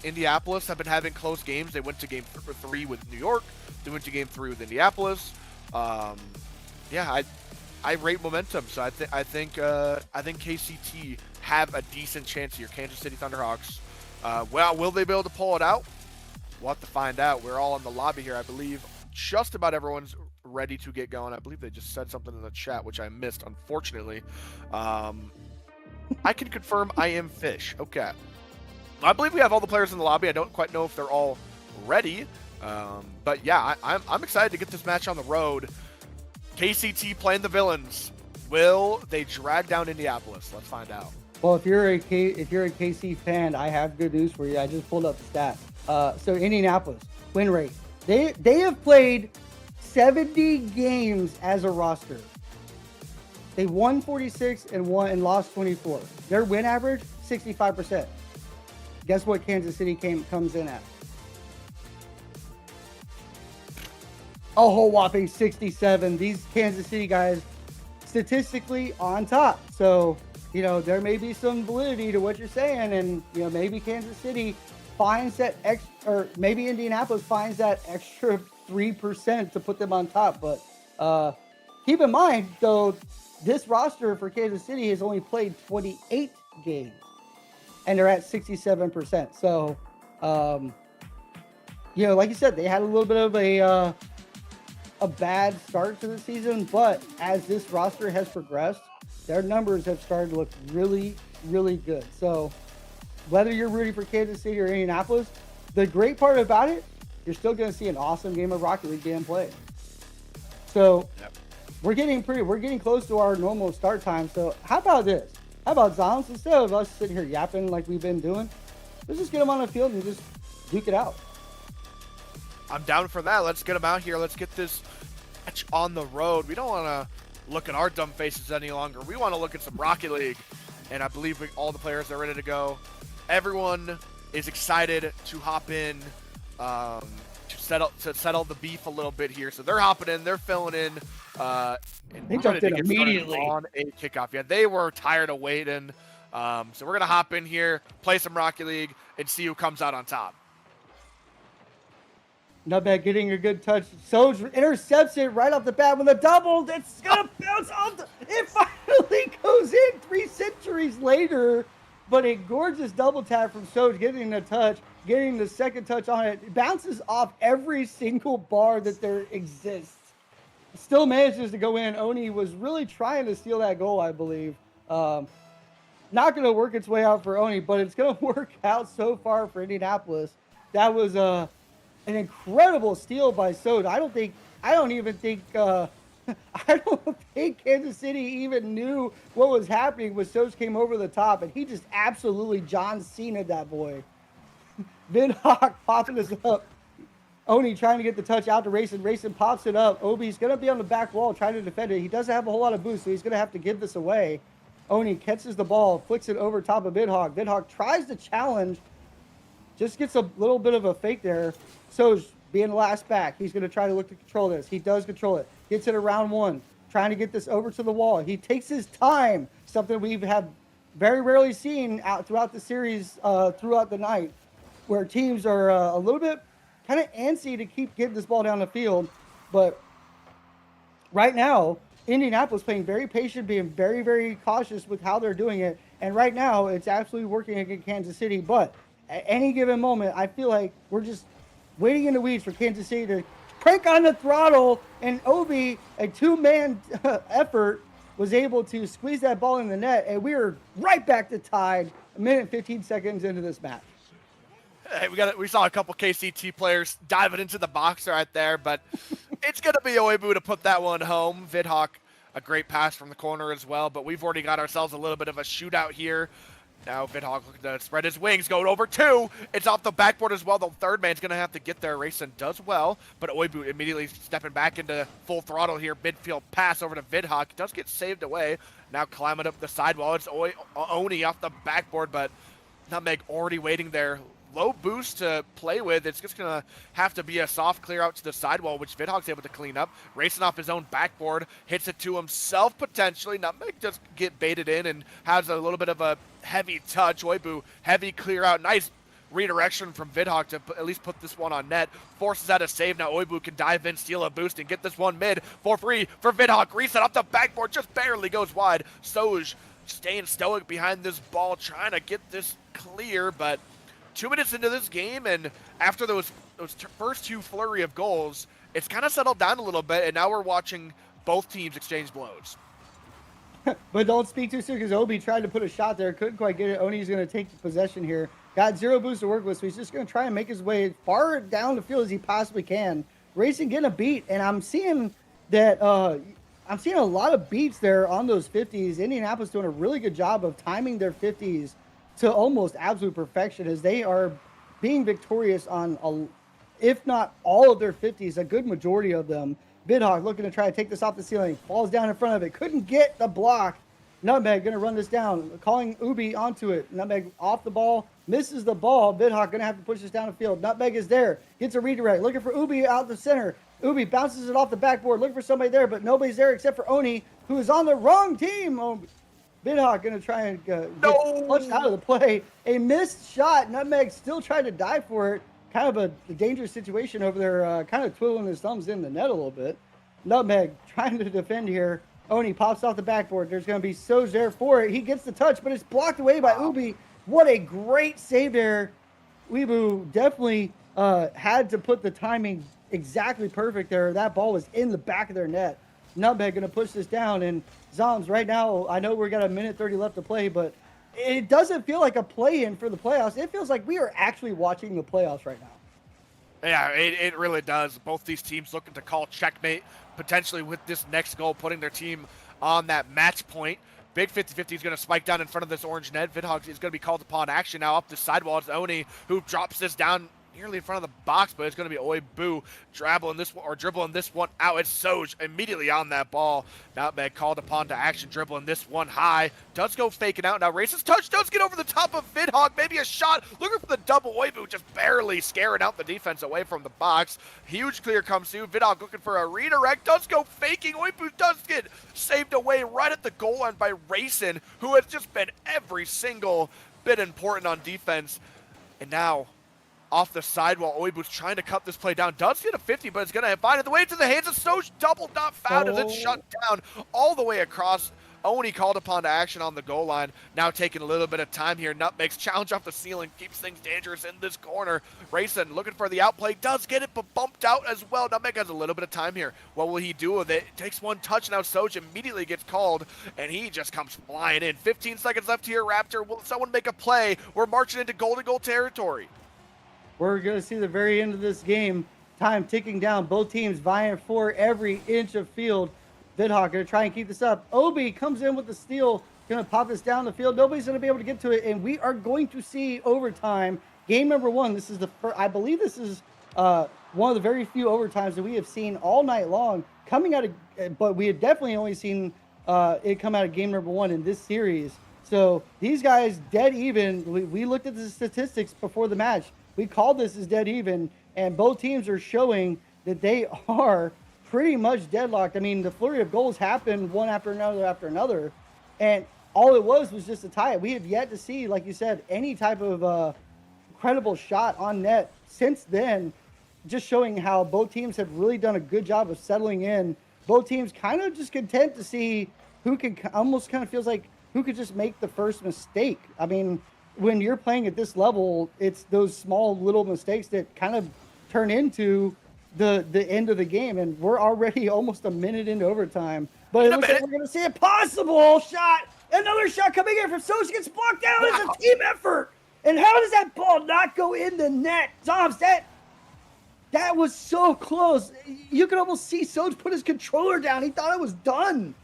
Indianapolis have been having close games. They went to game 3 with New York. They went to game 3 with Indianapolis. Yeah, I rate momentum. So I think KCT have a decent chance here. Kansas City Thunderhawks. Well, will they be able to pull it out? We'll have to find out. We're all in the lobby here, I believe. Just about everyone's ready to get going. I believe they just said something in the chat, which I missed, unfortunately. I can confirm I am Fish. Okay. I believe we have all the players in the lobby. I don't quite know if they're all ready. But yeah, I'm excited to get this match on the road. KCT playing the villains. Will they drag down Indianapolis? Let's find out. Well, if you're a KC fan, I have good news for you. I just pulled up the stats. So Indianapolis win rate. They have played 70 games as a roster. They won 46 and lost 24. Their win average 65%. Guess what Kansas City comes in at? A whole whopping 67. These Kansas City guys statistically on top. So, there may be some validity to what you're saying, and maybe Kansas City finds that or maybe Indianapolis finds that extra 3% to put them on top. But keep in mind, though, this roster for Kansas City has only played 28 games, and they're at 67%. So, like you said, they had a little bit of a bad start to the season, but as this roster has progressed, their numbers have started to look really, really good. So whether you're rooting for Kansas City or Indianapolis, the great part about it, you're still going to see an awesome game of Rocket League being played. So we're getting close to our normal start time. So how about this? How about Zons? Instead of us sitting here yapping like we've been doing, let's just get them on the field and just duke it out. I'm down for that. Let's get them out here. Let's get this match on the road. We don't want to look at our dumb faces any longer. We want to look at some Rocket League. And I believe all the players are ready to go. Everyone is excited to hop in to settle the beef a little bit here. So they're hopping in. They're filling in. And they jumped in immediately on a kickoff. Yeah, they were tired of waiting. So we're going to hop in here, play some Rocket League, and see who comes out on top. Nutbag getting a good touch. Soj intercepts it right off the bat with a double. It's going to bounce off. It finally goes in 3 centuries later. But a gorgeous double tap from Soj, getting the touch, getting the second touch on it. It bounces off every single bar that there exists. Still manages to go in. Oni was really trying to steal that goal, I believe. Not going to work its way out for Oni, but it's going to work out so far for Indianapolis. That was an incredible steal by Soj. I don't think Kansas City even knew what was happening when Soj came over the top, and he just absolutely John Cena that boy. Vidhawk popping us up. Oni trying to get the touch out to Rayson. Rayson pops it up. Obi's going to be on the back wall trying to defend it. He doesn't have a whole lot of boost, so he's going to have to give this away. Oni catches the ball, flicks it over top of Vidhawk. Vidhawk tries to challenge, just gets a little bit of a fake there. Soj being the last back, he's going to try to look to control this. He does control it. Gets it around one, trying to get this over to the wall. He takes his time, something we have very rarely seen out throughout the series, throughout the night, where teams are a little bit kind of antsy to keep getting this ball down the field. But right now, Indianapolis playing very patient, being very, very cautious with how they're doing it. And right now, it's absolutely working against Kansas City. But at any given moment, I feel like we're just waiting in the weeds for Kansas City to crank on the throttle, and Obi, a 2-man effort, was able to squeeze that ball in the net, and we are right back to tied a minute and 15 seconds into this match. Hey, we saw a couple KCT players diving into the box right there, but it's going to be Oebu to put that one home. Vidhawk, a great pass from the corner as well, but we've already got ourselves a little bit of a shootout here. Now Vidhawk looking to spread his wings, going over 2. It's off the backboard as well. The third man's going to have to get there. Rayson does well, but Oebu immediately stepping back into full throttle here. Midfield pass over to Vidhawk. Does get saved away. Now climbing up the sidewall. It's Oni off the backboard, but Nutmeg already waiting there. Low boost to play with. It's just going to have to be a soft clear out to the sidewall, which Vidhawk's able to clean up. Racing off his own backboard, hits it to himself potentially. Nutmeg just get baited in and has a little bit of a heavy touch. Oebu, heavy clear out. Nice redirection from Vidhawk to at least put this one on net. Forces out a save. Now Oebu can dive in, steal a boost, and get this one mid for free for Vidhawk. Reset off the backboard, just barely goes wide. Soj staying stoic behind this ball, trying to get this clear, but 2 minutes into this game, and after those first two flurry of goals, it's kind of settled down a little bit, and now we're watching both teams exchange blows. But don't speak too soon because Obi tried to put a shot there. Couldn't quite get it. Oni's going to take possession here. Got 0 boost to work with, so he's just going to try and make his way as far down the field as he possibly can. Racing getting a beat, and I'm seeing that I'm seeing a lot of beats there on those 50s. Indianapolis doing a really good job of timing their 50s to almost absolute perfection as they are being victorious on, if not all of their 50s, a good majority of them. Vidhawk looking to try to take this off the ceiling. Falls down in front of it. Couldn't get the block. Nutmeg going to run this down. Calling Ubi onto it. Nutmeg off the ball. Misses the ball. Vidhawk going to have to push this down the field. Nutmeg is there. Gets a redirect. Looking for Ubi out the center. Ubi bounces it off the backboard. Looking for somebody there, but nobody's there except for Oni, who is on the wrong team. Vidhawk going to try and get flushed out of the play. A missed shot. Nutmeg still trying to dive for it. Kind of a dangerous situation over there, kind of twiddling his thumbs in the net a little bit. Nutmeg trying to defend here. Oni pops off the backboard. There's going to be Soj there for it. He gets the touch, but it's blocked away by Ubi. What a great save there. Weebu definitely had to put the timing exactly perfect there. That ball was in the back of their net. Nutmeg going to push this down, and Zoms right now, I know we got a minute 30 left to play, but it doesn't feel like a play-in for the playoffs. It feels like we are actually watching the playoffs right now. Yeah, it really does. Both these teams looking to call checkmate, potentially with this next goal, putting their team on that match point. Big 50-50 is going to spike down in front of this orange net. Vidhawk is going to be called upon action now up the sidewall. It's Oni who drops this down nearly in front of the box, but it's going to be Oibu dribbling this one out. It's Soj immediately on that ball. Nutmeg called upon to action, dribbling this one high. Does go faking out. Now Race's touch does get over the top of Vidhawk. Maybe a shot. Looking for the double. Oibu just barely scaring out the defense away from the box. Huge clear comes through. Vidhawk looking for a redirect. Does go faking. Oibu does get saved away right at the goal line by Racing, who has just been every single bit important on defense. And now off the sidewall, Oibu's trying to cut this play down. Does get a 50, but it's going to find it the way to the hands of Soj. Double not found as it's shut down all the way across. Oni called upon to action on the goal line. Now taking a little bit of time here. Nutmeg's challenge off the ceiling keeps things dangerous in this corner. Racing looking for the outplay. Does get it, but bumped out as well. Nutmeg has a little bit of time here. What will he do with it? Takes one touch. Now Soj immediately gets called, and he just comes flying in. 15 seconds left here, Raptor. Will someone make a play? We're marching into golden goal territory. We're going to see the very end of this game. Time ticking down. Both teams vying for every inch of field. Vidhawk going to try and keep this up. Obi comes in with the steal. Going to pop this down the field. Nobody's going to be able to get to it. And we are going to see overtime. Game number 1. This is the first, I believe this is one of the very few overtimes that we have seen all night long coming out of, but we have definitely only seen it come out of game number 1 in this series. So these guys dead even. We looked at the statistics before the match. We called this as dead even, and both teams are showing that they are pretty much deadlocked. I mean, the flurry of goals happened one after another, and all it was just a tie. We have yet to see, like you said, any type of credible shot on net since then, just showing how both teams have really done a good job of settling in. Both teams kind of just content to see who can, almost kind of feels like who could just make the first mistake. I mean, when you're playing at this level, it's those small little mistakes that kind of turn into the end of the game, and we're already almost a minute into overtime. But it looks like we're going to see a possible shot. Another shot coming in from Soj, gets blocked down. It's a team effort. And how does that ball not go in the net? Zombs, that was so close. You could almost see Soj put his controller down. He thought it was done.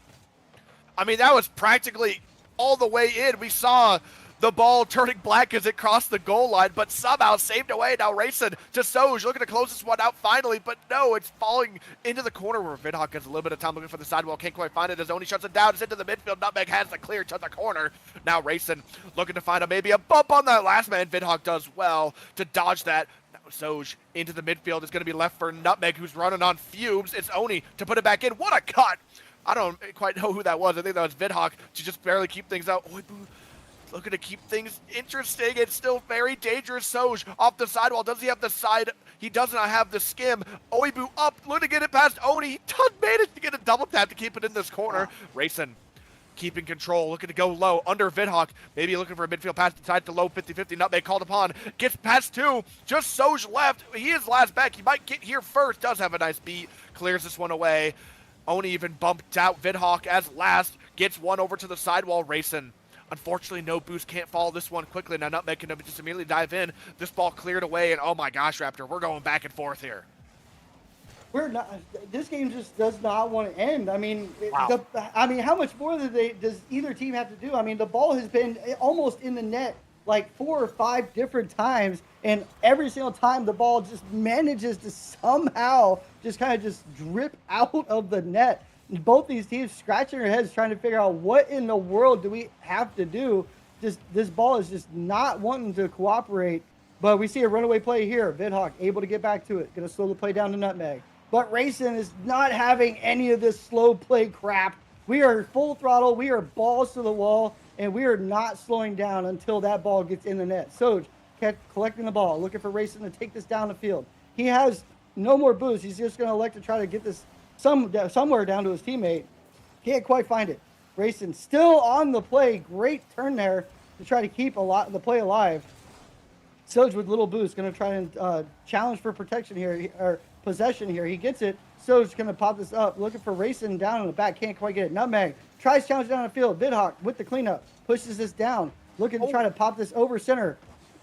I mean, that was practically all the way in. We saw the ball turning black as it crossed the goal line, but somehow saved away. Now racing to Soj, looking to close this one out finally, but no, it's falling into the corner where Vidhawk has a little bit of time looking for the sidewall. Can't quite find it as Oni shuts it down. It's into the midfield. Nutmeg has the clear to the corner. Now racing, looking to find maybe a bump on that last man. Vidhawk does well to dodge that. Now Soj into the midfield is going to be left for Nutmeg, who's running on fumes. It's Oni to put it back in. What a cut! I don't quite know who that was. I think that was Vidhawk to just barely keep things out. Looking to keep things interesting. It's still very dangerous. Soj off the sidewall. Does he have the side? He does not have the skim. Oibu up, looking to get it past Oni. He does manage to get a double tap to keep it in this corner. Racing keeping control, looking to go low under Vidhawk, maybe looking for a midfield pass inside to low 50-50, Nutmeg called upon, gets past 2, just Soj left, he is last back, he might get here first, does have a nice beat, clears this one away. Oni even bumped out Vidhawk as last, gets one over to the sidewall, racing. Unfortunately, no boost, can't follow this one quickly. Now Nutmeg can just immediately dive in. This ball cleared away, and oh my gosh, Raptor, we're going back and forth here. We're not. This game just does not want to end. I mean, Wow. how much more does either team have to do? I mean, the ball has been almost in the net like 4 or 5 different times, and every single time the ball just manages to somehow just kind of just drip out of the net. And both these teams scratching their heads trying to figure out what in the world do we have to do. Just this ball is just not wanting to cooperate. But we see a runaway play here. Vidhawk able to get back to it. Going to slow the play down to Nutmeg. But Racing is not having any of this slow play crap. We are full throttle. We are balls to the wall. And we are not slowing down until that ball gets in the net. Soj collecting the ball, looking for Racing to take this down the field. He has no more boost. He's just going to elect to try to get this somewhere down to his teammate. Can't quite find it. Racing still on the play. Great turn there to try to keep the play alive. Soj with little boost, going to try and challenge for protection here, or possession here. He gets it. Soj going to pop this up, looking for Racing down in the back. Can't quite get it. Nutmeg tries challenge down the field. Vidhawk with the cleanup, pushes this down, looking to try to pop this over center.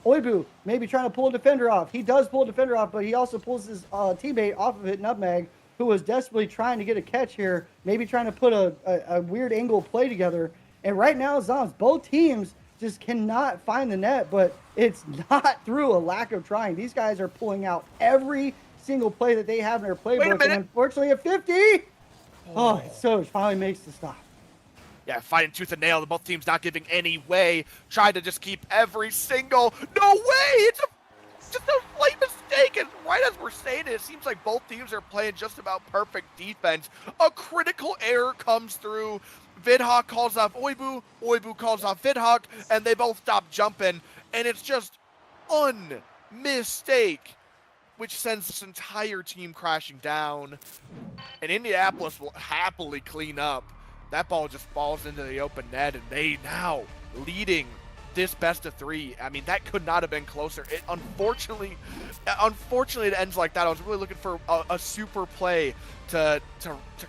Oibu maybe trying to pull a defender off. He does pull a defender off, but he also pulls his teammate off of it, Nutmeg, who was desperately trying to get a catch here, maybe trying to put a weird angle play together. And right now, Zombs, both teams just cannot find the net, but it's not through a lack of trying. These guys are pulling out every single play that they have in their playbook. And unfortunately, at 50, Soj finally makes the stop. Yeah, fighting tooth and nail. Both teams not giving any way. Trying to just keep every single. No way! It's just a slight mistake. And right as we're saying it seems like both teams are playing just about perfect defense. A critical error comes through. Vidhawk calls off Oibu. Oibu calls off Vidhawk, and they both stop jumping. And it's just mistake, which sends this entire team crashing down. And Indianapolis will happily clean up. That ball just falls into the open net, and they now leading this best of 3. I mean, that could not have been closer. It unfortunately it ends like that. I was really looking for a super play to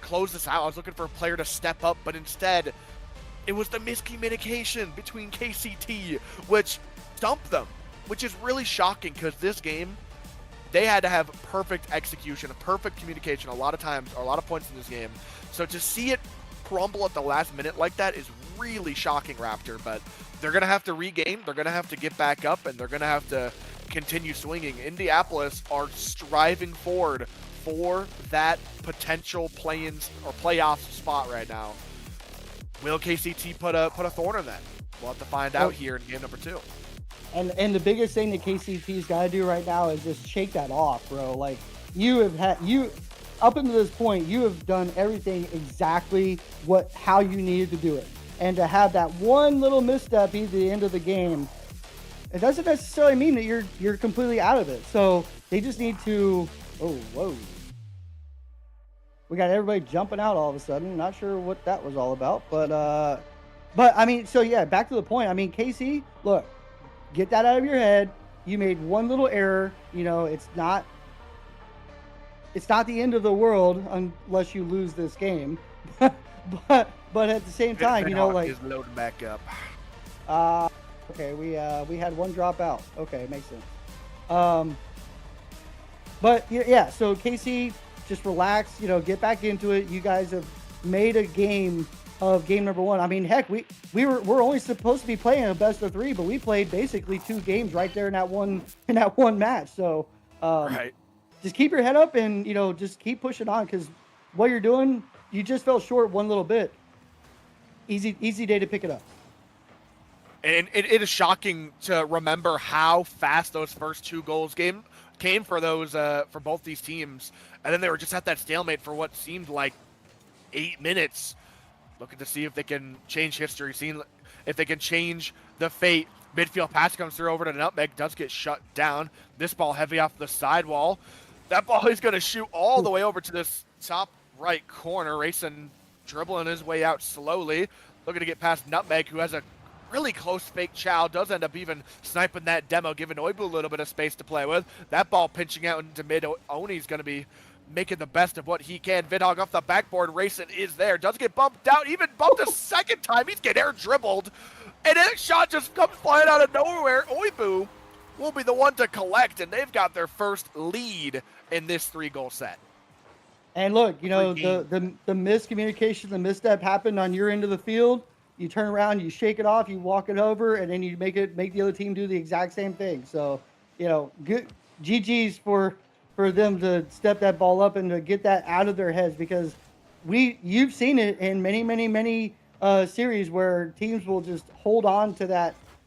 close this out. I was looking for a player to step up, but instead, it was the miscommunication between KCT, which stumped them, which is really shocking because this game, they had to have perfect execution, a perfect communication a lot of times, or a lot of points in this game. So to see it crumble at the last minute like that is really shocking, Raptor, but they're going to have to regain, they're going to have to get back up, and they're going to have to continue swinging. Indianapolis are striving forward for that potential play-ins or playoff spot right now. Will KCT put a thorn in that? We'll have to find out here in game number 2. And the biggest thing that KCT's got to do right now is just shake that off, bro. Like, up until this point, you have done everything exactly how you needed to do it. And to have that one little misstep be the end of the game, it doesn't necessarily mean that you're completely out of it. So they just need to. Oh, whoa! We got everybody jumping out all of a sudden. Not sure what that was all about, but I mean, so yeah, back to the point. I mean, KC, look, get that out of your head. You made one little error. You know, it's not the end of the world unless you lose this game. but at the same time, you know, like is loading back up. Okay, we had one drop out. Okay, makes sense. But yeah, so KC, just relax. You know, get back into it. You guys have made a game of game number 1. I mean, heck, we're only supposed to be playing a best of 3, but we played basically 2 games right there in that one match. So Right. just keep your head up and, you know, just keep pushing on, because what you're doing, you just fell short one little bit. Easy day to pick it up. And it is shocking to remember how fast those first 2 goals came for those for both these teams, and then they were just at that stalemate for what seemed like 8 minutes, looking to see if they can change history, seeing if they can change the fate. Midfield pass comes through over to Nutmeg, does get shut down. This ball heavy off the sidewall. That ball is going to shoot all the way over to this top right corner. Racing dribbling his way out slowly. looking to get past Nutmeg, who has a really close fake chow, does end up even sniping that demo, giving Oibu a little bit of space to play with. That ball pinching out into mid. Oni's going to be making the best of what he can. Vidhog off the backboard. Racing is there. Does get bumped out. Even bumped a second time. He's getting air dribbled. And that shot just comes flying out of nowhere. Oibu will be the one to collect, and they've got their first lead in this 3-goal set. And look, you know, the miscommunication, the misstep happened on your end of the field. You turn around, you shake it off, you walk it over, and then you make the other team do the exact same thing. So, you know, good GG's for them to step that ball up and to get that out of their heads, because you've seen it in many series where teams will just hold on to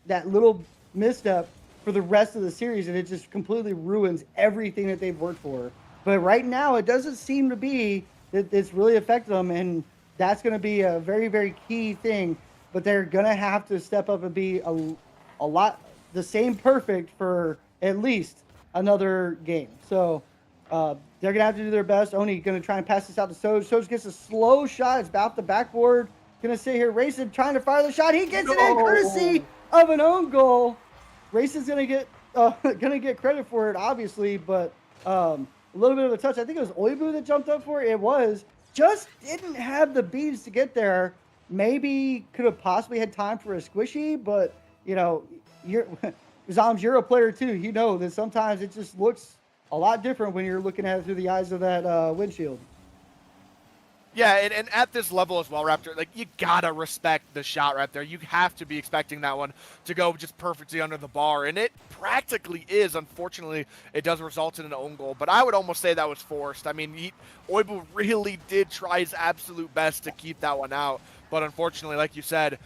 that little misstep for the rest of the series, and it just completely ruins everything that they've worked for. But right now, it doesn't seem to be that it's really affected them, and that's going to be a very, very key thing. But they're going to have to step up and be a lot the same perfect for at least another game. So they're going to have to do their best. Oni going to try and pass this out to Soj. Soj gets a slow shot. It's about the backboard. Going to sit here, racing, trying to fire the shot. He gets it in courtesy of an own goal. Rayson's going to get credit for it, obviously, but a little bit of a touch. I think it was Oibu that jumped up for it. It was. Just didn't have the beads to get there. Maybe could have possibly had time for a squishy, but, you know, Zom's, you're a player too. You know that sometimes it just looks a lot different when you're looking at it through the eyes of that windshield. Yeah, and at this level as well, Raptor, like, you gotta respect the shot right there. You have to be expecting that one to go just perfectly under the bar, and it practically is. Unfortunately, it does result in an own goal, but I would almost say that was forced. I mean, Oibu really did try his absolute best to keep that one out, but unfortunately, like you said,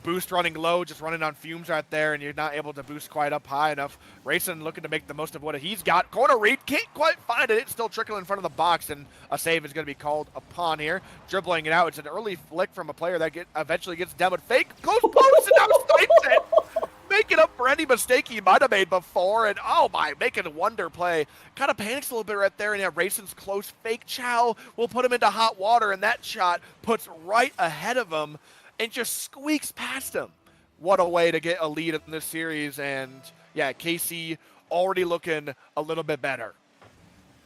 boost running low, just running on fumes right there, and you're not able to boost quite up high enough. Rayson looking to make the most of what he's got. Corner read, can't quite find it. It's still trickling in front of the box, and a save is going to be called upon here. Dribbling it out. It's an early flick from a player that eventually gets demoed. Fake, close post, and now snipes it. Making up for any mistake he might have made before, and oh my, making a wonder play. Kind of panics a little bit right there, and yeah, Rayson's close fake chow will put him into hot water, and that shot puts right ahead of him and just squeaks past him. What a way to get a lead in this series. And yeah, KC already looking a little bit better.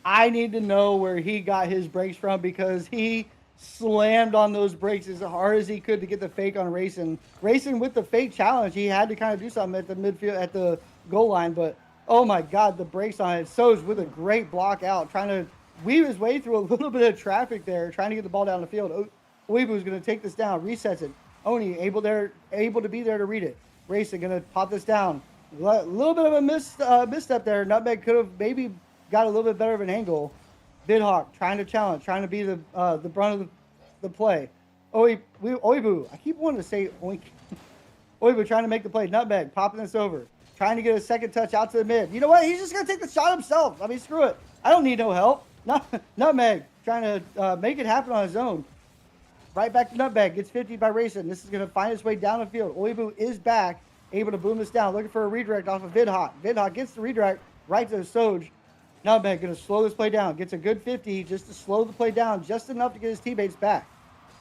I need to know where he got his breaks from, because he slammed on those breaks as hard as he could to get the fake on Rayson. Rayson with the fake challenge, he had to kind of do something at the midfield, at the goal line, but oh my God, the breaks on it. Soj with a great block out, trying to weave his way through a little bit of traffic there, trying to get the ball down the field. Oibu's going to take this down, resets it. Oni able to be there to read it. Racing going to pop this down. A little bit of a misstep there. Nutmeg could have maybe got a little bit better of an angle. Vidhawk trying to challenge, trying to be the brunt of the play. Oibu, I keep wanting to say oink. Oibu trying to make the play. Nutmeg popping this over, trying to get a second touch out to the mid. You know what? He's just going to take the shot himself. I mean, screw it. I don't need no help. Nutmeg trying to make it happen on his own. Right back to Nutmeg, gets 50 by Rayson. This is going to find its way down the field. Oibu is back, able to boom this down, looking for a redirect off of Vidhawk. Vidhawk gets the redirect right to Soj. Nutmeg going to slow this play down, gets a good 50 just to slow the play down, just enough to get his teammates back.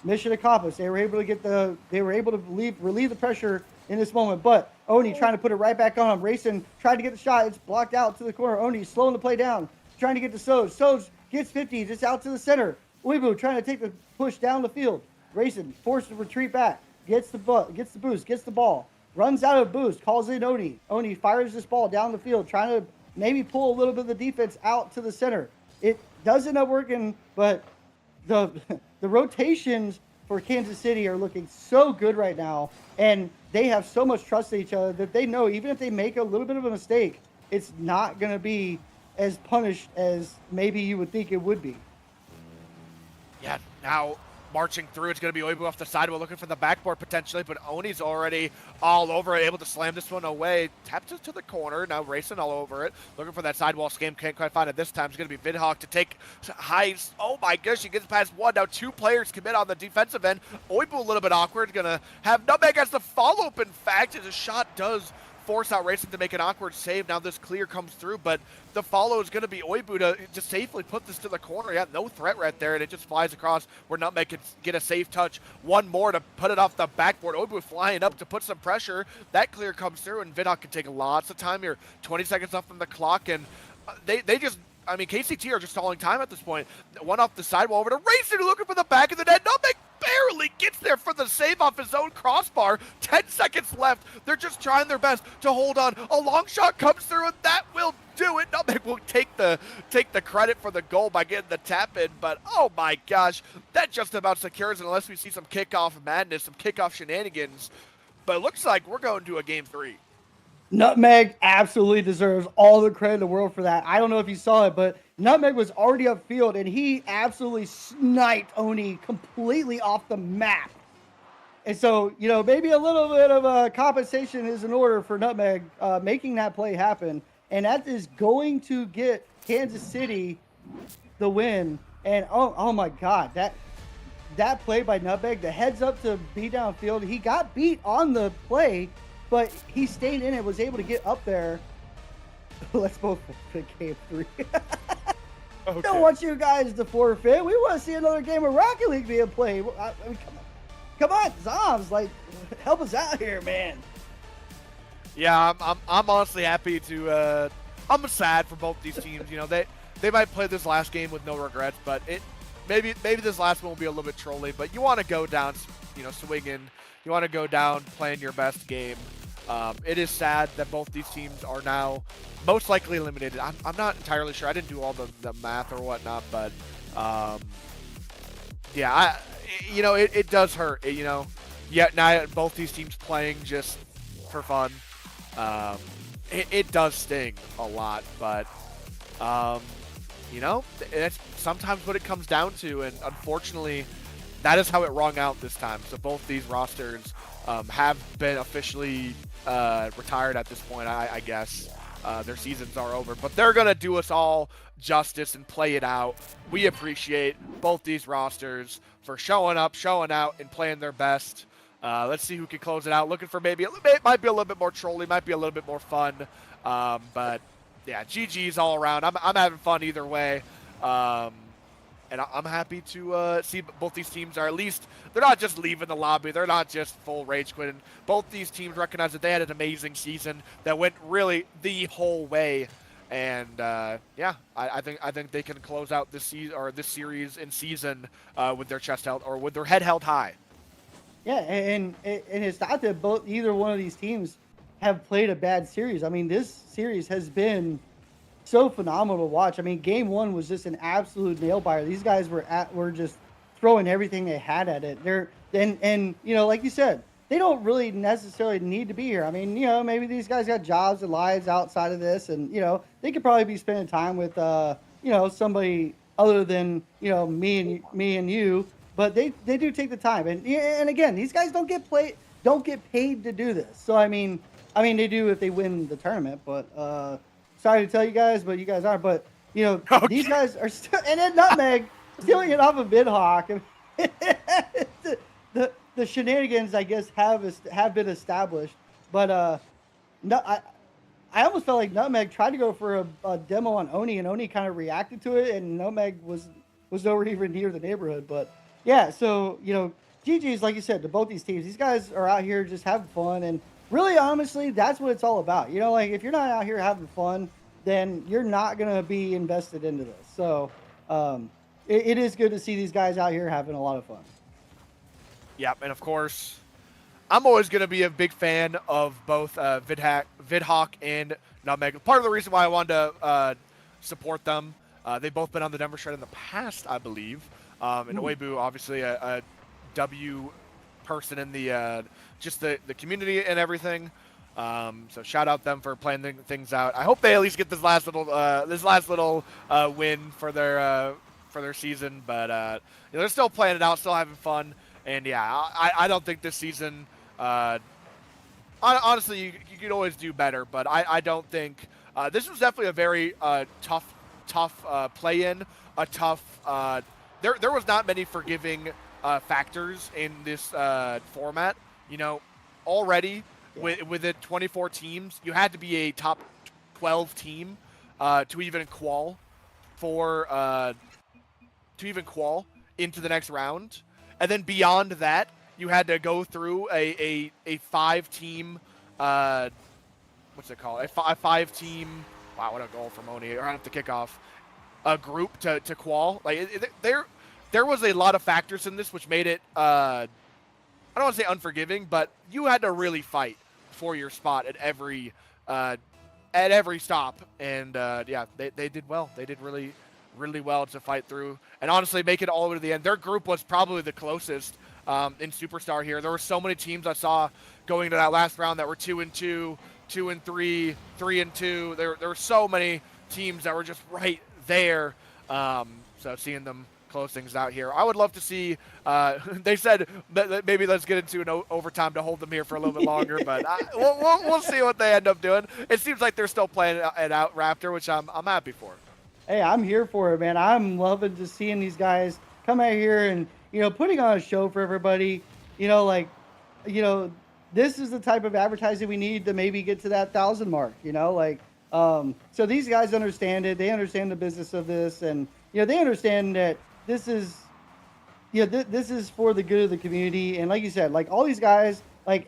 Mission accomplished. They were able to relieve the pressure in this moment, but Oni trying to put it right back on him. Rayson tried to get the shot. It's blocked out to the corner. Oni slowing the play down, trying to get to Soj. Soj gets 50 just out to the center. Oibu trying to take the push down the field. Rayson forced to retreat back. Gets the boost, gets the ball. Runs out of boost, calls in Oni. Oni fires this ball down the field, trying to maybe pull a little bit of the defense out to the center. It doesn't end up working, but the rotations for Kansas City are looking so good right now, and they have so much trust in each other that they know even if they make a little bit of a mistake, it's not going to be as punished as maybe you would think it would be. Yeah, now marching through, it's going to be Oibu off the side. We're looking for the backboard potentially, but Oni's already all over it, able to slam this one away. Taps it to the corner, now racing all over it. Looking for that sidewall scam, can't quite find it this time. It's going to be Vidhawk to take highs. Oh my gosh, he gets past one. Now two players commit on the defensive end. Oibu a little bit awkward, going to have Nutmeg as the follow-up, in fact, as a shot does force out Racing to make an awkward save. Now this clear comes through, but the follow is going to be Oibu to just safely put this to the corner. Yeah, no threat right there, and it just flies across where Nutmeg can get a safe touch. One more to put it off the backboard. Oibu flying up to put some pressure. That clear comes through, and Vidhawk can take lots of time here. 20 seconds left from the clock, and they just, I mean, KCT are just stalling time at this point. One off the sidewall over to Racing, looking for the back of the net. Nutmeg barely gets there for the save off his own crossbar. 10 seconds left. They're just trying their best to hold on. A long shot comes through, and that will do it. Nutmeg will take the credit for the goal by getting the tap in, but oh my gosh, that just about secures it unless we see some kickoff madness, some kickoff shenanigans. But it looks like we're going to a game 3. Nutmeg absolutely deserves all the credit in the world for that. I don't know if you saw it, but Nutmeg was already upfield, and he absolutely sniped Oni completely off the map. And so, you know, maybe a little bit of compensation is in order for Nutmeg making that play happen. And that is going to get Kansas City the win. And, oh my God, that play by Nutmeg, the heads up to be downfield, he got beat on the play, but he stayed in it, was able to get up there. Let's both pick game 3. Okay. Don't want you guys to forfeit. We want to see another game of Rocket League being played. I mean, come on, Zombs, like, help us out here, man. Yeah, I'm honestly happy to. I'm sad for both these teams. You know, they might play this last game with no regrets, but maybe this last one will be a little bit trolly. But you want to go down, you know, swinging. You want to go down playing your best game. It is sad that both these teams are now most likely eliminated. I'm not entirely sure. I didn't do all the math or whatnot, but yeah, you know, it does hurt. You know, yeah, now both these teams playing just for fun. It does sting a lot, but you know, that's sometimes what it comes down to, and unfortunately, that is how it rung out this time. So both these rosters have been officially retired at this point, I guess. Their seasons are over, but they're going to do us all justice and play it out. We appreciate both these rosters for showing up, showing out, and playing their best. Let's see who can close it out. Looking for maybe it might be a little bit more trolly, might be a little bit more fun. But yeah, GG's all around. I'm having fun either way. And I'm happy to see both these teams are at least, they're not just leaving the lobby. They're not just full rage quitting. Both these teams recognize that they had an amazing season that went really the whole way. And yeah, I think they can close out this season or this series in season with their chest held or with their head held high. Yeah, and it's not that either one of these teams have played a bad series. I mean, this series has been so phenomenal to watch. I mean, game 1 was just an absolute nail biter. These guys were just throwing everything they had at it. And you know, like you said, they don't really necessarily need to be here. I mean, you know, maybe these guys got jobs and lives outside of this, and you know, they could probably be spending time with you know, somebody other than, you know, me and you. But they do take the time, and again, these guys don't get paid to do this. So I mean they do if they win the tournament. But sorry to tell you guys, but you guys aren't. But you know, okay. These guys are still, and then Nutmeg stealing it off of Vidhawk. The shenanigans, I guess, have been established. But no, I almost felt like Nutmeg tried to go for a demo on Oni, and Oni kind of reacted to it, and Nutmeg was nowhere even near the neighborhood. But yeah, so, you know, GG's, like you said, to both these teams. These guys are out here just having fun, and really, honestly, that's what it's all about. You know, like, if you're not out here having fun, then you're not going to be invested into this. So it is good to see these guys out here having a lot of fun. Yeah, and of course, I'm always going to be a big fan of both Vidhawk and Nutmeg. Part of the reason why I wanted to support them, they've both been on the Denver Shred in the past, I believe. And Oibu, obviously a W person in the just the community and everything. So shout out them for playing things out. I hope they at least get this last little win for their season. But you know, they're still playing it out, still having fun. And yeah, I don't think this season. Honestly, you could always do better, but I don't think this was definitely a very tough play-in, a tough. There was not many forgiving factors in this format. You know, already with it 24 teams, you had to be a top 12 team to even qual for into the next round, and then beyond that, you had to go through a 5-team what's it called? A 5-team. Wow, what a goal from Oni right off the kickoff. A group to qual. Like there was a lot of factors in this which made it I don't want to say unforgiving, but you had to really fight for your spot at every stop, and yeah, they did well. They did really well to fight through and honestly make it all the way to the end. Their group was probably the closest in Superstar here. There were so many teams I saw going into that last round that were 2-2, 2-3, 3-2. There were so many teams that were just right there. So seeing them close things out here, I would love to see. They said that maybe let's get into an overtime to hold them here for a little bit longer, but we'll see what they end up doing. It seems like they're still playing it out, Raptor, which I'm happy for. Hey, I'm here for it, man. I'm loving just seeing these guys come out here and, putting on a show for everybody. This is the type of advertising we need to maybe get to that 1,000 mark, so these guys understand it. They understand the business of this, and, they understand that this is, this is for the good of the community. And like you said, like all these guys, I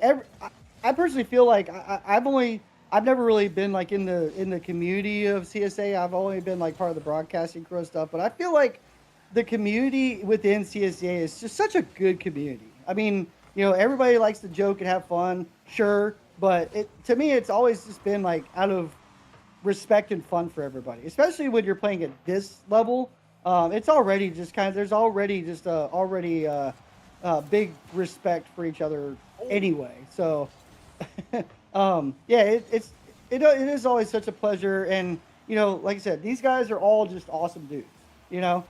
personally feel like I've never really been like in the community of CSA. I've only been like part of the broadcasting crew and stuff, but I feel like the community within CSA is just such a good community. I mean, everybody likes to joke and have fun, sure, but to me, it's always just been like out of respect and fun for everybody, especially when you're playing at this level. It's already just there's already just big respect for each other anyway. So, it is always such a pleasure. And, like I said, these guys are all just awesome dudes, No,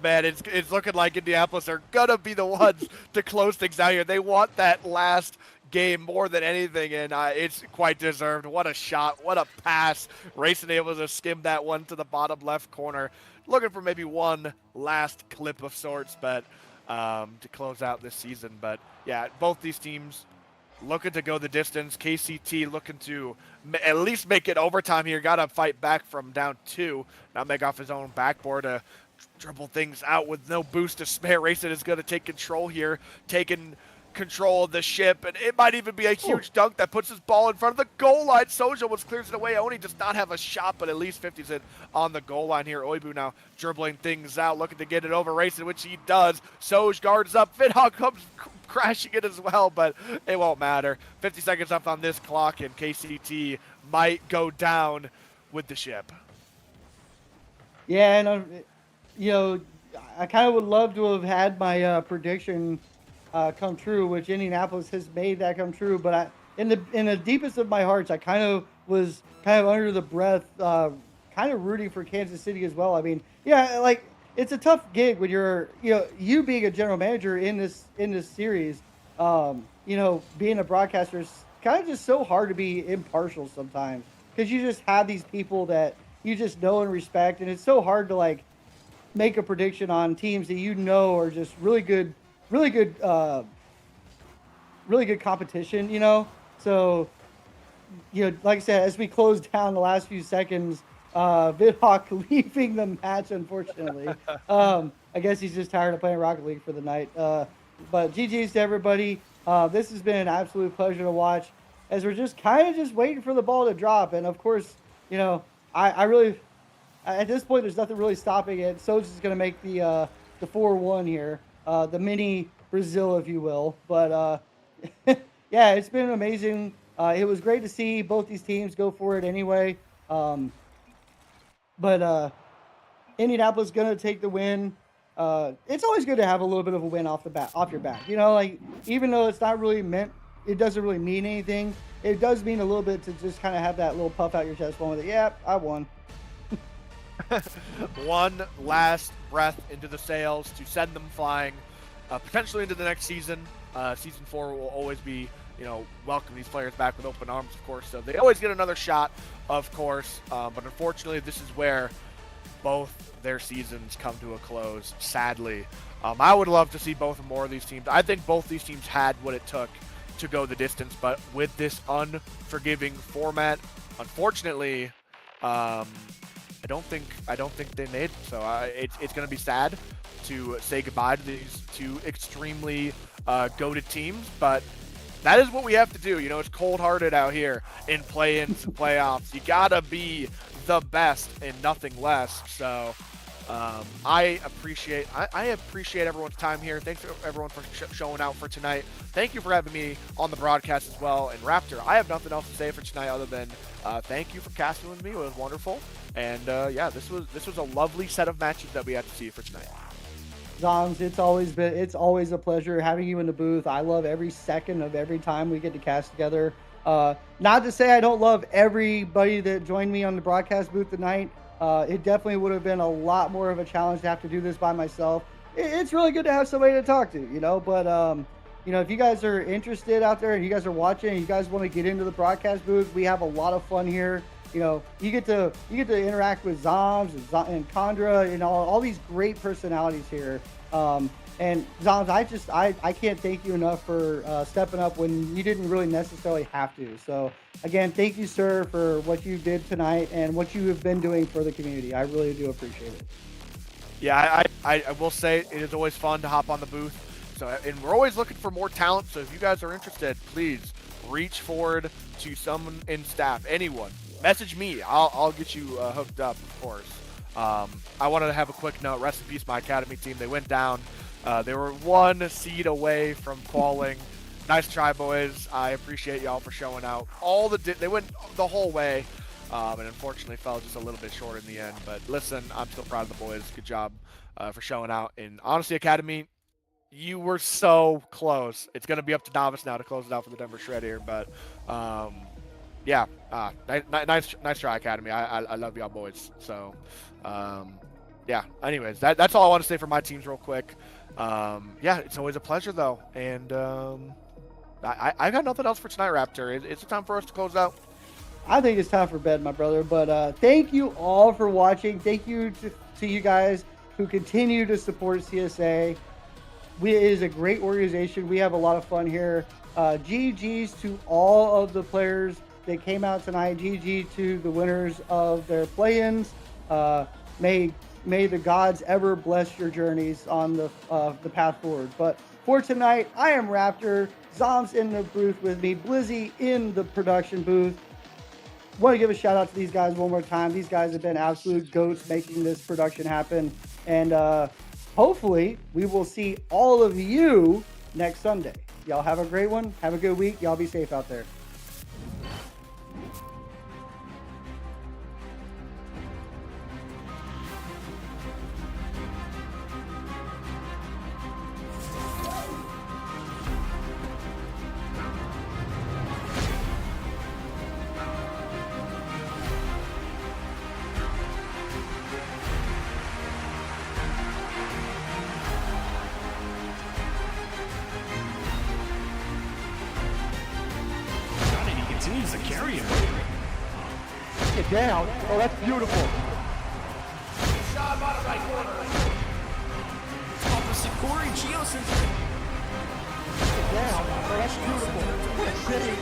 man, it's looking like Indianapolis are going to be the ones to close things out here. They want that last game more than anything, and it's quite deserved. What a shot. What a pass. Racing able to skim that one to the bottom left corner. Looking for maybe one last clip of sorts, but to close out this season. But, yeah, both these teams looking to go the distance. KCT looking to at least make it overtime here. Got to fight back from down 2. Now make off his own backboard to dribble things out with no boost to spare. Racing is going to take control here, taking control of the ship, and it might even be a huge dunk that puts his ball in front of the goal line. Soja was clears it away. Oni does not have a shot, but at least 50's in on the goal line here. Oibu now dribbling things out, looking to get it over Racing, which he does. Soj guards up. Vidhawk comes crashing it as well, but it won't matter. 50 seconds up on this clock, and KCT might go down with the ship. Yeah, and I kind of would love to have had my prediction come true, which Indianapolis has made that come true. But in the deepest of my hearts, I kind of was under the breath, kind of rooting for Kansas City as well. I mean, yeah, like it's a tough gig when you're, you being a general manager in this series, being a broadcaster is kind of just so hard to be impartial sometimes because you just have these people that you just know and respect, and it's so hard to make a prediction on teams that are just really good competition, So, like I said, as we close down the last few seconds, Vidhawk leaving the match, unfortunately. I guess he's just tired of playing Rocket League for the night. But GG's to everybody. This has been an absolute pleasure to watch as we're just waiting for the ball to drop. And of course, I really, at this point, there's nothing really stopping it. Soj is going to make the 4-1 here, the mini Brazil, if you will. But yeah, it's been amazing. It was great to see both these teams go for it anyway. But Indianapolis going to take the win. It's always good to have a little bit of a win off your back. Even though it's not really it doesn't really mean anything. It does mean a little bit to just kind of have that little puff out your chest moment that, yeah, I won. One last breath into the sails to send them flying, potentially into the next season. Season 4 will always be, welcome these players back with open arms, of course. So they always get another shot, of course. But unfortunately, this is where both their seasons come to a close, sadly. I would love to see both more of these teams. I think both these teams had what it took to go the distance, but with this unforgiving format, unfortunately, I don't think they made it. So it's going to be sad to say goodbye to these two extremely goated teams, but that is what we have to do. You know, it's cold-hearted out here in play-ins and playoffs. You gotta be the best and nothing less. So I appreciate everyone's time here. Thanks to everyone for showing out for tonight. Thank you for having me on the broadcast as well. And Raptor, I have nothing else to say for tonight other than thank you for casting with me. It was wonderful. And yeah, this was a lovely set of matches that we had to see for tonight. Zoms, it's always a pleasure having you in the booth. I love every second of every time we get to cast together. Not to say I don't love everybody that joined me on the broadcast booth tonight. It definitely would have been a lot more of a challenge to have to do this by myself. It's really good to have somebody to talk to, you know. But you know, if you guys are interested out there and you guys are watching and you guys want to get into the broadcast booth, we have a lot of fun here. You know, you get to interact with Zoms and Condra and all these great personalities here. And Zoms, I can't thank you enough for stepping up when you didn't really necessarily have to. So again, thank you, sir, for what you did tonight and what you have been doing for the community. I really do appreciate it. Yeah, I will say it is always fun to hop on the booth. So, and we're always looking for more talent. So if you guys are interested, please reach forward to someone in staff, anyone. Message me. I'll get you hooked up, of course. I wanted to have a quick note. Rest in peace, my academy team. They went down. They were 1 seed away from qualing. Nice try, boys. I appreciate y'all for showing out. They went the whole way, and unfortunately fell just a little bit short in the end. But listen, I'm still proud of the boys. Good job for showing out. And honestly, Academy, you were so close. It's going to be up to Novice now to close it out for the Denver Shred here. But yeah, nice try, Academy. I love y'all boys. So yeah, anyways, that's all I want to say for my teams real quick. Yeah, it's always a pleasure though. And I got nothing else for tonight, Raptor. It's time for us to close out. I think it's time for bed, my brother. But thank you all for watching. Thank you to you guys who continue to support CSA. It is a great organization. We have a lot of fun here. GG's to all of the players that came out tonight. GG to the winners of their play-ins. May the gods ever bless your journeys on the path forward. But for tonight, I am Raptor. Zoms in the booth with me. Blizzy in the production booth. Want to give a shout out to these guys one more time. These guys have been absolute goats making this production happen. And hopefully we will see all of you next Sunday. Y'all have a great one. Have a good week. Y'all be safe out there. Continues to carry him. Get down. Oh, that's beautiful. Shot bottom right corner. Opposite Corey Giosen. Get down. Oh, that's beautiful. What a city.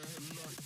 headlight.